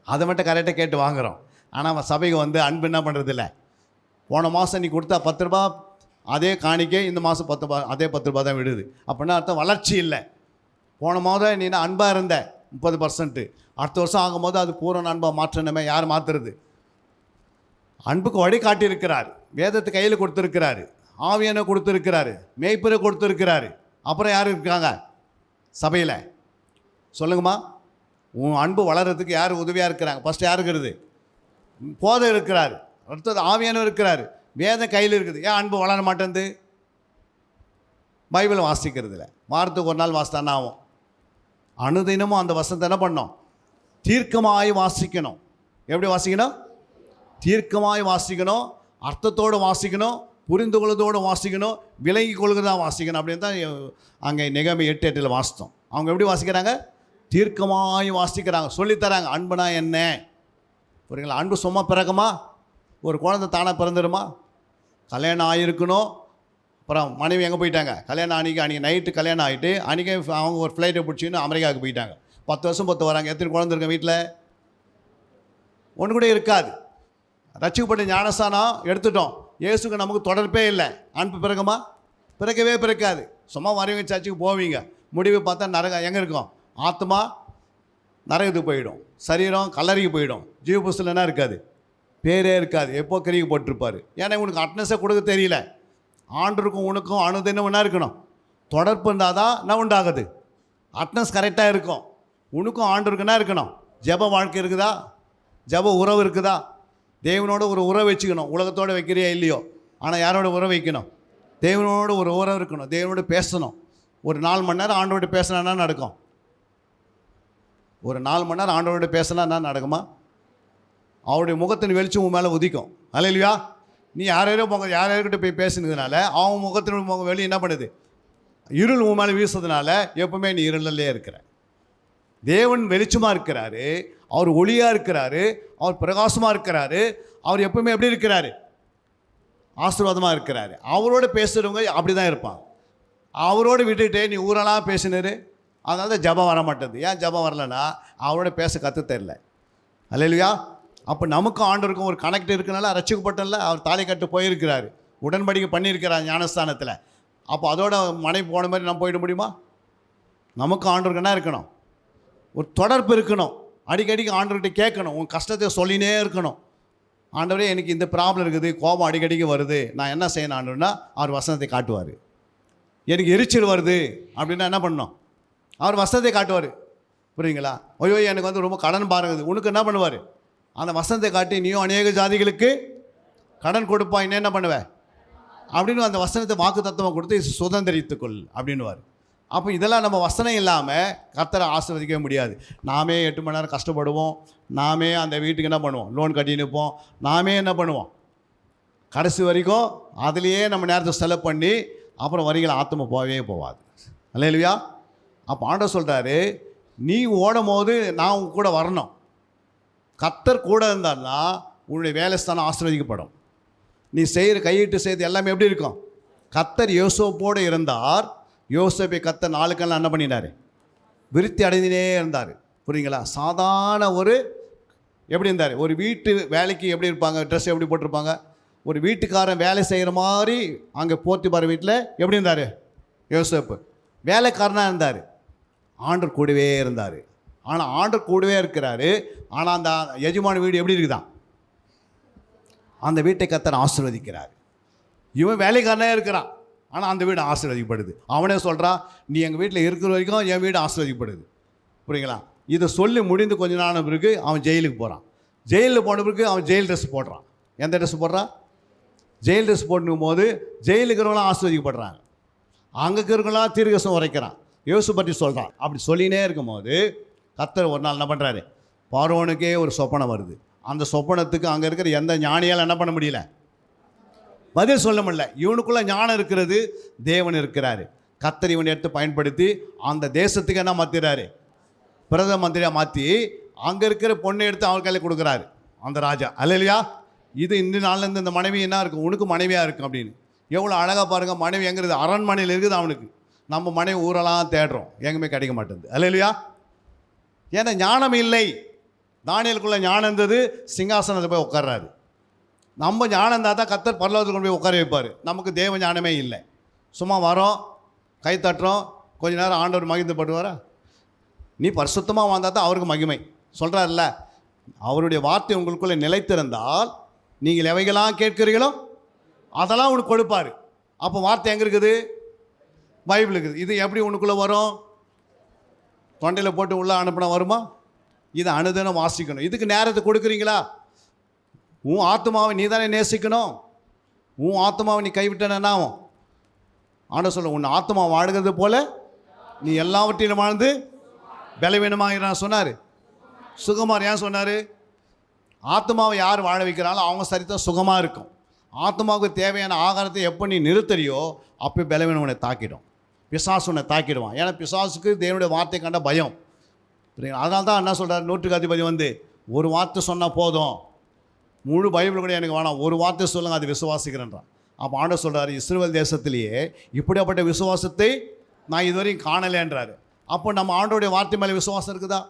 அதை மட்டும் கரெக்டாக கேட்டு வாங்குகிறோம். ஆனால் சபைக்கு அன்பு என்ன பண்ணுறதில்ல. போன மாதம் நீ கொடுத்தா 10 ரூபா, அதே காணிக்கை இந்த மாதம் 10 ரூபா, அதே 10 ரூபா தான் விடுது. அப்படின்னா அர்த்தம் வளர்ச்சி இல்லை. போன மாதம் நீ அன்பாக இருந்த 30%, அடுத்த வருஷம் ஆகும்போது அது பூரண அன்பாக மாற்றணுமே. யார் மாற்றுறது? அன்புக்கு வழி காட்டியிருக்கிறார். வேதத்தை கையில் கொடுத்துருக்கிறாரு, ஆவியனை கொடுத்துருக்கிறாரு, மேய்ப்பரை கொடுத்துருக்கிறாரு. அப்புறம் யார் இருக்காங்க? சபையில் சொல்லுங்கம்மா. உன் அன்பு வளர்கிறதுக்கு யார் உதவியாக இருக்கிறாங்க? ஃபஸ்ட்டு யார் இருக்கிறது? போதை இருக்கிறார், அடுத்தது ஆவியானவர் இருக்கிறார், வேதம் கையில் இருக்குது. ஏன் அன்பு வளர மாட்டேங்குது? பைபிளை வாசிக்கிறது இல்லை. வாரத்துக்கு ஒரு நாள் வாசித்தானே ஆகும். அனுதினமும் அந்த வசனத்தை என்ன பண்ணோம்? தீர்க்கமாய் வாசிக்கணும். எப்படி வாசிக்கணும்? தீர்க்கமாய் வாசிக்கணும், அர்த்தத்தோடு வாசிக்கணும், புரிந்து கொள்வதோடு வாசிக்கணும், விலகி கொள்கிறதா வாசிக்கணும். அப்படின்னு தான் அங்கே நெகேமியா 8:8 வாசித்தோம். அவங்க எப்படி வாசிக்கிறாங்க? தீர்க்கமாய் வாசிக்கிறாங்க, சொல்லித்தராங்க. அன்புனா என்ன? புரியுங்களா? அன்பு சும்மா பிறகுமா? ஒரு குழந்தை தானாக பிறந்துடுமா? கல்யாணம் ஆகிருக்கணும். அப்புறம் மனைவி எங்கே போயிட்டாங்க? கல்யாணம் அன்றைக்கி நைட்டு கல்யாணம் ஆகிட்டு அன்றைக்கே அவங்க ஒரு ஃப்ளைட்டை பிடிச்சின்னு அமெரிக்காவுக்கு போயிட்டாங்க. 10 வருஷம் 10 வராங்க. எத்தனை குழந்தை இருக்க வீட்டில்? ஒன்று கூட இருக்காது. ரட்சிக்கப்பட்ட ஞானஸ்தானம் எடுத்துட்டோம், இயேசுக்கு நமக்கு தொடர்பே இல்லை. அன்பு பிறகுமா? பிறக்கவே பிறக்காது. சும்மா வரவங்க சர்ச்சுக்கு போவீங்க, முடிவு பார்த்தா நரகம் எங்கே இருக்கும்? ஆத்மா நரகத்துக்கு போயிடும், சரீரம் கல்லறைக்கு போயிடும். ஜீவ புஸ்தகம் என்ன இருக்காது? பேரே இருக்காது. எப்போ கறிக்கு போட்டிருப்பார். ஏன்னா உனக்கு அட்னஸை கொடுக்க தெரியல. ஆண்டருக்கும் உனக்கும் அனுதினம் என்ன இருக்கணும்? தொடர்பு இருந்தால் தான் என்ன உண்டாகுது? அட்னஸ் கரெக்டாக இருக்கும். உனக்கும் ஆண்டருக்கு என்ன இருக்கணும்? ஜெப வாழ்க்கை இருக்குதா? ஜெப உறவு இருக்குதா? தேவனோட ஒரு உறவு வச்சுக்கணும். உலகத்தோடு வைக்கிறியா இல்லையோ, ஆனால் யாரோட உறவு வைக்கணும்? தேவனோட ஒரு உறவு இருக்கணும். தேவனோட பேசணும். ஒரு 4 மணி நேரம் ஆண்டோட பேசினா என்ன நடக்கும்? ஒரு 4 மணி நேரம் ஆண்டோட பேசினா என்ன நடக்குமா? அவருடைய முகத்தின் வெளிச்சம் உன் மேலே உதிக்கும். அல்லேலூயா. நீ யார்கிட்ட போய் பேசுனதுனால அவன் முகத்தின் முகம் வெளியே என்ன பண்ணுது? இருள் உன் மேலே வீசுறதுனால எப்பவுமே நீ இருளிலே இருக்கிற. தேவன் வெளிச்சமாக இருக்கிறாரு, அவர் ஒளியாக இருக்கிறாரு, அவர் பிரகாசமாக இருக்கிறாரு. அவர் எப்பவுமே எப்படி இருக்கிறாரு? ஆசீர்வாதமாக இருக்கிறாரு. அவரோட பேசுகிறவங்க அப்படி தான் இருப்பாங்க. அவரோடு விட்டுட்டு நீ ஊரெல்லாம் பேசினாரு, அதனால தான் ஜபம் வர மாட்டேது. ஏன் ஜபம் வரலன்னா அவரோட பேச கற்று தெரில. அல்லேலூயா. அப்போ நமக்கு ஆண்டவருக்கும் ஒரு கனெக்ட் இருக்குனால ரட்சிக்கப்பட்டல. அவர் தாலி கட்டு போயிருக்கிறாரு, உடன்படிக்கை பண்ணியிருக்கிறார் ஞானஸ்தானத்தில். அப்போ அதோட மனைவி போன மாதிரி நம்ம போயிட முடியுமா? நமக்கு ஆண்டவருக்கு என்ன இருக்கணும்? ஒரு தொடர்பு இருக்கணும். அடிக்கடிக்கு ஆண்டவர்கிட்ட கேட்கணும். உன் கஷ்டத்தை சொல்லினே இருக்கணும். ஆண்டவரே எனக்கு இந்த ப்ராப்ளம் இருக்குது, கோபம் அடிக்கடிக்கு வருது, நான் என்ன செய்யணும் ஆண்டவர்னா அவர் வசனத்தை காட்டுவார். எனக்கு எரிச்சல் வருது அப்படின்னா என்ன பண்ணணும்? அவர் வசனத்தை காட்டுவார். புரியுங்களா? ஐயோ எனக்கு ரொம்ப கடன் பாருங்குது, உனக்கு என்ன பண்ணுவார்? அந்த வசனத்தை காட்டி நீயும் அநேக ஜாதிகளுக்கு கடன் கொடுப்பாய், என்ன பண்ணுவேன் அப்படின்னு அந்த வசனத்தை வாக்கு தத்துவம் கொடுத்து சுதந்திரித்துக்கொள் அப்படின்னுவார். அப்போ இதெல்லாம் நம்ம வசனம் இல்லாமல் கர்த்தரை ஆசீர்வதிக்கவே முடியாது. நாமே 8 மணி நேரம் கஷ்டப்படுவோம், நாமே அந்த வீட்டுக்கு என்ன பண்ணுவோம்? லோன் கட்டி நிற்போம், நாமே என்ன பண்ணுவோம்? கடைசி வரைக்கும் அதுலேயே நம்ம நேரத்தை செலவு பண்ணி அப்புறம் வரிகள் ஆத்மா போகவே போகாது. அல்லேலூயா. அப்போ ஆண்டவர் சொல்கிறாரு, நீ ஓடும் போது நான் உன் கூட வரணும். கர்த்தர் கூட இருந்தால்னா உன்னுடைய வேலை ஸ்தானம் ஆசீர்வதிக்கப்படும். நீ செய்கிற கையிட்டு செய்து எல்லாமே எப்படி இருக்கும்? கர்த்தர் யோசேப்போடு இருந்தார். யோசேப்பை கர்த்தர் நாளுக்கெல்லாம் என்ன பண்ணினார்? விருத்தி அடைந்தே இருந்தார். புரியுங்களா? சாதாரண ஒரு எப்படி இருந்தார்? ஒரு வீட்டு வேலைக்கு எப்படி இருப்பாங்க? ட்ரெஸ் எப்படி போட்டிருப்பாங்க? ஒரு வீட்டுக்காரன் வேலை செய்கிற மாதிரி அங்கே போத்திபார் வீட்டில் எப்படி இருந்தார் யோசேப்பு? வேலைக்காரனாக இருந்தார். ஆண்டவர் கூடவே இருந்தார். ஆனால் ஆண்டவர் கூடவே இருக்கிறாரு. ஆனால் அந்த எஜமான வீடு எப்படி இருக்குதான்? அந்த வீட்டை கர்த்தர் ஆசீர்வதிக்கிறார். இவன் வேலைக்காரனே இருக்கிறான், ஆனால் அந்த வீடு ஆசீர்வதிக்கப்படுது. அவனே சொல்கிறான், நீ எங்கள் வீட்டில் இருக்கிற வரைக்கும் என் வீடு ஆசீர்வதிக்கப்படுது. புரியுங்களா? இதை சொல்லி முடிந்து கொஞ்ச நாள் பிறகு அவன் ஜெயிலுக்கு போகிறான். ஜெயிலில் போன பிறகு அவன் ஜெயில் ட்ரெஸ் போடுறான். எந்த ட்ரெஸ் போடுறான்? ஜெயில் ட்ரெஸ் போடும் போது ஜெயிலுக்கு இருக்கிறவங்களாம் ஆசீர்வதிக்கப்படுறாங்க, அங்கே இருக்கிறவங்களாம் தீர்க்கதரிசனம் உரைக்கிறான், யோசு பற்றி சொல்கிறான். அப்படி சொல்லினே இருக்கும்போது கர்த்தர் ஒரு நாள் என்ன பண்ணுறாரு? பார்வோனுக்கே ஒரு சொப்பனம் வருது. அந்த சொப்பனத்துக்கு அங்கே இருக்கிற எந்த ஞானியால் என்ன பண்ண முடியல? பதில் சொல்ல முடியல. இவனுக்குள்ளே ஞானம் இருக்கிறது, தேவன் இருக்கிறாரு. கர்த்தர் இவனை எடுத்து பயன்படுத்தி அந்த தேசத்துக்கு என்ன மாற்றிறாரு? பிரதம மந்திரியாக மாற்றி அங்கே இருக்கிற பொண்ணை எடுத்து அவன் கையில் கொடுக்குறாரு அந்த ராஜா. அல்லேலூயா. இது இந்த நாள்லேருந்து இந்த மனைவி என்ன இருக்கும்? உனக்கு மனைவியாக இருக்கும் அப்படின்னு. எவ்வளோ அழகாக பாருங்கள். மனைவி எங்கே இருக்குது? அரண்மனையில் இருக்குது அவனுக்கு. நம்ம மனைவி ஊரெல்லாம் தேடுறோம், எங்குமே கிடைக்க மாட்டேங்குது. அல்லேலூயா. ஏன்னா ஞானம் இல்லை. தானியேலுக்குள்ள ஞானம் இருந்தது, சிங்காசனத்தை போய் உட்கார்றாரு. நம்ம ஞானம் இருந்தால் தான் கர்த்தர் பரலோகத்துக்கு கொண்டு போய் உட்கார வைப்பார். நமக்கு தேவ ஞானமே இல்லை. சும்மா வரோம், கை தட்டுறோம், கொஞ்ச நேரம் ஆண்டவர் மகிழ்ந்துப்படுவாரா? நீ பரிசுத்தமாக வாழ்ந்தால் தான் அவருக்கு மகிமை. சொல்கிறார்ல, அவருடைய வார்த்தை உங்களுக்குள்ளே நிலைத்திருந்தால் நீங்கள் எவைகளாம் கேட்கிறீங்களோ அதெல்லாம் உனக்கு கொடுப்பார். அப்போ வார்த்தை எங்கே இருக்குது? பைபிள் இருக்குது. இது எப்படி உனக்குள்ளே வரும்? தொண்டையில் போட்டு உள்ளே அனுப்பினா வருமா? இதை அனுதினம் வாசிக்கணும். இதுக்கு நேரத்தை கொடுக்குறீங்களா? உன் ஆத்மாவை நீ தானே நேசிக்கணும். உன் ஆத்மாவை நீ கைவிட்டனா ஆண்டவர் சொல்ல, உன் ஆத்மா வாழ்கிறது போல நீ எல்லாவற்றிலும் வாழ்ந்து பலவீனமாக சொன்னார். சுகமார் ஏன் சொன்னார்? ஆத்மாவை யார் வாழ வைக்கிறாலும் அவங்க சரித்தான் சுகமாக இருக்கும். ஆத்மாவுக்கு தேவையான ஆகாரத்தை எப்போ நீ நிறுத்தறியோ அப்போ பலவீனம் உன்னை தாக்கிடும், பிசாசு உன்னை தாக்கிடுவான். ஏன்னா பிசாசுக்கு தேவனுடைய வார்த்தை கண்ட பயம். அதனால தான் என்ன சொல்கிறார், நூற்றுக்கு அதிபதி வந்து ஒரு வார்த்தை சொன்னால் போதும், முழு பைபிள் கூட எனக்கு வேணாம், ஒரு வார்த்தை சொல்லுங்கள், அது விசுவாசிக்கிறேன்றான். அப்போ ஆண்டவர் சொல்கிறார், இஸ்ரவேல் தேசத்திலேயே இப்படியாப்பட்ட விசுவாசத்தை நான் இதுவரையும் காணலேன்றாரு. அப்போ நம்ம ஆண்டோடைய வார்த்தை மேலே விசுவாசம் இருக்குதா?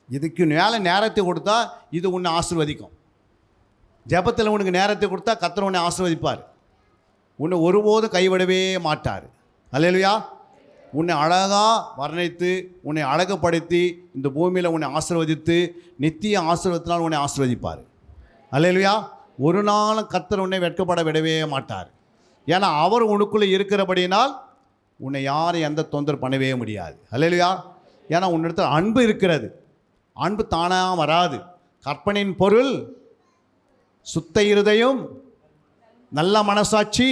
இதுக்கு மேலே நேரத்தை கொடுத்தா இது உன்னை ஆசீர்வதிக்கும். ஜெபத்தில் உனக்கு நேரத்தை கொடுத்தா கர்த்தர் உன்னை ஆசீர்வதிப்பார். உன்னை ஒருபோதும் கைவிடவே மாட்டார். அல்லேலூயா. உன்னை அழகாக வர்ணித்து உன்னை அழகுப்படுத்தி இந்த பூமியில் உன்னை ஆசீர்வதித்து நித்திய ஆசீர்வாதத்தினால் உன்னை ஆசீர்வதிப்பார். அல்லேலூயா. ஒரு நாளும் கர்த்தர் உன்னை வெட்கப்பட விடவே மாட்டார். ஏன்னா அவர் உனக்குள்ளே இருக்கிறபடினால் உன்னை யாரும் எந்த தொந்தரவு பண்ணவே முடியாது. அல்லேலூயா. ஏன்னா உன்னிடத்தில் அன்பு இருக்கிறது. அன்பு தானாக வராது. கற்பனையின் பொருள் சுத்த இருதயம், நல்ல மனசாட்சி,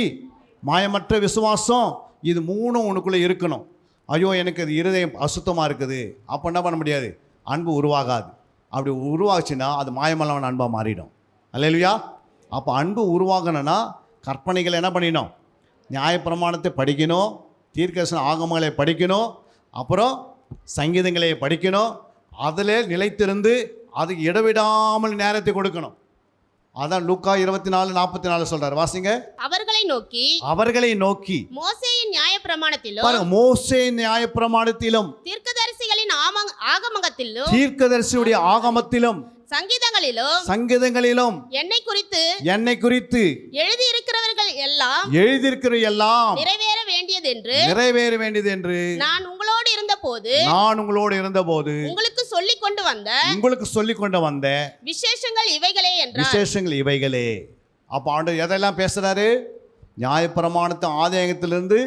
மாயமற்ற விசுவாசம். இது மூணும் உனக்குள்ளே இருக்கணும். ஐயோ எனக்கு அது இருதயம் அசுத்தமாக இருக்குது, அப்போ என்ன பண்ண முடியாது, அன்பு உருவாகாது. அப்படி உருவாச்சுன்னா அது மாயமல்லவன் அன்பாக மாறிடும். அல்லேலூயா. அப்போ அன்பு உருவாகணும்னா கற்பனைகளை என்ன பண்ணிடணும், நியாயப்பிரமாணத்தை படிக்கணும், தீர்க்கதரிசன ஆகமங்களை படிக்கணும், அப்புறம் சங்கீதங்களை படிக்கணும். அதில் நிலைத்திருந்து அதுக்கு இடவிடாமல் நேரத்தை கொடுக்கணும். அதான் லூக்கா 24:44 சொல்றாரு. வாசிங்க. அவர்களை நோக்கி மோசேயின் நியாயப்பிரமாணத்திலும் பாருங்க, மோசேயின் நியாயப்பிரமாணத்திலும் தீர்க்கதரிசிகளின் ஆகமத்திலும் தீர்க்கதரிசியுடைய ஆகமத்திலும் சங்கீதங்களிலும் என்னை குறித்து எழுதியிருக்கிற எல்லாம் நிறைவேற வேண்டியது என்று நான் உங்களோடு இருந்தபோது உங்களுக்கு சொல்லிக் கொண்டு வந்த விசேஷங்கள் இவைகளே. அப்போ ஆண்டவர் எதெல்லாம் பேசுறாரு? நியாயப்பிரமாணத்தை ஆதியாகத்திலிருந்து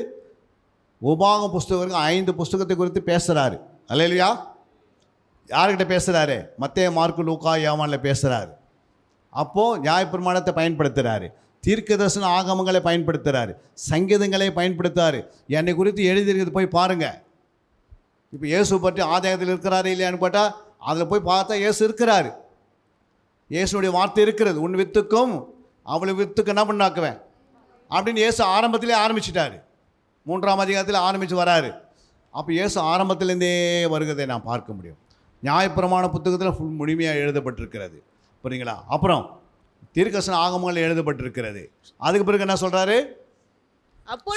உபாகம புஸ்தகம் வரைக்கும் 5 புஸ்தகத்தை குறித்து பேசுறாரு. அல்லேலூயா. யார்கிட்ட பேசுகிறாரு? மத்தேயு, மார்க்கு, லூக்கா, யோவானில் பேசுகிறாரு. அப்போது நியாயப்பிரமாணத்தை பயன்படுத்துகிறாரு, தீர்க்கதரிசன ஆகமங்களை பயன்படுத்துகிறாரு, சங்கீதங்களை பயன்படுத்துகிறாரு. என்னை குறித்து எழுதியிருக்கிறது போய் பாருங்கள். இப்போ இயேசு பற்றி ஆதாயத்தில் இருக்கிறாரு இல்லையான்னு கேட்டால் அதில் போய் பார்த்தா இயேசு இருக்கிறாரு. இயேசுடைய வார்த்தை இருக்கிறது. உன் வித்துக்கும் அவளை வித்துக்கு என்ன பண்ணாக்குவேன் அப்படின்னு இயேசு ஆரம்பத்திலே ஆரம்பிச்சிட்டாரு. 3ஆம் அதிகாரத்தில் ஆரம்பித்து வராரு. அப்போ இயேசு ஆரம்பத்திலேருந்தே வருகிறதை நான் பார்க்க முடியும். நியாயப்பிரமாண புத்தகத்தில் ஃபுல் முழுமையாக எழுதப்பட்டிருக்கிறது. புரியுங்களா? அப்புறம் தீர்க்கதரிசன ஆகமங்கள் எழுதப்பட்டிருக்கிறது. அதுக்கு பிறகு என்ன சொல்றாரு?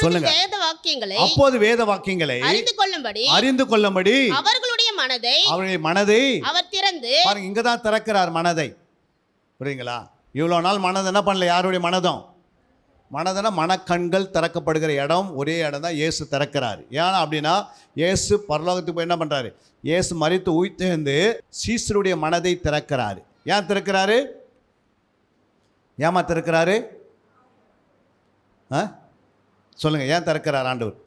சொல்லுங்க. அப்போது வேத வாக்கியங்களை அறிந்து கொள்ளும்படி அவர்களுடைய மனதை அவர் திறந்து பாருங்க, இங்கே தான் திறக்கிறார் மனதை. புரியுங்களா? இவ்வளோ நாள் மனதை என்ன பண்ணல, யாருடைய மனதுனா மனக்கண்கள் திறக்கப்படுகிற இடம் ஒரே இடம் தான் இயேசு திறக்கிறார். ஏன்னா அப்படின்னா இயேசு பரலோகத்துக்கு போய் என்ன பண்ணுறாரு? இயேசு மரித்து உயிர்த்தெழுந்து சீசருடைய மனதை திறக்கிறாரு. ஏன் திறக்கிறாரு? ஏமா திறக்கிறாரு? சொல்லுங்கள், ஏன் திறக்கிறார் ஆண்டவர்?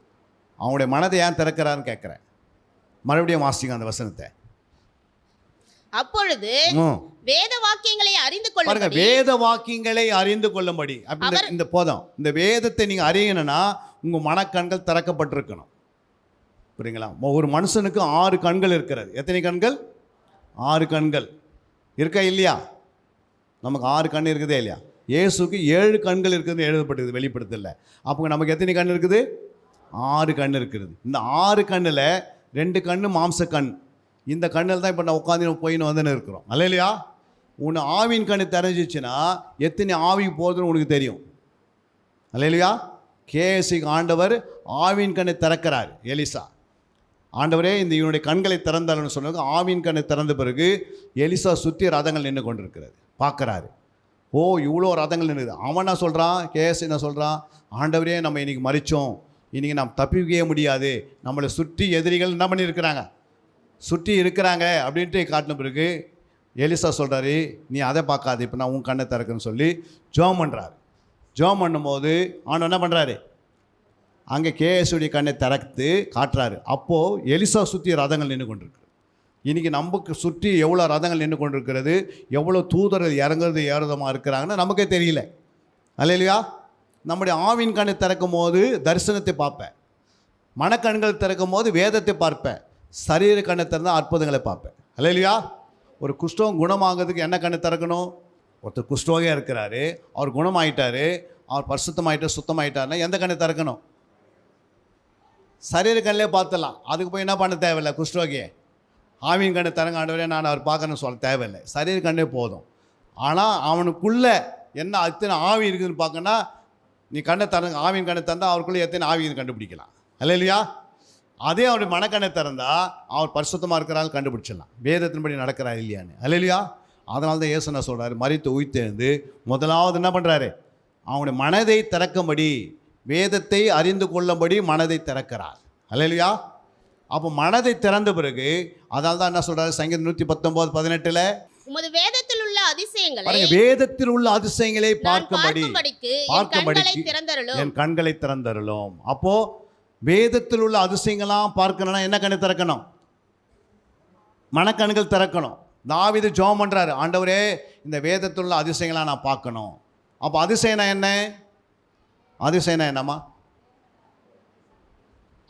அவங்களுடைய மனதை ஏன் திறக்கிறாருன்னு கேட்குறேன். மறுபடியும் வாசிங்க அந்த வசனத்தை. அப்பொழுது வேத வாக்கியங்களை அறிந்து கொள்ளும்படி அப்படி இந்த போதும். இந்த வேதத்தை நீங்கள் அறியணும்னா உங்கள் மனக்கண்கள் திறக்கப்பட்டிருக்கணும். புரியுங்களா? ஒரு மனுஷனுக்கு 6 கண்கள் இருக்கிறது. எத்தனை கண்கள்? 6 கண்கள் இருக்கா இல்லையா? நமக்கு 6 கண் இருக்குதே இல்லையா? இயேசுக்கு 7 கண்கள் இருக்குதுன்னு எழுதப்பட்டது வெளிப்படுத்தல. அப்போ நமக்கு எத்தனை கண் இருக்குது? 6 கண் இருக்கிறது. இந்த 6 கண்ணில் 2 கண் மாம்ச கண். இந்த கண்ணில் தான் இப்போ நான் உட்காந்து போயின்னு வந்துன்னு இருக்கிறோம். அல்லையா? உன்னை ஆவின் கண்ணு தெரிஞ்சிச்சுன்னா எத்தனை ஆவி போகுதுன்னு உனக்கு தெரியும். அல்லையா? கேஎஸ்சிக்கு ஆண்டவர் ஆவின் கண்ணை திறக்கிறார். எலிசா ஆண்டவரே இந்த இவனுடைய கண்களை திறந்தாருன்னு சொன்னாங்க. ஆவின் கண்ணை திறந்த பிறகு எலிசா சுற்றி ரதங்கள் நின்று கொண்டு இருக்கிறது பார்க்குறாரு. ஓ, இவ்வளோ ரதங்கள் நின்றுது. அவன் என்ன சொல்கிறான்? கேஎஸ் என்ன சொல்கிறான்? ஆண்டவரே நம்ம இன்றைக்கி மறித்தோம், இன்றைக்கி நம்ம தப்பிக்கவே முடியாது, நம்மளை சுற்றி எதிரிகள் என்ன பண்ணியிருக்கிறாங்க, சுற்றி இருக்கிறாங்க அப்படின்ட்டு காட்டின பிறகு எலிசா சொல்கிறாரு, நீ அதை பார்க்காது, இப்போ நான் உன் கண்ணை திறக்குன்னு சொல்லி ஜோம் பண்ணுறாரு. ஜோம் பண்ணும்போது ஆண்டவர் என்ன பண்ணுறாரு? அங்கே கேஎஸ்டைய கண்ணை திறந்து காட்டுறாரு. அப்போது எலிசா சுற்றி ரதங்கள் நின்று கொண்டிருக்கு. இன்றைக்கி நமக்கு சுற்றி எவ்வளோ ரதங்கள் நின்று கொண்டிருக்கிறது, எவ்வளோ தூதர்கள் இறங்குறது ஏறுதமாக இருக்கிறாங்கன்னு நமக்கே தெரியல. அல்லேலூயா. நம்முடைய ஆவின் கண்ணை திறக்கும் போது தரிசனத்தை பார்ப்பேன், மனக்கண்கள் திறக்கும் போது வேதத்தை பார்ப்பேன், சரீர கண்ணை திறந்தால் அற்புதங்களை பார்ப்பேன். அல்லேலூயா. ஒரு குஷ்டவம் குணமாகிறதுக்கு என்ன கண்ணை திறக்கணும்? ஒருத்தர் குஷ்டரோகியாக இருக்கிறாரு, அவர் குணமாயிட்டார், அவர் பரிசுத்தமாயிட்டார், சுத்தமாயிட்டார்னா எந்த கண்ணை திறக்கணும்? சரீர கண்ணிலே பார்த்துடலாம். அதுக்கு போய் என்ன பண்ண தேவையில்லை. குஷ்டரோகியை ஆவின் கண்ணை திறங்க, ஆண்டவரே நான் அவர் பார்க்கணும்னு சொல்ல தேவையில்லை, சரீர கண்ணே போதும். ஆனால் அவனுக்குள்ளே என்ன அத்தனை ஆவி இருக்குதுன்னு பார்க்கணுன்னா நீ கண்ணை திறங்க, ஆவின் கண்ணை திறந்தால் அவருக்குள்ளே எத்தனை ஆவின்னு கண்டுபிடிக்கலாம். அல்லேலூயா. அதே அவருடைய மனக்கண்ணை திறந்தால் அவர் பரிசுத்தமாக இருக்கிறாங்க கண்டுபிடிச்சிடலாம், வேதத்தின்படி நடக்கிறார் இல்லையான்னு. அல்லேலூயா. அதனால தான் இயேசு என்ன சொல்கிறாரு, மரித்து உயிர்த்தெழுந்து முதலாவது என்ன பண்ணுறாரு, அவனுடைய மனதை திறக்கும்படி, வேதத்தை அறிந்து கொள்ளும்படி மனதை திறக்கிறார். அல்லேலூயா. அப்போ மனதை திறந்த பிறகு அதனால தான் என்ன சொல்கிறாரு, சங்கீதம் 119:18 உமது வேதத்தில் உள்ள அதிசயங்களை, வேதத்தில் உள்ள அதிசயங்களை பார்க்கும்படி திறந்தருளும், என் கண்களை திறந்தருளும். அப்போ வேதத்தில் உள்ள அதிசயங்கள்லாம் பார்க்கணும்னா என்ன கண்ணை திறக்கணும்? மனக்கண்கள் திறக்கணும். தாவீது ஜெபம் பண்ணுறாரு, ஆண்டவரே இந்த வேதத்தில் உள்ள அதிசயங்களாக நான் பார்க்கணும். அப்போ அதிசயம்னா என்ன? அதிசயம்னா என்னம்மா?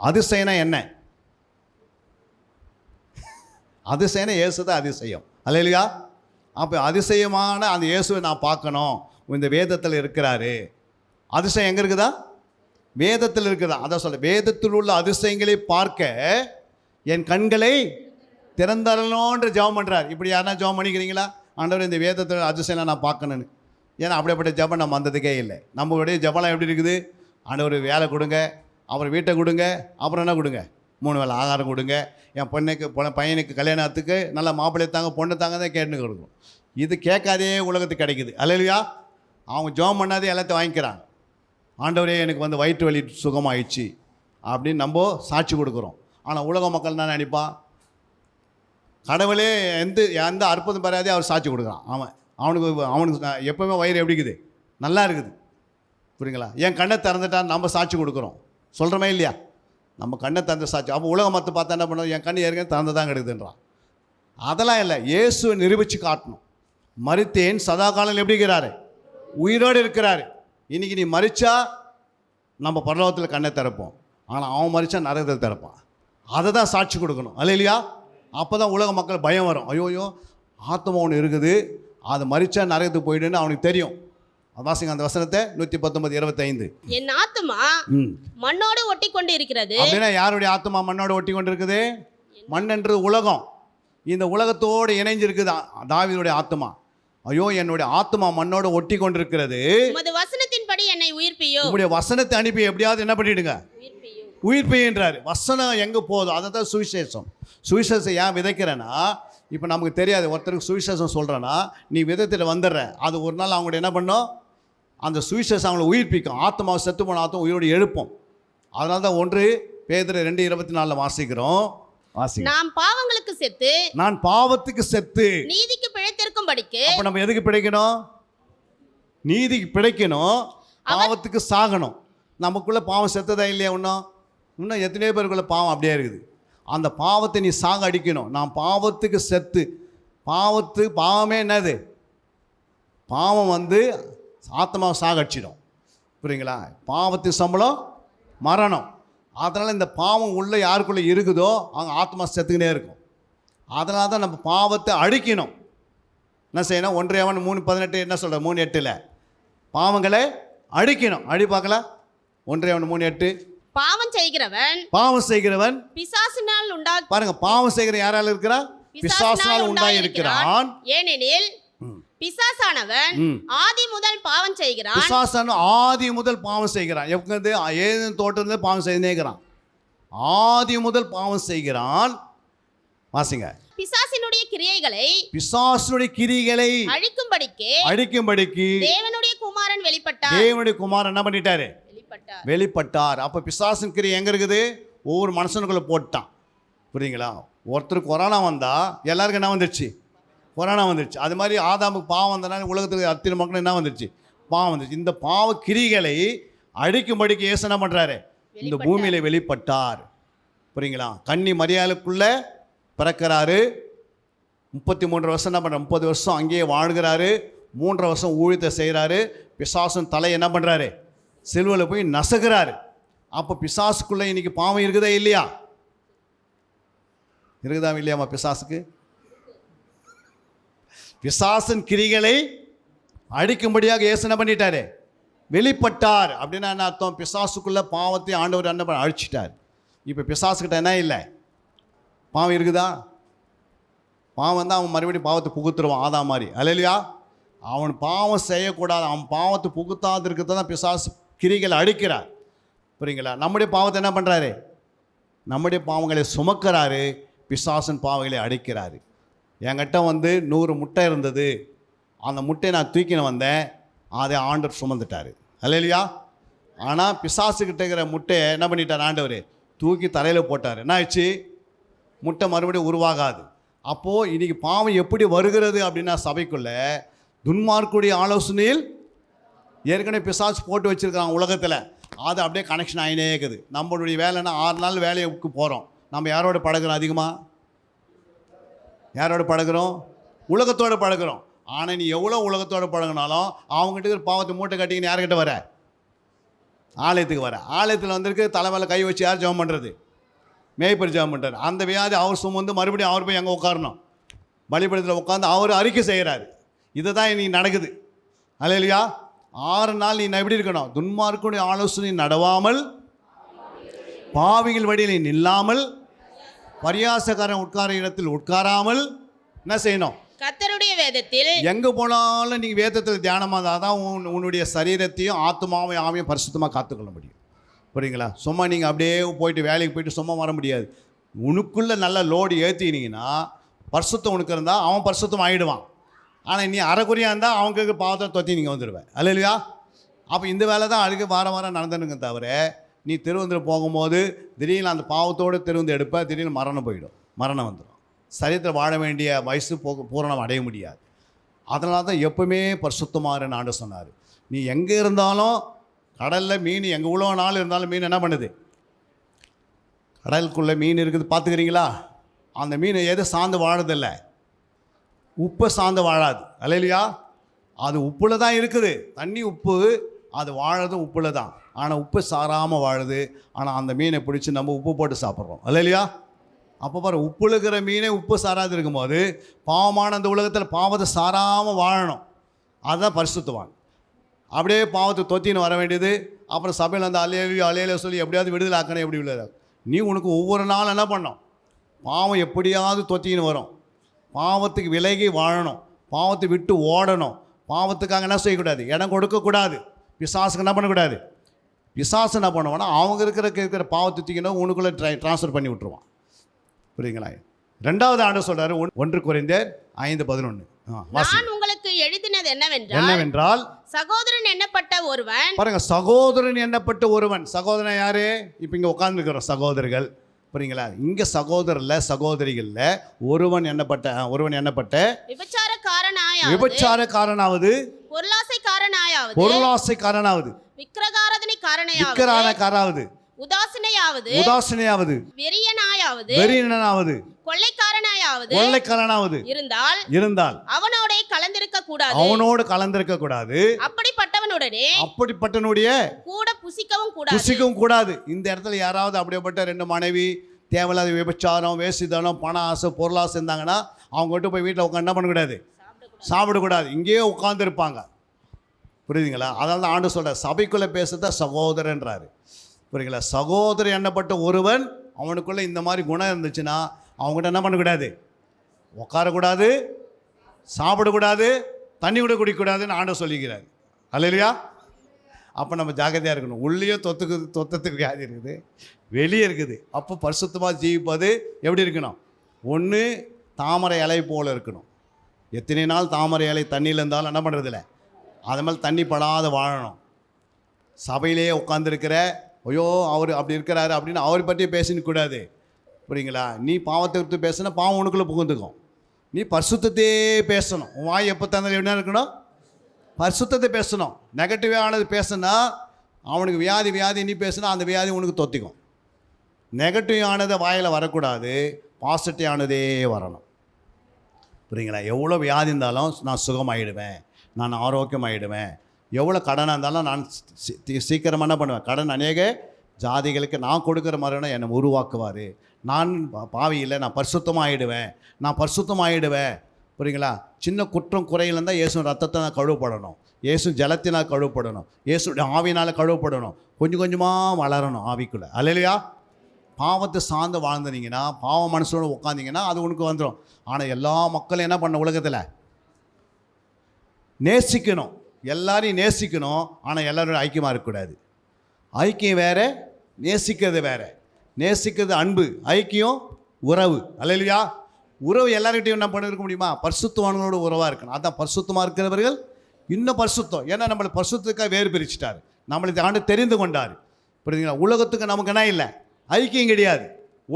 அதிசயம்னா என்ன? அதிசயம்னா இயேசு தான் அதிசயம். அல்லேலூயா. அப்போ அதிசயமான அந்த இயேசுவை நான் பார்க்கணும், இந்த வேதத்தில் இருக்கிறாரு. அதிசயம் எங்கே இருக்குதா? வேதத்தில் இருக்குதா? அதான் சொல்ல, வேதத்தில் உள்ள அதிசயங்களை பார்க்க என் கண்களை திறந்தரணுன்ற ஜெபம் பண்ணுறார். இப்படி யாருன்னா ஜெபம் பண்ணிக்கிறீங்களா? ஆண்டவர் இந்த வேதத்தில் அதிசயம் நான் பார்க்கணுன்னு. ஏன்னா அப்படிப்பட்ட ஜெபம் நம்ம வந்ததுக்கே இல்லை. நம்மளுடைய ஜெபம்லாம் எப்படி இருக்குது? ஆண்டவர் வேலை கொடுங்க, அப்புறம் வீட்டை கொடுங்க, அப்புறம் என்ன கொடுங்க? 3 வேளை ஆகாரம் கொடுங்க, என் பையனுக்கு கல்யாணத்துக்கு நல்ல மாப்பிள்ளை தாங்க, பொண்ணு தாங்க தான் கேட்டுன்னு கொடுக்கும். இது கேட்காதே உலகத்துக்கு கிடைக்குது. அல்லேலூயா. அவங்க ஜெபம் பண்ணாதே எல்லாத்தையும் வாங்கிக்கிறாங்க. ஆண்டவரே எனக்கு வந்து வயிற்று வலி சுகமாயிடுச்சு அப்படின்னு நம்ம சாட்சி கொடுக்குறோம். ஆனால் உலக மக்கள் என்ன நினைப்பான்? கடவுளே எந்த அற்புதம் பெறாதே அவர் சாட்சி கொடுக்குறான். அவனுக்கு எப்போவுமே வயிறு எப்படி இருக்குது? நல்லா இருக்குது. புரியுங்களா? என் கண்ணை திறந்துட்டான்னு நம்ம சாட்சி கொடுக்குறோம். சொல்கிறோமே இல்லையா? நம்ம கண்ணை திறந்த சாட்சி. அப்போ உலக மற்ற பார்த்தா என்ன பண்ணுவோம்? என் கண்ணு ஏற்கனவே திறந்து தான் கிடக்குதுன்றான். அதெல்லாம் இல்லை, இயேசுவை நிரூபித்து காட்டணும். மரித்தேன், சதா காலம் எப்படி இருக்கிறாரு? உயிரோடு இருக்கிறாரு. இன்றைக்கி நீ மரித்தா நம்ம பரலோகத்தில் கண்ணை திறப்போம், ஆனால் அவன் மரித்தா நரகத்தில் திறப்பான். அதை தான் சாட்சி கொடுக்கணும். அல்லேலூயா. அப்போ தான் உலக மக்கள் பயம் வரும். ஐயோயோ ஆத்மா ஒன்று இருக்குது, அது மரித்தா நரகத்துக்கு போயிடுன்னு அவனுக்கு தெரியும். வாசிங்க அந்த வசனத்தை 119:25. என் ஆத்மா மண்ணோடு ஒட்டி கொண்டு இருக்கிறது. அப்படின்னா யாருடைய ஆத்மா மண்ணோடு ஒட்டி கொண்டு இருக்குது? மண்ணென்று உலகம், இந்த உலகத்தோடு இணைஞ்சிருக்குது தாவீதுடைய ஆத்மா. ஐயோ என்னுடைய ஆத்மா மண்ணோடு ஒட்டி கொண்டிருக்கிறது, உமது வசனத்தின்படி என்னை உயிர்ப்பியோ. உங்களுடைய வசனத்தை அனுப்பி எப்படியாவது என்ன பண்ணிடுங்க, உயிர்ப்பின்றார். வசனம் எங்கே போதும் அதை தான் சுவிசேஷம். சுவிசேஷம் ஏன் விதைக்கிறேன்னா, இப்போ நமக்கு தெரியாது, ஒருத்தருக்கு சுவிசேஷம் சொல்கிறேன்னா நீ விதத்தில் வந்துடுற, அது ஒரு நாள் அவங்களோட என்ன பண்ணோம், அந்த சுவிசேஷம் அவங்களை உயிர்ப்பிக்கும். ஆத்மாவை செத்து போன ஆத்மா உயிரோடு எழுப்போம். அதனால தான் 1 பேதுரு 2:24 வாசிக்கிறோம். நாம் பாவங்களுக்கு செத்து, நான் பாவத்துக்கு செத்து நீதிக்கு பிழைத்திருக்கும்படிக்கு. அப்போ நம்ம எதுக்கு பிழைக்கணும்? நீதிக்கு பிழைக்கணும், பாவத்துக்கு சாகணும். நமக்குள்ளே பாவம் செத்ததா இல்லையா? இன்னும் எத்தனையோ பேருக்குள்ள பாவம் அப்படியே இருக்குது. அந்த பாவத்தை நீ சாக அடிக்கணும். நான் பாவத்துக்கு செத்து, பாவமே என்னது? பாவம் வந்து ஆத்மாவை சாகடிச்சிடும். புரியுங்களா? பாவத்துக்கு சம்பளம் மரணம். அதனால் இந்த பாவம் உள்ள யாருக்குள்ளே இருக்குதோ அவங்க ஆத்மா செத்துக்கினே இருக்கும். அதனால தான் நம்ம பாவத்தை அழிக்கணும். என்ன செய்யணும்? 1 யோவான் 3:18 என்ன சொல்கிற? 3:8 பாவங்களை அழிக்கணும். அழி பார்க்கலாம். 1 யோவான் 3:8 பாவம் செய்கிறவன் பிசாசினால் பாருங்க, பாவம் செய்கிற யாரால இருக்கிறா? பிசாசினால் உண்டாயிருக்கிறான். ஏனெனில் பிசாசானவன் ஆதி முதல் பாவம் செய்கிறான். பிசாசான ஆதி முதல் பாவம் செய்கிறான். எப்போ? ஏதேன் தோட்டத்திலே பாவம் செய்கிறான். ஆதி முதல் பாவம் செய்கிறான். வாசிங்க. பிசாசினுடைய கிரியைகளை அழிக்கும்படிக்கு தேவனுடைய குமாரன் வெளிப்பட்டார். தேவனுடைய குமாரன் என்ன பண்ணிட்டாரு? வெளிப்பட்டார். அப்போ பிசாசின் கிரியை எங்கே இருக்குது? ஒவ்வொரு மனுஷனுக்குள்ளே போட்டான். புரியுங்களா? ஒருத்தருக்கு கொரோனா வந்தால் எல்லாருக்கும் என்ன வந்துடுச்சு? கொரோனா வந்துடுச்சு. அது மாதிரி ஆதாமுக்கு பாவம் வந்தனால உலகத்துக்கு அத்தனை மக்கள் என்ன வந்துடுச்சு? பாவம் வந்துடுச்சு. இந்த பாவ கிரிகளை அழிக்கும்படிக்கு இயேசு என்ன பண்ணுறாரு? இந்த பூமியில வெளிப்பட்டார். புரியுங்களா? கன்னி மரியாளுக்குள்ள பிறக்கிறாரு. 33 வருஷம் என்ன பண்ணுறாரு? 30 வருஷம் அங்கேயே வாழ்கிறாரு. 3 வருஷம் ஊழியத்தை செய்கிறாரு. பிசாசன் தலை என்ன பண்ணுறாரு? சிலுவையில் போய் நசுகிறாரு. அப்போ பிசாசுக்குள்ளே இன்னைக்கு பாவம் இருக்குதா இல்லையா? இருக்குதா இல்லையாம்மா? பிசாசுக்கு பிசாசின் கிரிகளை அழிக்கும்படியாக இயேசு என்ன பண்ணிட்டாரு? வெளிப்பட்டார். அப்படின்னா என்ன அர்த்தம்? பிசாசுக்குள்ள பாவத்தை ஆண்டவர் என்ன பண்ண அழிச்சிட்டார். இப்போ பிசாசுக்கிட்ட என்ன இல்லை? பாவம் இருக்குதா? பாவம் தான் அவன் மறுபடியும் பாவத்தை புகுத்துருவான், ஆதா மாதிரி. அல்லையா? அவன் பாவம் செய்யக்கூடாது, அவன் பாவத்தை புகுத்தாது இருக்கிறத தான் பிசாசு கிரிகளை அழிக்கிறார். புரியுங்களா? நம்முடைய பாவத்தை என்ன பண்ணுறாரு? நம்முடைய பாவங்களை சுமக்கிறாரு, பிசாசன் பாவங்களை அழிக்கிறாரு. என்கிட்ட 100 முட்டை இருந்தது, அந்த முட்டையை நான் தூக்கின்னு வந்தேன், அதை ஆண்டவர் சுமந்துட்டார். அல்லையா? ஆனால் பிசாசுக்கிட்ட இருக்கிற முட்டையை என்ன பண்ணிட்டார்? ஆண்டவர் தூக்கி தரையில் போட்டார். என்ன ஆயிடுச்சு? முட்டை மறுபடியும் உருவாகாது. அப்போது இன்றைக்கி பாவம் எப்படி வருகிறது அப்படின்னா, சபைக்குள்ளே துன்மார்க்குடைய ஆலோசனையில் ஏற்கனவே பிசாசு போட்டு வச்சுருக்காங்க உலகத்தில். அது அப்படியே கனெக்ஷன் ஆகினே இருக்குது. நம்மளுடைய வேலைன்னா 6 நாள் வேலைக்கு போகிறோம். நம்ம யாரோட பழகிறோம்? அதிகமாக யாரோட பழகிறோம்? உலகத்தோடு பழகிறோம். ஆனால் நீ எவ்வளோ உலகத்தோடு பழகினாலும் அவங்ககிட்ட இருக்கிற பாவத்தை மூட்டை கட்டிங்கன்னு யார்கிட்ட வர? ஆலயத்துக்கு வர. ஆலயத்தில் வந்திருக்கு, தலைமையில் கை வச்சு யார் ஜெபம் பண்ணுறது? மேய்ப்பர் ஜெபம் பண்ணுறாரு. அந்த வியாதி அவர் சுமந்து மறுபடியும் அவர் போய் எங்கே உட்காரணும்? பலிபீடத்தில் உட்காந்து அவர் அறிக்கை செய்கிறாரு. இதை தான் இன்னைக்கு நடக்குது. அல்லையா? 6 நாள் நீ எப்படி இருக்கணும்? துன்மார்க்குடைய ஆலோசனை நடவாமல், பாவிகள் வழியில் நில்லாமல், பரியாசக்காரன் உட்கார இடத்தில் உட்காராமல் என்ன செய்யணும்? கர்த்தருடைய வேதத்தில் எங்கே போனாலும் நீங்கள் வேதத்தில் தியானமாக தான் உன்னுடைய சரீரத்தையும் ஆத்மாவையும் ஆவையும் பரிசுத்தமாக காத்துக்கொள்ள முடியும். புரியுங்களா? சும்மா நீங்கள் அப்படியே போயிட்டு வேலைக்கு போயிட்டு சும்மா வர முடியாது. உனக்குள்ளே நல்ல லோடு ஏற்றினீங்கன்னா பரிசுத்தம் உனக்கு இருந்தால் அவன் பரிசுத்தம் ஆகிடுவான். ஆனால் நீ அரைக்குறையாக இருந்தால் அவங்களுக்கு பாவத்தை தொத்தி நீங்கள் வந்துடுவேன். அல்லையா? அப்போ இந்த வேலை தான் அழுக வாரம் நடந்துனுங்க தவிர, நீ திருவந்திரம் போகும்போது திடீர்னு அந்த பாவத்தோடு திருவந்து எடுப்ப, திடீர்னு மரணம் போயிடும், மரணம் வந்துடும். சரீரத்தில் வாழ வேண்டிய வயசு பூரணம் அடைய முடியாது. அதனால தான் எப்பவுமே பரிசுத்தமாறுன்னு ஆண்டு சொன்னார். நீ எங்கே இருந்தாலும், கடலில் மீன் எங்கே இவ்வளோ நாள் இருந்தாலும் மீன் என்ன பண்ணுது? கடலுக்குள்ளே மீன் இருக்குது, பார்த்துக்கிறீங்களா? அந்த மீன் எது சார்ந்து வாழதில்லை? உப்பை சார்ந்து வாழாது. அல்லையா? அது உப்புல தான் இருக்குது. தண்ணி உப்பு, அது வாழறதும் உப்புல தான். ஆனால் உப்பு சாராமல் வாழுது. ஆனால் அந்த மீனை பிடிச்சி நம்ம உப்பு போட்டு சாப்பிட்றோம். அல்லையா? அப்போ பாரு, உப்பு இருக்கிற மீனே உப்பு சாராது இருக்கும்போது பாவமான அந்த உலகத்தில் பாவத்தை சாராமல் வாழணும். அதுதான் பரிசுத்தவான். அப்படியே பாவத்தை தொத்தின்னு வர வேண்டியது. அப்புறம் சபையில் அந்த அலையில சொல்லி எப்படியாவது விடுதலை ஆக்கணும். எப்படி விடுதலை? நீ உனக்கு ஒவ்வொரு நாளும் என்ன பண்ணணும்? பாவம் எப்படியாவது தொத்தின்னு வரும். பாவத்துக்கு விலகி வாழணும், பாவத்தை விட்டு ஓடணும். பாவத்துக்காக என்ன செய்யக்கூடாது? இடம் கொடுக்கக்கூடாது. பிசாசுக்கு என்ன பண்ணக்கூடாது? பிசாசு என்ன பண்ணுவான்னா, அவங்க இருக்கிற பாவத்தை தூக்கினா உனக்குள்ளே ட்ரான்ஸ்ஃபர் பண்ணி விட்டுருவான். புரியுங்களா? 2வது ஆண்டு சொல்கிறாரு, 1 கொரிந்தியர் 5:11. நான் உங்களுக்கு எழுதினது என்னவென்றால், சகோதரன் எண்ணப்பட்ட ஒருவன். பாருங்க, சகோதரன் எண்ணப்பட்ட ஒருவன். சகோதரன் யாரு? இப்போ இங்கே உட்கார்ந்துருக்கிறோம் சகோதரர்கள். புரியுங்களா? இங்கே சகோதரர்ல, சகோதரிகள்ல ஒருவன் எண்ணப்பட்ட விபச்சாரக்காரனாவது, பொருளாசைக்காரனாவது, விக்கிரகாராதனைக்காரனாவது, உதாசீனையாவது, வெறியனாவது, கொள்ளைக்காரனாவது இருந்தால் அவனோடு கலந்திருக்க கூடாது. அப்படிப்பட்டவனுடைய கூட புசிக்கவும் கூடாது. இந்த இடத்துல யாராவது அப்படியேப்பட்ட 2 மனைவி தேவையில்லாத விபச்சாரம், வேசிதனம், பண ஆசை, பொருளாசை இருந்தாங்கன்னா அவங்ககிட்ட போய் வீட்டில் உட்காந்து என்ன பண்ணக்கூடாது? சாப்பிடக்கூடாது. இங்கேயே உட்காந்துருப்பாங்க. புரியுதுங்களா? அதனால தான் ஆண்டு சொல்கிற, சபைக்குள்ளே பேசுறத சகோதரன்றாரு. புரியுங்களா? சகோதரன் எண்ணப்பட்ட ஒருவன், அவனுக்குள்ளே இந்த மாதிரி குணம் இருந்துச்சுன்னா அவங்ககிட்ட என்ன பண்ணக்கூடாது? உட்காரக்கூடாது, சாப்பிடக்கூடாது, தண்ணி கூட குடிக்கக்கூடாதுன்னு ஆண்டு சொல்லிக்கிறார். அல்லையா? அப்போ நம்ம ஜாக்கிரதையாக இருக்கணும். உள்ளேயும் தொத்தத்துக்கு வியாதி இருக்குது, வெளியே இருக்குது. அப்போ பரிசுத்தமாக ஜீவிப்பது எப்படி இருக்கணும்? 1 தாமரை இலை போல் இருக்கணும். எத்தனை நாள் தாமரை இலை தண்ணியில் இருந்தாலும் என்ன பண்ணுறதில்ல, அது மேலே தண்ணி படாத வாழணும். சபையிலேயே உட்காந்துருக்கிற, ஐயோ அவர் அப்படி இருக்கிறாரு அப்படின்னு அவரை பற்றி பேசின்னு கூடாது. புரியுங்களா? நீ பாவத்தை எடுத்து பேசுனா பாவம் உனக்குள்ளே புகுந்துக்கும். நீ பரிசுத்தத்தையே பேசணும். உன் வாய் எப்போ தந்தாலும் என்ன இருக்கணும்? பரிசுத்தத்தை பேசணும். நெகட்டிவானது பேசுனா அவனுக்கு வியாதி நீ பேசுனா அந்த வியாதி உனக்கு தொத்திக்கும். நெகட்டிவ் ஆனதை வாயில் வரக்கூடாது, பாசிட்டிவ் ஆனதே வரணும். புரியுங்களா? எவ்வளோ வியாதி இருந்தாலும் நான் சுகமாயிடுவேன், நான் ஆரோக்கியமாயிடுவேன். எவ்வளோ கடனாக இருந்தாலும் நான் சீக்கிரமாக என்ன பண்ணுவேன், கடன் அநேக ஜாதிகளுக்கு நான் கொடுக்குற மாதிரினா என்னை உருவாக்குவார். நான் பாவி இல்லை, நான் பரிசுத்தமாகிடுவேன், நான் பரிசுத்தமாகிடுவேன். புரியுங்களா? சின்ன குற்றம் குறையில் இருந்தால் இயேசு ரத்தத்தை நான் கழுவப்படணும், இயேசு ஜலத்தினால் கழுவப்படணும், இயேசுடைய ஆவினால் கழுவப்படணும். கொஞ்சம் கொஞ்சமாக வளரணும் ஆவிக்குள்ளே. அல்லையா? பாவத்தை சார்ந்து வாழ்ந்துனீங்கன்னா, பாவ மனசோடு உட்காந்திங்கன்னா அது உனக்கு வந்துடும். ஆனால் எல்லா மக்களும் என்ன பண்ண உலகத்தில் நேசிக்கணும், எல்லாரையும் நேசிக்கணும். ஆனால் எல்லோரும் ஐக்கியமாக இருக்கக்கூடாது. ஐக்கியம் வேறு, நேசிக்கிறது வேறு. நேசிக்கிறது அன்பு, ஐக்கியம் உறவு. அல்லையா? உறவு எல்லார்கிட்டையும் என்ன பண்ணிருக்க முடியுமா? பரிசுத்தவான்களோட உறவாக இருக்கணும். அதான் பரிசுத்தமாக இருக்கிறவர்கள் இன்னும் பரிசுத்தம். ஏன்னா நம்மளை பரிசுத்தத்துக்காக வேறு பிரிச்சுட்டார், நம்மளுக்கு ஆண்டு தெரிந்து கொண்டார். புரியுதுங்களா? உலகத்துக்கு நமக்கு என்ன இல்லை, ஐக்கியம் கிடையாது.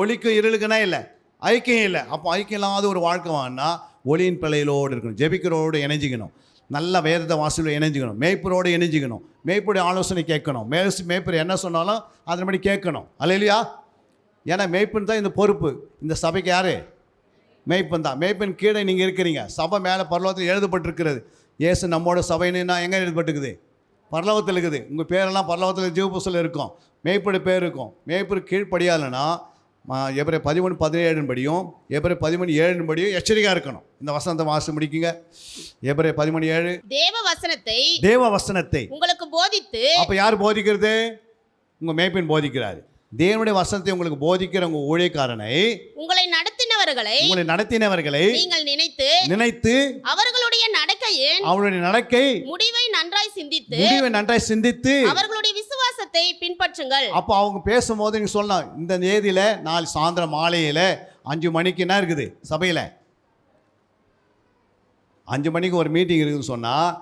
ஒளிக்கும் இருளுக்குன்னா இல்லை, ஐக்கியம் இல்லை. அப்போ ஐக்கியம் இல்லாத ஒரு வாழ்க்கை வாங்கினா ஒளியின் பிள்ளைகளோடு இருக்கணும், ஜெபிக்கிறோடு இணைஞ்சிக்கணும், நல்ல வேதத்தை வாசலோடு இணைஞ்சிக்கணும், மேய்ப்பரோடு இணைஞ்சிக்கணும், மேய்ப்பருடைய ஆலோசனை கேட்கணும், மேய்ப்பர் என்ன சொன்னாலும் அதன்படி கேட்கணும். அல்லையா? ஏன்னா மேய்ப்பன் தான் இந்த பொறுப்பு. இந்த சபைக்கு யார்? மேய்ப்பன் தான். மேய்ப்பன் கீழே நீங்கள் இருக்கிறீங்க. சபை மேலே பரலோகத்தில் எழுதப்பட்டிருக்கிறது. இயேசு நம்மோட சபைன்னா எங்கே எழுதப்பட்டிருக்குது? பரலோகத்தில் இருக்குது. உங்கள் பேரெல்லாம் பரலோகத்தில் ஜீவ புஸ்தகத்தில் இருக்கும், மேய்ப்போட பேர் இருக்கும். மேய்ப்பர் கீழ்ப்படியாதுன்னா எபிரேயர் 13:17 படியும் எபிரேயர் 13:7 படியும் எச்சரிக்கையாக இருக்கணும். இந்த வசனத்தை வாசி முடிக்குங்க. எபிரேயர் 13:7. தேவ வசனத்தை உங்களுக்கு போதித்து. அப்போ யார் போதிக்கிறது? உங்கள் மேய்ப்பன் போதிக்கிறாரு. தேவனுடைய வசனத்தை உங்களுக்கு போதிக்கிற உங்கள் ஊழியக்காரனை, உங்களை நடத்தினவர்களை நீங்கள் நினைத்து அவர்களுடைய நடக்கை முடிவை நன்றாய் சிந்தித்து அவர்களுடைய விசுவாசத்தை பின்பற்றுங்கள். அப்போ அவங்க பேசும்போது நீங்க சொல்லலாம், இந்த தேதியில நாளை சாயந்தரம் மாலையில 5 மணிக்கு என்ன இருக்குது சபையில், 5 மணிக்கு ஒரு மீட்டிங் இருக்குதுன்னு சொன்னால்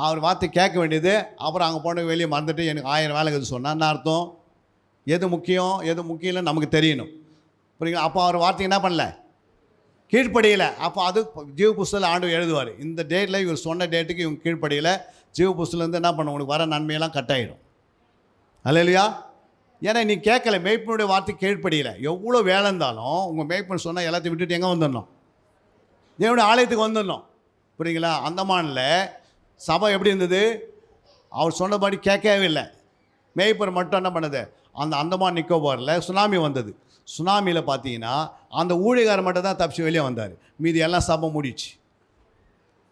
அவர் வார்த்தை கேட்க வேண்டியது. அப்புறம் அங்கே போன வெளியே மறந்துட்டு எனக்கு 1000 வேலை இருக்குதுன்னு சொன்னால் என்ன அர்த்தம்? எது முக்கியம் எது முக்கியம் இல்லை நமக்கு தெரியணும். புரியுங்களா? அப்போ அவர் வார்த்தை என்ன பண்ணல, கீழ்ப்படியலை. அப்போ அது ஜீவ புஸ்தகத்தில் ஆண்டவர் எழுதுவார், இந்த டேட்டில் இவர் சொன்ன டேட்டுக்கு இவங்க கீழ்ப்படியலை, ஜீவ புஸ்தகத்துலேருந்து என்ன பண்ண உனக்கு வர நன்மையெல்லாம் கட் ஆகிடும். அல்லையா? ஏன்னா நீ கேட்கல, மேய்ப்பனுடைய வார்த்தை கீழ்ப்படியலை. எவ்வளோ வேலை இருந்தாலும் உங்கள் மேய்ப்பன் சொன்னால் எல்லாத்தையும் விட்டுட்டு எங்கே வந்துடணும்? தேவனுடைய ஆலயத்துக்கு வந்துடணும். புரியுங்களா? அந்தமானில் சபை எப்படி இருந்தது? அவர் சொன்னபடி கேட்கவே இல்லை. மேய்ப்பர் மட்டும் என்ன பண்ணுது? அந்தமான் நிக்கோபாரில் சுனாமி வந்தது. சுனாமியில் பார்த்தீங்கன்னா அந்த ஊழியக்காரர் மட்டும் தான் தப்பிச்சு வெளியே வந்தார், மீதி எல்லாம் சபை மூடிச்சு.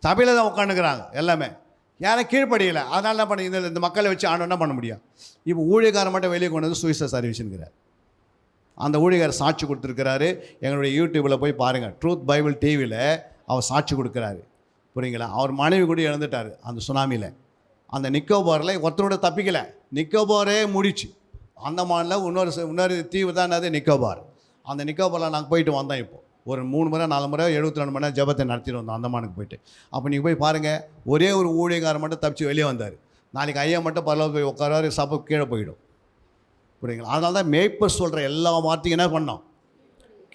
சபையில் தான் உட்காந்துக்கிறாங்க எல்லாமே. யாரும் கீழ்ப்படியலை. அதனால என்ன பண்ண, இந்த மக்களை வச்சு ஆண்டவன் என்ன பண்ண முடியும்? இப்போ ஊழியக்காரர் மட்டும் வெளியே கொண்டு வந்து சுவிசேஷ சர்வீஸுங்கிறார். அந்த ஊழியக்காரர் சாட்சி கொடுத்துருக்கிறாரு. எங்களுடைய யூடியூப்பில் போய் பாருங்கள், ட்ரூத் பைபிள் டிவியில் அவர் சாட்சி கொடுக்குறாரு. புரியுங்களா? அவர் மனைவி கூட இழந்துட்டார் அந்த சுனாமியில். அந்த நிக்கோபாரில் ஒருத்தரோட தப்பிக்கலை, நிக்கோபாரே முடிச்சு. அந்தமானில் இன்னொரு தீவு தான் அது நிக்கோபார். அந்த நிக்கோபாரில் நாங்கள் போயிட்டு வந்தோம். இப்போது ஒரு 3 முறை 4 முறை 72 மணி நேரம் ஜெபத்தை நடத்திட்டு வந்தோம் அந்தமானுக்கு போயிட்டு. அப்போ நீங்கள் போய் பாருங்கள், ஒரே ஒரு ஊழியக்காரர் மட்டும் தப்பிச்சு வெளியே வந்தார். நாளைக்கு ஐயா மட்டும் பரவாயில்ல போய் உட்காராரு, சபை கீழே போயிடும். புரியுங்களா? அதனால தான் மேய்ப்பர் சொல்கிற எல்லா வார்த்தையும் என்ன பண்ணோம்,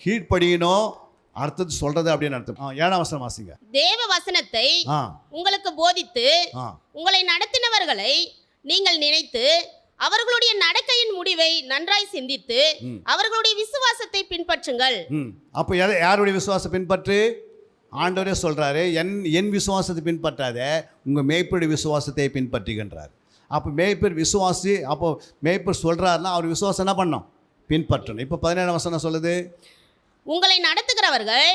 கீழ்ப்படியணும். அடுத்தது சொல்கிறது அப்படின்னு அர்த்தம். 7ஆம் வசனம் வாசிங்க. தேவ வசனத்தை உங்களுக்கு போதித்து உங்களை நடத்தினவர்களை நீங்கள் நினைத்து அவர்களுடைய நடக்கையின் முடிவை நன்றாய் சிந்தித்து அவர்களுடைய விசுவாசத்தை பின்பற்றுங்கள். அப்போ யாருடைய விசுவாசத்தை பின்பற்று? ஆண்டவரே சொல்கிறாரு, என் விசுவாசத்தை பின்பற்றாத, உங்கள் மேய்ப்பருடைய விசுவாசத்தை பின்பற்றுகின்றார். அப்போ மேய்ப்பர் விசுவாசி. அப்போ மேய்ப்பர் சொல்கிறாருன்னா அவர் விசுவாசம் என்ன பண்ணணும், பின்பற்றணும். இப்போ 17ஆம் வசனம் சொல்லுது, உங்களை நடத்துகிறவர்கள்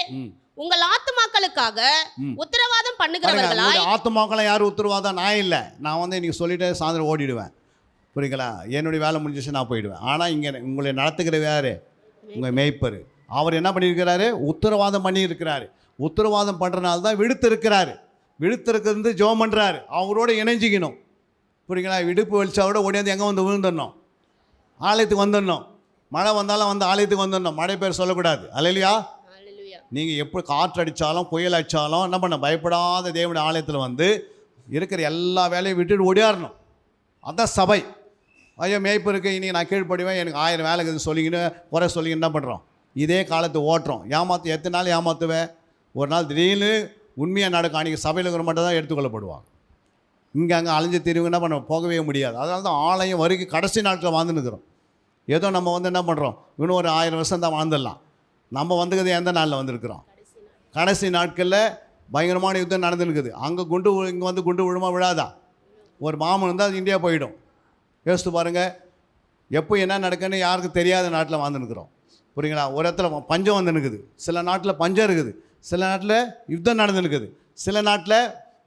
உங்கள் ஆத்துமாக்களுக்காக உத்தரவாதம் பண்ணுகிறவர்களாய். ஆத்துமாக்களை யார் உத்தரவாதம்? நான் இல்லை, நான் வந்து இன்னைக்கு சொல்லிட்டு சாயந்தரம் ஓடிடுவேன். புரியுங்களா? என்னுடைய வேலை முடிஞ்சிச்சு, நான் போயிடுவேன். ஆனால் இங்கே உங்களை நடத்துகிற யார்? உங்கள் மேய்ப்பர். அவர் என்ன பண்ணியிருக்கிறாரு? உத்தரவாதம் பண்ணியிருக்கிறாரு. உத்தரவாதம் பண்ணுறனால தான் விடுத்திருக்கிறாரு. விடுத்திருக்கிறது ஜெபம் பண்ணுறாரு, அவரோட இணைஞ்சிக்கணும். புரியுங்களா? விடுப்பு வெளிச்சாவோட ஓடியாந்து எங்கே வந்து விழுந்துடணும், ஆலயத்துக்கு வந்துடணும். மழை வந்தாலும் வந்து ஆலயத்துக்கு வந்துடணும். மழை பேர் சொல்லக்கூடாது. அல்லையா? நீங்கள் எப்படி காற்று அடித்தாலும் புயல் அடித்தாலும் என்ன பண்ண, பயப்படாத தேவனுடைய ஆலயத்தில் வந்து இருக்கிற எல்லா வேலையும் விட்டுட்டு ஓடியாரணும். அதுதான் சபை. ஐயோ மேய்ப்பருக்கு இன்றைக்கி நான் கீழ்ப்படிவேன், எனக்கு 1000 வேலை இருக்குது சொல்லிக்கின்னு குறை சொல்லிக்கின்னு என்ன பண்ணுறோம், இதே காலத்தை ஓட்டுறோம். எத்தனை நாள் ஏமாற்றுவேன்? ஒரு நாள் திடீர்னு உண்மையாக நடக்கும். அன்றைக்கி சபையில் இருக்கிற மட்டும் தான் எடுத்துக்கொள்ளப்படுவாங்க. இங்கே அங்கே அலைஞ்சு தெரியுங்க என்ன பண்ண போகவே முடியாது. அதனால தான் ஆலயம் வரைக்கும் கடைசி நாட்களில் வாழ்ந்துன்னுக்குறோம். ஏதோ நம்ம வந்து என்ன பண்ணுறோம், இன்னும் ஒரு 1000 வருஷம் தான் வாழ்ந்துடலாம். நம்ம வந்துக்கிறது எந்த நாளில் வந்திருக்கிறோம்? கடைசி நாட்களில் பயங்கரமான யுத்தம் நடந்துருக்குது. அங்கே இங்கே வந்து குண்டு விழுமா விழாதா? ஒரு மாமன் இருந்தால் இந்தியா போயிடும். யோசித்து பாருங்கள், எப்போ என்ன நடக்குன்னு யாருக்கும் தெரியாத நாட்டில் வாழ்ந்துருக்குறோம். புரியுங்களா? ஒரு இடத்துல பஞ்சம் வந்துருக்குது, சில நாட்டில் பஞ்சம் இருக்குது, சில நாட்டில் யுத்தம் நடந்துருக்குது, சில நாட்டில்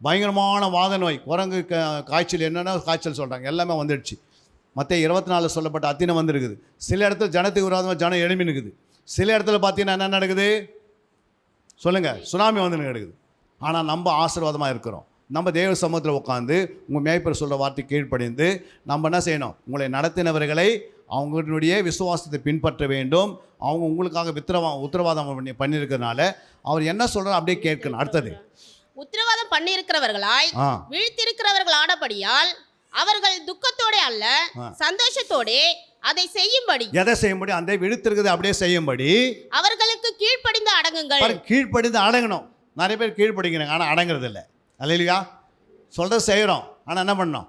பயங்கரமான வாத நோய், குரங்கு காய்ச்சல், என்னென்ன காய்ச்சல் சொல்கிறாங்க எல்லாமே வந்துடுச்சு. மற்ற 24 சொல்லப்பட்ட அத்தினை வந்துருக்குது. சில இடத்துல ஜனத்துக்கு விரோதமாக ஜனம் எழுப்பி நிற்குது. சில இடத்துல பார்த்தீங்கன்னா என்ன நடக்குது சொல்லுங்கள், சுனாமி வந்து நடக்குது. ஆனால் நம்ம ஆசீர்வாதமாக இருக்கிறோம். நம்ம தேவ சமூகத்தில் உட்காந்து உங்கள் மேய்ப்பர் சொல்கிற வார்த்தை கீழ்ப்படிந்து நம்ம என்ன செய்யணும், உங்களை நடத்தினவர்களை அவங்களுடைய விசுவாசத்தை பின்பற்ற வேண்டும். அவங்க உங்களுக்காக உத்தரவாதம் பண்ணியிருக்கிறதுனால அவர் என்ன சொல்கிறார் அப்படியே கேட்கணும். அடுத்தது, உத்தரவாதம் பண்ணியிருக்கிறவர்களாய் வீழ்த்திருக்கிறவர்கள் ஆனபடியால் அவர்கள் துக்கத்தோட அல்ல சந்தோஷத்தோட அதை செய்யும்படி, எதை செய்யும்படி, அந்த விழுத்திருக்கிறது அப்படியே செய்யும்படி அவர்களுக்கு கீழ்ப்படிந்து அடங்குங்கள். கீழ்ப்படிந்து அடங்கணும். நிறைய பேர் கீழ்ப்படிக்கிறாங்க, ஆனால் அடங்குறது இல்லை. அல்லேலூயா. சொல்கிறது செய்கிறோம், ஆனால் என்ன பண்ணோம்,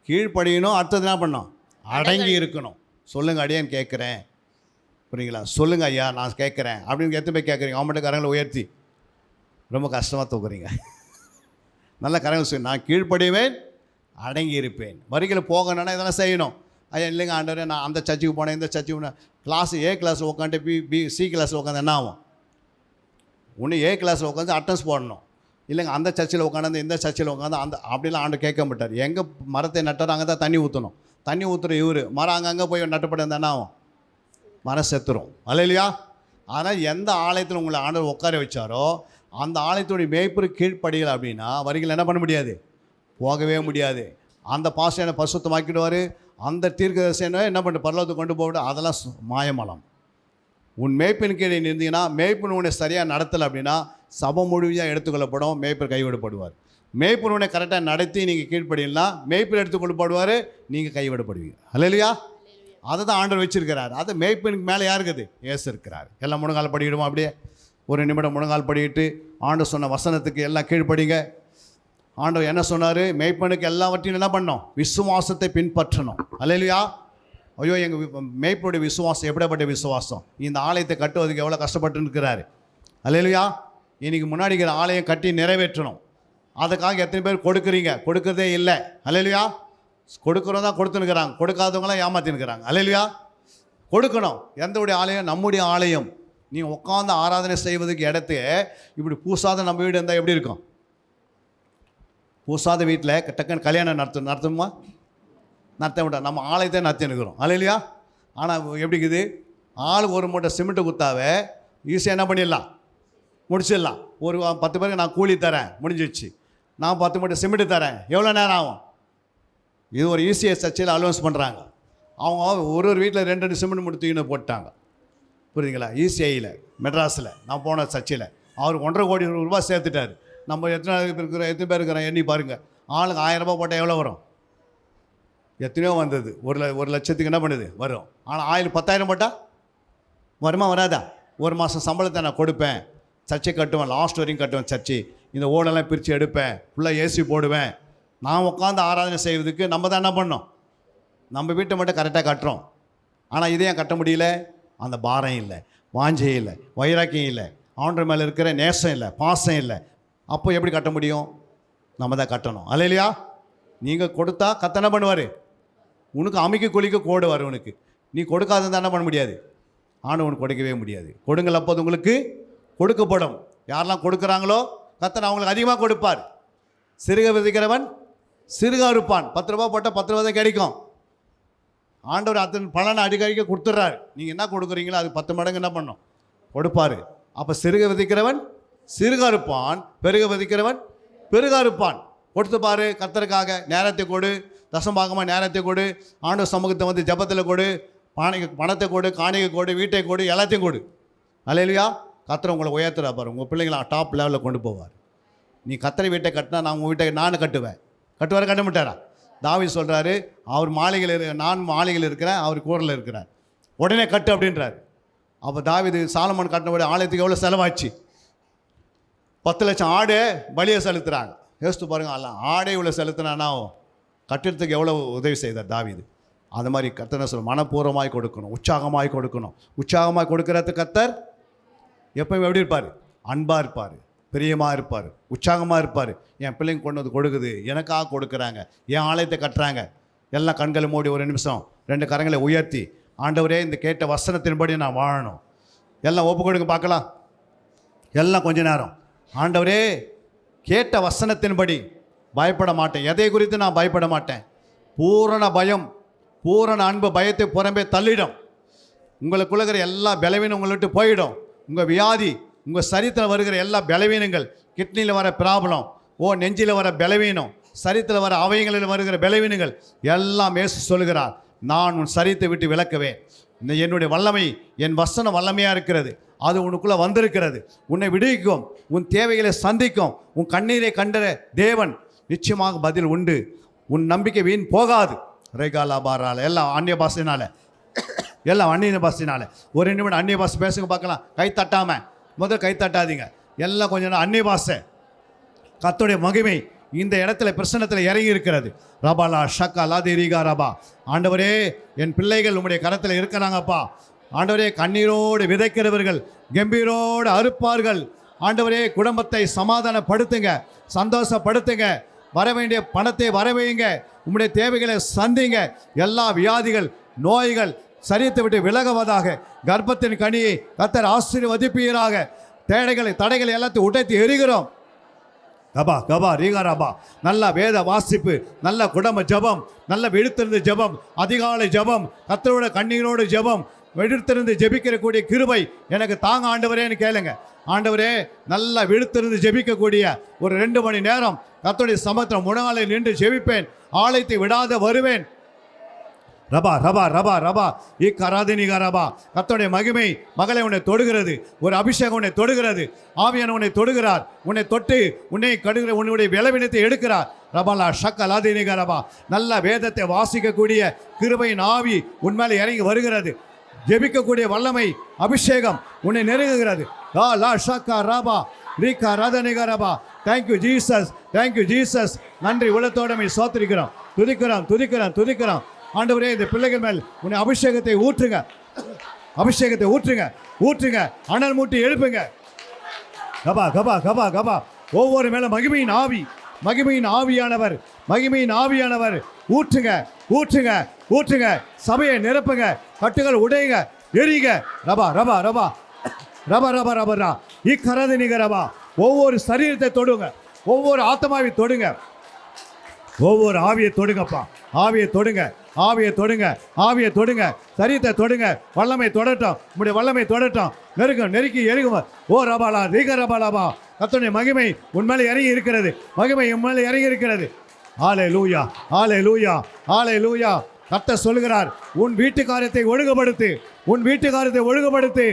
கீழ்ப்படியணும். அடுத்தது என்ன பண்ணோம், அடங்கி இருக்கணும். சொல்லுங்கள் அடியான்னு கேட்குறேன். புரியுங்களா? சொல்லுங்கள் ஐயா நான் கேட்குறேன் அப்படின்னு எத்தனை போய் கேட்குறீங்க? அவங்கள்ட்ட கரங்களை உயர்த்தி ரொம்ப கஷ்டமாக தூக்குறீங்க. நல்ல கரங்களை சொல்லி, நான் கீழ்ப்படிவேன், அடங்கி இருப்பேன். வரிகளை போகணுன்னா இதெல்லாம் செய்யணும். ஐயா இல்லைங்க ஆண்டவரே, நான் அந்த சர்ச்சுக்கு போனேன், இந்த சர்ச்சுக்கு போனேன். கிளாஸ் ஏ கிளாஸில் உட்காந்து சி கிளாஸில் உட்காந்து என்ன ஆகும்? ஒன்று ஏ கிளாஸில் உட்காந்து அட்டன்ஸ் போடணும். இல்லைங்க அந்த சர்ச்சில் உட்காந்து இந்த சர்ச்சில் உட்காந்து அந்த அப்படிலாம் ஆண்டு கேட்க மாட்டார். எங்கே மரத்தை நட்டாரோ அங்கே தான் தண்ணி ஊற்றணும். தண்ணி ஊற்றுற இவர் மரம் அங்கங்கே போய் நட்டப்பட்டு இருந்தால் என்ன ஆகும்? மரம் செத்துரும். அல்லேலூயா. ஆனால் எந்த ஆலயத்தில் உங்களை ஆண்டவர் உட்கார வச்சாரோ அந்த ஆலயத்துடைய மேய்ப்பரு கீழ்ப்படியலை அப்படின்னா வரிகள் என்ன பண்ண முடியாது, போகவே முடியாது. அந்த பாஸ்டரை பரிசுத்தமாக்கிடுவார். அந்த தீர்க்கதரிசனை என்ன பண்ணிட்டு பரலோகத்துக்கு கொண்டு போவிட்டு அதெல்லாம் மாயமலம். உன் மேய்ப்பின் கீழே இருந்தீங்கன்னா மேய்ப்பின் உன்னை சரியாக நடத்தலை அப்படின்னா சபை முழுமையாக எடுத்துக்கொள்ளப்படும், மேய்ப்பர் கைவிடப்படுவார். மேய்ப்பன் உன்னை கரெக்டாக நடத்தி நீங்கள் கீழ்ப்படினா மேய்ப்பர் எடுத்துக்கொள்ளப்படுவார், நீங்கள் கைவிடப்படுவீங்க. அல்லேலூயா. அதை தான் ஆண்டவர் வச்சிருக்கிறார். அது மேய்ப்பனுக்கு மேலே யாருக்குது? இயேசு இருக்கிறார். எல்லாம் முழங்கால் படிக்கிடுவோம். அப்படியே ஒரு நிமிடம் முழங்கால் படிக்கிட்டு ஆண்டவர் சொன்ன வசனத்துக்கு எல்லாம் கீழ்ப்படிங்க. ஆண்டவர் என்ன சொன்னார்? மேய்ப்பனுக்கு எல்லாவற்றையும் என்ன பண்ணணும்? விசுவாசத்தை பின்பற்றணும். அல்லேலூயா. ஐயோ எங்கள் மேய்ப்பனுடைய விசுவாசம் எப்படிப்பட்ட விசுவாசம்! இந்த ஆலயத்தை கட்டுவதுக்கு எவ்வளோ கஷ்டப்பட்டு இருக்கிறாரு. அல்லேலூயா. இன்றைக்கி முன்னாடி இருக்கிற ஆலயம் கட்டி நிறைவேற்றணும். அதுக்காக எத்தனை பேர் கொடுக்குறீங்க? கொடுக்குறதே இல்லை. அல்லேலூயா. கொடுக்குறோம் தான் கொடுத்துனுக்கிறாங்க, கொடுக்காதவங்களாம் ஏமாற்றினுக்கிறாங்க. அல்லேலூயா. கொடுக்கணும். எந்தவுடைய ஆலயம்? நம்முடைய ஆலயம். நீங்கள் உட்காந்து ஆராதனை செய்வதுக்கு இடத்து இப்படி பூசாத நம்ம வீடு இருந்தால் எப்படி இருக்கும்? பூசாத வீட்டில் டக்குன்னு கல்யாணம் நடத்துமா? நடத்த விட்டா நம்ம ஆலயத்தை நடத்தினுக்கிறோம். அல்லேலூயா. ஆனால் எப்படி இருக்குது? ஆளுக்கு ஒரு மூட்டை சிமெண்ட்டு குத்தாவே ஈஸியாக என்ன பண்ணிடலாம், முடிச்சிடலாம். ஒரு 10 பேருக்கு நான் கூலி தரேன், முடிஞ்சிடுச்சு. நான் 10 மூட்டை சிமெண்ட்டு தரேன், எவ்வளோ நேரம் ஆகும்? இது ஒரு ஈஸியாக சர்ச்சையில் அலோன்ஸ் பண்ணுறாங்க. அவங்க ஒரு வீட்டில் 2 சிமெண்ட் மூட்டை தூக்கின்னு போட்டாங்க. புரியுதுங்களா? ஈசிஐயில் மெட்ராஸில் நான் போன சர்ச்சையில் அவருக்கு 1.5 கோடி ரூபாய் சேர்த்துட்டார். நம்ம எத்தனை பேர் இருக்கிறோம் எண்ணி பாருங்கள். ஆளுக்கு 1000 ரூபாய் போட்டால் எவ்வளோ வரும்? எத்தனையோ வந்தது. ஒரு லட்சத்துக்கு என்ன பண்ணுது வரும். ஆனால் 1000 போட்டால் வருமா வராதா? ஒரு மாதம் சம்பளத்தை நான் கொடுப்பேன், சர்ச்சை கட்டுவேன், லாஸ்ட் வரையும் கட்டுவேன் சர்ச்சை. இந்த ஓடெல்லாம் பிரித்து எடுப்பேன், ஃபுல்லாக ஏசி போடுவேன். நான் உட்காந்து ஆராதனை செய்வதுக்கு நம்ம தான் என்ன பண்ணோம்? நம்ம வீட்டை மட்டும் கரெக்டாக கட்டுறோம். ஆனால் இதையும் கட்ட முடியல. அந்த பாரம் இல்லை, வாஞ்சை இல்லை, வைராக்கியம் இல்லை, ஆண்டவர் மேலே இருக்கிற நேசம் இல்லை, பாசம் இல்லை. அப்போ எப்படி கட்ட முடியும்? நம்ம தான் கட்டணும். அல்லேலூயா. நீங்கள் கொடுத்தா கத்த என்ன பண்ணுவார்? உனக்கு அமைக்க கொலிக்க கோடுவார் உனக்கு. நீ கொடுக்காத என்ன பண்ண முடியாது? ஆண்டவனுக்கு கொடுக்கவே முடியாது. கொடுங்கள், அப்போது உங்களுக்கு கொடுக்கப்படும். யாரெல்லாம் கொடுக்குறாங்களோ கத்தனை அவங்களுக்கு அதிகமாக கொடுப்பார். சிறுக விதைக்கிறவன் சிறுக இருப்பான். 10 ரூபா போட்டால் 10 ரூபா தான் கிடைக்கும். ஆண்டவர் அத்தனை பலனை அடிக்கடிக்க கொடுத்துட்றாரு. நீங்கள் என்ன கொடுக்குறீங்களோ அது 10 மடங்கு என்ன பண்ணும்? கொடுப்பார். அப்போ சிறுக விதைக்கிறவன் சிறுக இருப்பான், பெருக விதைக்கிறவன் பெருக இருப்பான். கொடுத்து பாரு. கர்த்தருக்காக நேரத்தை கொடு, தசம்பாகமாக நேரத்தை கொடு, ஆண்டவர் சமூகத்தை வந்து ஜபத்தில் கொடு, பணத்தை கொடு, காணிக்கை கொடு, வீட்டை கொடு, எல்லாத்தையும் கொடு. அல்லேலூயா. கர்த்தர் உங்களை உயர்த்துறா பாரு. உங்கள் பிள்ளைங்களை டாப் லெவலில் கொண்டு போவார். நீ கர்த்தரை வீட்டை கட்டினா நான் உங்கள் வீட்டை நானும் கட்டுவேன். கட்டுவார கட்ட மாட்டாரா? தாவீது சொல்கிறாரு, அவர் மாளிகையில் நான் மாளிகையில் இருக்கிறேன், அவர் கூரில் இருக்கிறார், உடனே கட்டு அப்படின்றார். அப்போ தாவீது சாலமோன் கட்டினபடி ஆலயத்துக்கு எவ்வளோ செலவாச்சு? 10 லட்சம் ஆடு பலியை செலுத்துகிறாங்க. யோசித்து பாருங்க, அல்ல ஆடை உள்ள செலுத்தினா கட்டிடத்துக்கு எவ்வளோ உதவி செய்தார் தாவீது. அது மாதிரி கர்த்தர் சொல்ல மனப்பூர்வமாய் கொடுக்கணும், உற்சாகமாய் கொடுக்கணும். உற்சாகமாய் கொடுக்கறது கர்த்தர் எப்பவும் எப்படி இருப்பார்? அன்பாக இருப்பார், பிரியமாக இருப்பார், உற்சாகமாக இருப்பார். என் பிள்ளைங்க கொண்டு வந்து கொடுக்குது, எனக்காக கொடுக்குறாங்க, என் ஆலயத்தை கட்டுறாங்க. எல்லாம் கண்களை மூடி ஒரு நிமிஷம் 2 கரங்களை உயர்த்தி, ஆண்டவரே இந்த கேட்ட வசனத்தின்படி நான் வாழணும். எல்லாம் ஒப்பு கொடுங்க பார்க்கலாம். எல்லாம் கொஞ்ச நேரம், ஆண்டவரே கேட்ட வசனத்தின்படி பயப்பட மாட்டேன், எதை குறித்து நான் பயப்பட மாட்டேன். பூரண பயம், பூரண அன்பு பயத்தை புறம்பே தள்ளிடும். உங்களுக்குள்ள இருக்கிற எல்லா பலவீனம் உங்களை விட்டு போயிடும். உங்கள் வியாதி, உங்கள் சரீரத்தில் வருகிற எல்லா பலவீனங்கள், கிட்னியில் வர ப்ராப்ளம், நெஞ்சில் வர பலவீனம், சரீரத்தில் வர அவயங்களில் வருகிற பலவீனங்கள் எல்லாம் இயேசு சொல்கிறார், நான் உன் சரீரத்தை விட்டு விலக்குவேன். இந்த என்னுடைய வல்லமை, என் வசனம் வல்லமையாக இருக்கிறது, அது உனக்குள்ளே வந்திருக்கிறது. உன்னை விடுவிக்கும், உன் தேவைகளை சந்திக்கும். உன் கண்ணீரை கண்ட தேவன் நிச்சயமாக பதில் உண்டு. உன் நம்பிக்கை வீண் போகாது. ரேகாலா பாரால எல்லாம் அந்நிய பாஷையினால, எல்லாம் அந்நிய பாஷையினால ஒரு நிமிடம் அந்நிய பாஷை பேசுங்க பார்க்கலாம். கை தட்டாமல் முதல் கை தட்டாதீங்க. எல்லாம் கொஞ்சம் நேரம் அந்நிய பாஷை. கர்த்தருடைய மகிமை இந்த இடத்துல பிரசன்னத்தில் இறங்கி இருக்கிறது. ரபாலா ஷக்கா லாதி ரீகா ரபா. ஆண்டவரே என் பிள்ளைகள் உம்முடைய கரத்தில் இருக்கிறாங்கப்பா. ஆண்டவரே கண்ணீரோடு விதைக்கிறவர்கள் கம்பீரோடு அறுப்பார்கள். ஆண்டவரே குடும்பத்தை சமாதானப்படுத்துங்க, சந்தோஷப்படுத்துங்க. வர வேண்டிய பணத்தை வரவையுங்க. உம்முடைய தேவைகளை சந்திங்க. எல்லா வியாதிகள், நோய்கள் சரீரத்தை விட்டு விலகுவதாக. கர்ப்பத்தின் கனியை கர்த்தர் ஆசீர்வதிப்பீராக. தடைகளை எல்லாத்தையும் உடைத்து எரிகிறோம். கபா கபா ரீகா ரபா. நல்ல வேத வாசிப்பு, நல்ல குடும்ப ஜபம், நல்ல விழுத்திருந்து ஜபம், அதிகாலை ஜபம், கர்த்தரோட கண்ணீரோடு ஜபம், விழுத்திருந்து ஜெபிக்கக்கூடிய கிருபை எனக்கு தாங்க ஆண்டவரேன்னு கேளுங்க. ஆண்டவரே நல்லா விழுத்திருந்து ஜெபிக்கக்கூடிய ஒரு 2 மணி நேரம் கர்த்தருடைய சமூகத்தில் முழங்காலை நின்று ஜெபிப்பேன். ஆலயத்தை விடாத வருவேன். ரபா ரபா ரபா ரபா இக்கராதினிகா ரபா. கர்த்தருடைய மகிமை மகளை உன்னை தொடுகிறது. ஒரு அபிஷேகம் உன்னை தொடுகிறது. ஆவியான உன்னை தொடுகிறார். உன்னை தொட்டு உன்னை கடுகிற உன்னுடைய விளைவினத்தை எடுக்கிறார். ரபாலா ஷக்கலாதினிகா ரபா. நல்ல வேதத்தை வாசிக்கக்கூடிய கிருபையின் ஆவி உன்மேலே இறங்கி வருகிறது. ஜெபிக்கக்கூடிய வல்லமை அபிஷேகம் உன்னை நெருங்குகிறது. லா லா ஷக்கா ரபா ரீகா ராதனிகா ரபா. Thank you Jesus, thank you Jesus. நன்றி உள்ளத்தோட சோத்திரிக்கிறோம், துதிக்கிறோம் துதிக்கிறோம் துதிக்கிறோம். ஆண்டவரே இந்த பிள்ளைகள் மேல் உன்னை அபிஷேகத்தை ஊற்றுங்க, அபிஷேகத்தை ஊற்றுங்க, ஊற்றுங்க. அனல் மூட்டி எழுப்புங்க. கபா கபா கபா கபா. ஒவ்வொரு மேல மகிமையின் ஆவி, மகிமையின் ஆவியானவர், மகிமையின் ஆவியானவர் ஊற்றுங்க ஊற்றுங்க ஊற்றுங்க. சபையை நிரப்புங்க, கட்டுகள் உடையுங்க, எரியுங்க. ரபா ரபா ரபா ரபா ரபா ரபா இக்கரதினிக ரபா. ஒவ்வொரு சரீரத்தை தொடுங்க, ஒவ்வொரு ஆத்மாவை தொடுங்க, ஒவ்வொரு ஆவியை தொடுங்கப்பா. ஆவியை தொடுங்க, ஆவியை தொடுங்க, ஆவியை தொடுங்க, சரீரத்தை தொடுங்க. வல்லமை தொடட்டும், உங்களுடைய வல்லமை தொடட்டும். நெருக்கம் நெருக்கி எருகும். ஓ ரபாலா ரீக ரபாலாபா. கர்த்தருடைய மகிமை உன்மேலே இறங்கி இருக்கிறது, மகிமை உன்மேலே இறங்கி இருக்கிறது. ஆலே லூயா, ஆலே லூயா, ஆலே லூயா. கர்த்தர் சொல்கிறார், உன் வீட்டுக்காரத்தை ஒழுங்குபடுத்து, உன் வீட்டுக்காரத்தை ஒழுங்குபடுத்து.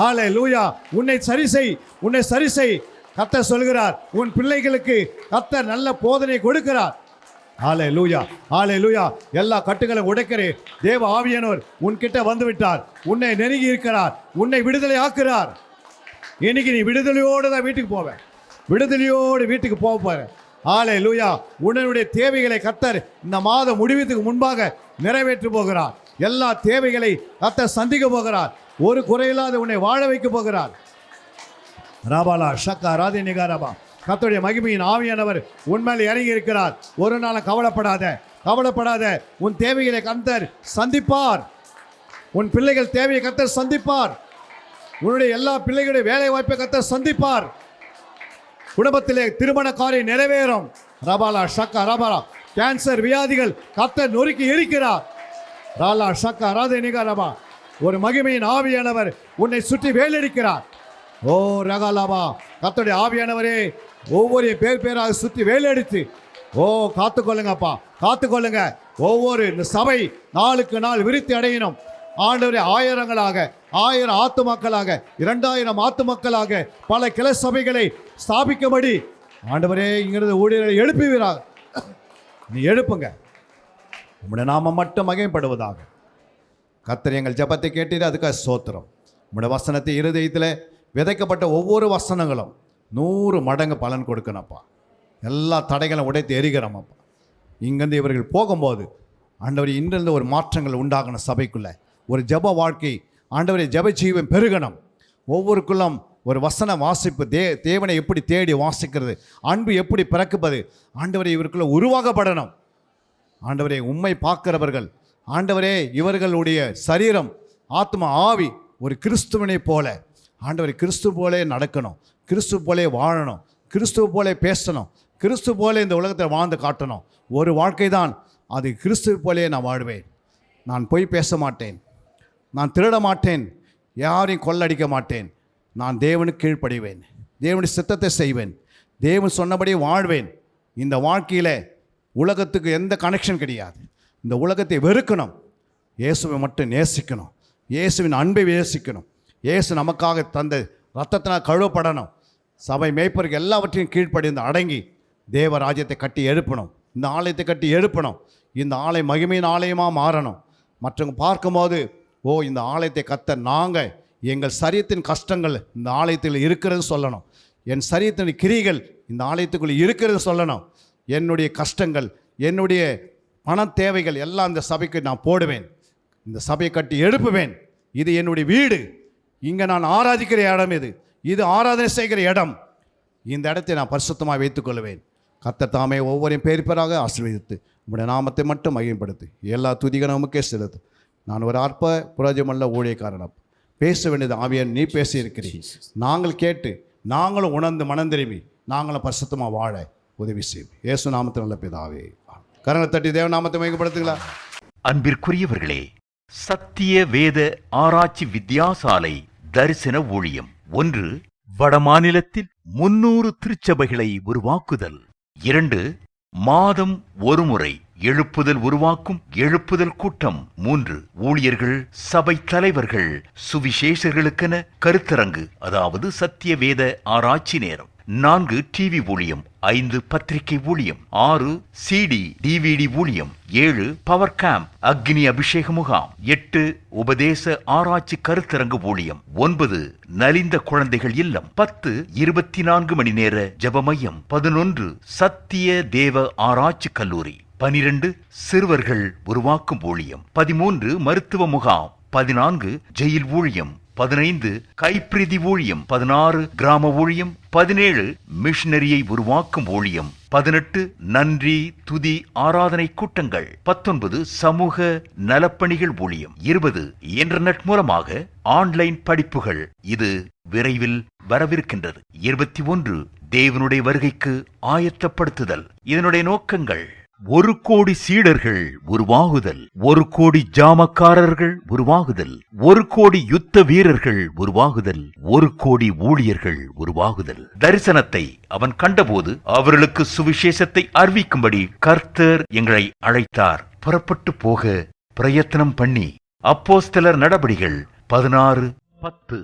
ஆலே லூயா. உன்னை சரி செய், உன்னை சரி செய். கர்த்தர் சொல்கிறார், உன் பிள்ளைகளுக்கு கர்த்தர் நல்ல போதனை கொடுக்கிறார். ஆலே லூயா, ஆலே லூயா. எல்லா கட்டுகளும் உடைக்கிறே தேவ ஆவியானவர் உன்கிட்ட வந்து விட்டார். உன்னை நெருங்கி இருக்கிறார், உன்னை விடுதலை ஆக்குறார். இன்னைக்கு நீ விடுதலையோடு தான் வீட்டுக்கு போவேன், விடுதலையோடு வீட்டுக்கு போக போறேன். ஆலே லூயா. உன்னுடைய தேவைகளை கர்த்தர் இந்த மாதம் முடிவதற்கு முன்பாக நிறைவேற்ற போகிறார். எல்லா தேவைகளை கர்த்தர் சந்திக்க போகிறார். ஒரு குறையில்லாத உன்னை வாழ வைக்க போகிறார். ராபாலா ஷக்கா ராதினிகா ரபா. கர்த்தருடைய மகிமையின் ஆவியானவர் உன்மேல் இறங்கி இருக்கிறார். ஒரு நாளும் கவலைப்படாத, கவலைப்படாத. உன் தேவைகளை கர்த்தர் சந்திப்பார். உன் பிள்ளைகள் தேவையை கர்த்தர் சந்திப்பார். உன்னுடைய எல்லா பிள்ளைகளுடைய வேலை வாய்ப்பை கர்த்தர் சந்திப்பார். குடும்பத்திலே திருமண காரியம் நிறைவேறும். ரபாலா ஷக்கா ரபாலா. கேன்சர் வியாதிகள் கர்த்தர் நொறுக்கி இருக்கிறார். ராலா ஷக்கா ராதினிகா ரபா. ஒரு மகிமையின் ஆவியானவர் உன்னை சுற்றி வேலடிக்கிறார். ஓ ரகாலாபா. கர்த்தருடைய ஆவியானவரே ஒவ்வொரு பேராக சுற்றி வேலையடித்து காத்துக்கொள்ளுங்கப்பா, காத்துக்கொள்ளுங்க. ஒவ்வொரு இந்த சபை நாளுக்கு நாள் விருத்தி அடையணும். ஆண்டவரே ஆயிரங்களாக, 1000 ஆத்துமக்களாக, 2000 ஆத்துமக்களாக பல கிளை சபைகளை ஸ்தாபிக்கும்படி ஆண்டவரே இங்கிருந்து ஊழியர்களை எழுப்புவீராக. நீ எழுப்புங்க, உம்முடைய நாமம் மட்டும் மகிமைப்படுவதாக. கர்த்தர் எங்கள் ஜெபத்தை கேட்டீர், அதுக்காக ஸ்தோத்திரம். உம்முடைய வசனத்தை இருதயத்தில் விதைக்கப்பட்ட ஒவ்வொரு வசனங்களும் 100 மடங்கு பலன் கொடுக்கணும்ப்பா. எல்லா தடைகளும் உடைத்து எரிகிறோம் அப்பா. இங்கேருந்து இவர்கள் போகும்போது ஆண்டவரே இன்றிருந்து ஒரு மாற்றங்கள் உண்டாகணும் சபைக்குள்ளே. ஒரு ஜெப வாழ்க்கை ஆண்டவரே ஜெப ஜீவன் பெருகணும். ஒவ்வொருக்குள்ளும் ஒரு வசன வாசிப்பு, தேவனை எப்படி தேடி வாசிக்கிறது, அன்பு எப்படி பிறக்குவது ஆண்டவரே இவருக்குள்ள உருவாகப்படணும். ஆண்டவரே உம்மை பார்க்கிறவர்கள் ஆண்டவரே இவர்களுடைய சரீரம் ஆத்மா ஆவி ஒரு கிறிஸ்துவனை போல ஆண்டவரே கிறிஸ்து போலே நடக்கணும், கிறிஸ்து போலே வாழணும், கிறிஸ்துவ போலே பேசணும், கிறிஸ்து போலே இந்த உலகத்தில் வாழ்ந்து காட்டணும். ஒரு வாழ்க்கை தான் அது. கிறிஸ்துவ போலே நான் வாழ்வேன். நான் பொய் பேச மாட்டேன், நான் திருட மாட்டேன், யாரையும் கொள்ளடிக்க மாட்டேன். நான் தேவனுக்கு கீழ்ப்படிவேன், தேவனுடைய சித்தத்தை செய்வேன், தேவன் சொன்னபடி வாழ்வேன். இந்த வாழ்க்கையில் உலகத்துக்கு எந்த கனெக்ஷன் கிடையாது. இந்த உலகத்தை வெறுக்கணும், இயேசுவை மட்டும் நேசிக்கணும், இயேசுவின் அன்பை நேசிக்கணும். இயேசு நமக்காக தந்த ரத்தத்தினால் கழுவப்படணும். சபை மேய்ப்பருக்கு எல்லாவற்றையும் கீழ்ப்படிந்து அடங்கி தேவ ராஜ்யத்தை கட்டி எழுப்பணும். இந்த ஆலயத்தை கட்டி எழுப்பணும். இந்த ஆலயம் மகிமையின் ஆலயமாக மாறணும். மற்றவங்க பார்க்கும்போது ஓ இந்த ஆலயத்தை கத்த நாங்கள் எங்கள் சரீரத்தின் கஷ்டங்கள் இந்த ஆலயத்தில் இருக்கிறது சொல்லணும். என் சரீரத்தின் கிரிகள் இந்த ஆலயத்துக்குள்ளே இருக்கிறது சொல்லணும். என்னுடைய கஷ்டங்கள், என்னுடைய பண தேவைகள் எல்லாம் இந்த சபைக்கு நான் போடுவேன். இந்த சபையை கட்டி எழுப்புவேன். இது என்னுடைய வீடு, இங்கே நான் ஆராதிக்கிற இடம், இது ஆராதனை செய்கிற இடம். இந்த இடத்தை நான் பரிசுத்தமாக வைத்துக்கொள்வேன். கர்த்தர் தாமே ஒவ்வொரையும் பேரிப்பராக ஆசீர்வதித்து உங்களுடைய நாமத்தை மட்டும் மகிமைப்படுத்து எல்லா துதிகளும் நமக்கே செலுத்து. நான் ஒரு அற்ப புரோஜனமுள்ள ஊழியக்காரன். பேச வேண்டியது ஆவியான் நீ பேசியிருக்கிறீர். நாங்கள் கேட்டு நாங்களும் உணர்ந்து மனம் திரும்பி நாங்களும் பரிசுத்தமாக வாழ உதவி செய்வோம். இயேசு நாமத்தில் நல்ல பிதாவே. கரங்களை தட்டி தேவ நாமத்தை மகிமைப்படுத்துங்களா. அன்பிற்குரியவர்களே, சத்திய வேத ஆராய்ச்சி வித்யாசாலை தரிசன ஊழியம் 1. வடமாநிலத்தில் 300 திருச்சபைகளை உருவாக்குதல். 2. மாதம் ஒருமுறை எழுப்புதல் உருவாக்கும் எழுப்புதல் கூட்டம். 3. ஊழியர்கள், சபை தலைவர்கள், சுவிசேஷர்களுக்கென கருத்தரங்கு, அதாவது சத்திய வேத ஆராய்ச்சி நேரம். 4. டிவி ஊழியம். 5. பத்திரிகை ஊழியம். 6. CD DVD ஊழியம். 7. பவர் கேம்ப் அக்னி அபிஷேக முகாம். 8. உபதேச ஆராய்ச்சி கருத்தரங்கு ஊழியம். 9. நலிந்த குழந்தைகள் இல்லம். 10. 24 மணி நேர ஜெப மையம். 11. சத்திய தேவ ஆராய்ச்சி கல்லூரி. 12. சிறுவர்கள் உருவாக்கும் ஊழியம். 13. மருத்துவ முகாம். 14. ஜெயில் ஊழியம். 15. கைப்பிரதி ஊழியம். 16. கிராம ஊழியம். 17. மிஷனரியை உருவாக்கும் ஊழியம். 18. நன்றி துதி ஆராதனை கூட்டங்கள். 19. சமூக நலப்பணிகள் ஊழியம். 20. இன்டர்நெட் மூலமாக ஆன்லைன் படிப்புகள். இது விரைவில் வரவிருக்கின்றது. 21. தேவனுடைய வருகைக்கு ஆயத்தப்படுத்துதல். இதனுடைய நோக்கங்கள்: 1 கோடி சீடர்கள் உருவாகுதல், 1 கோடி ஜாமக்காரர்கள் உருவாகுதல், 1 கோடி யுத்த வீரர்கள் உருவாகுதல், 1 கோடி ஊழியர்கள் உருவாகுதல். தரிசனத்தை அவன் கண்டபோது அவர்களுக்கு சுவிசேஷத்தை அறிவிக்கும்படி கர்த்தர் எங்களை அழைத்தார். புறப்பட்டு போக பிரயத்தனம் பண்ணி. அப்போஸ்தலர் நடபடிகள் 16:10.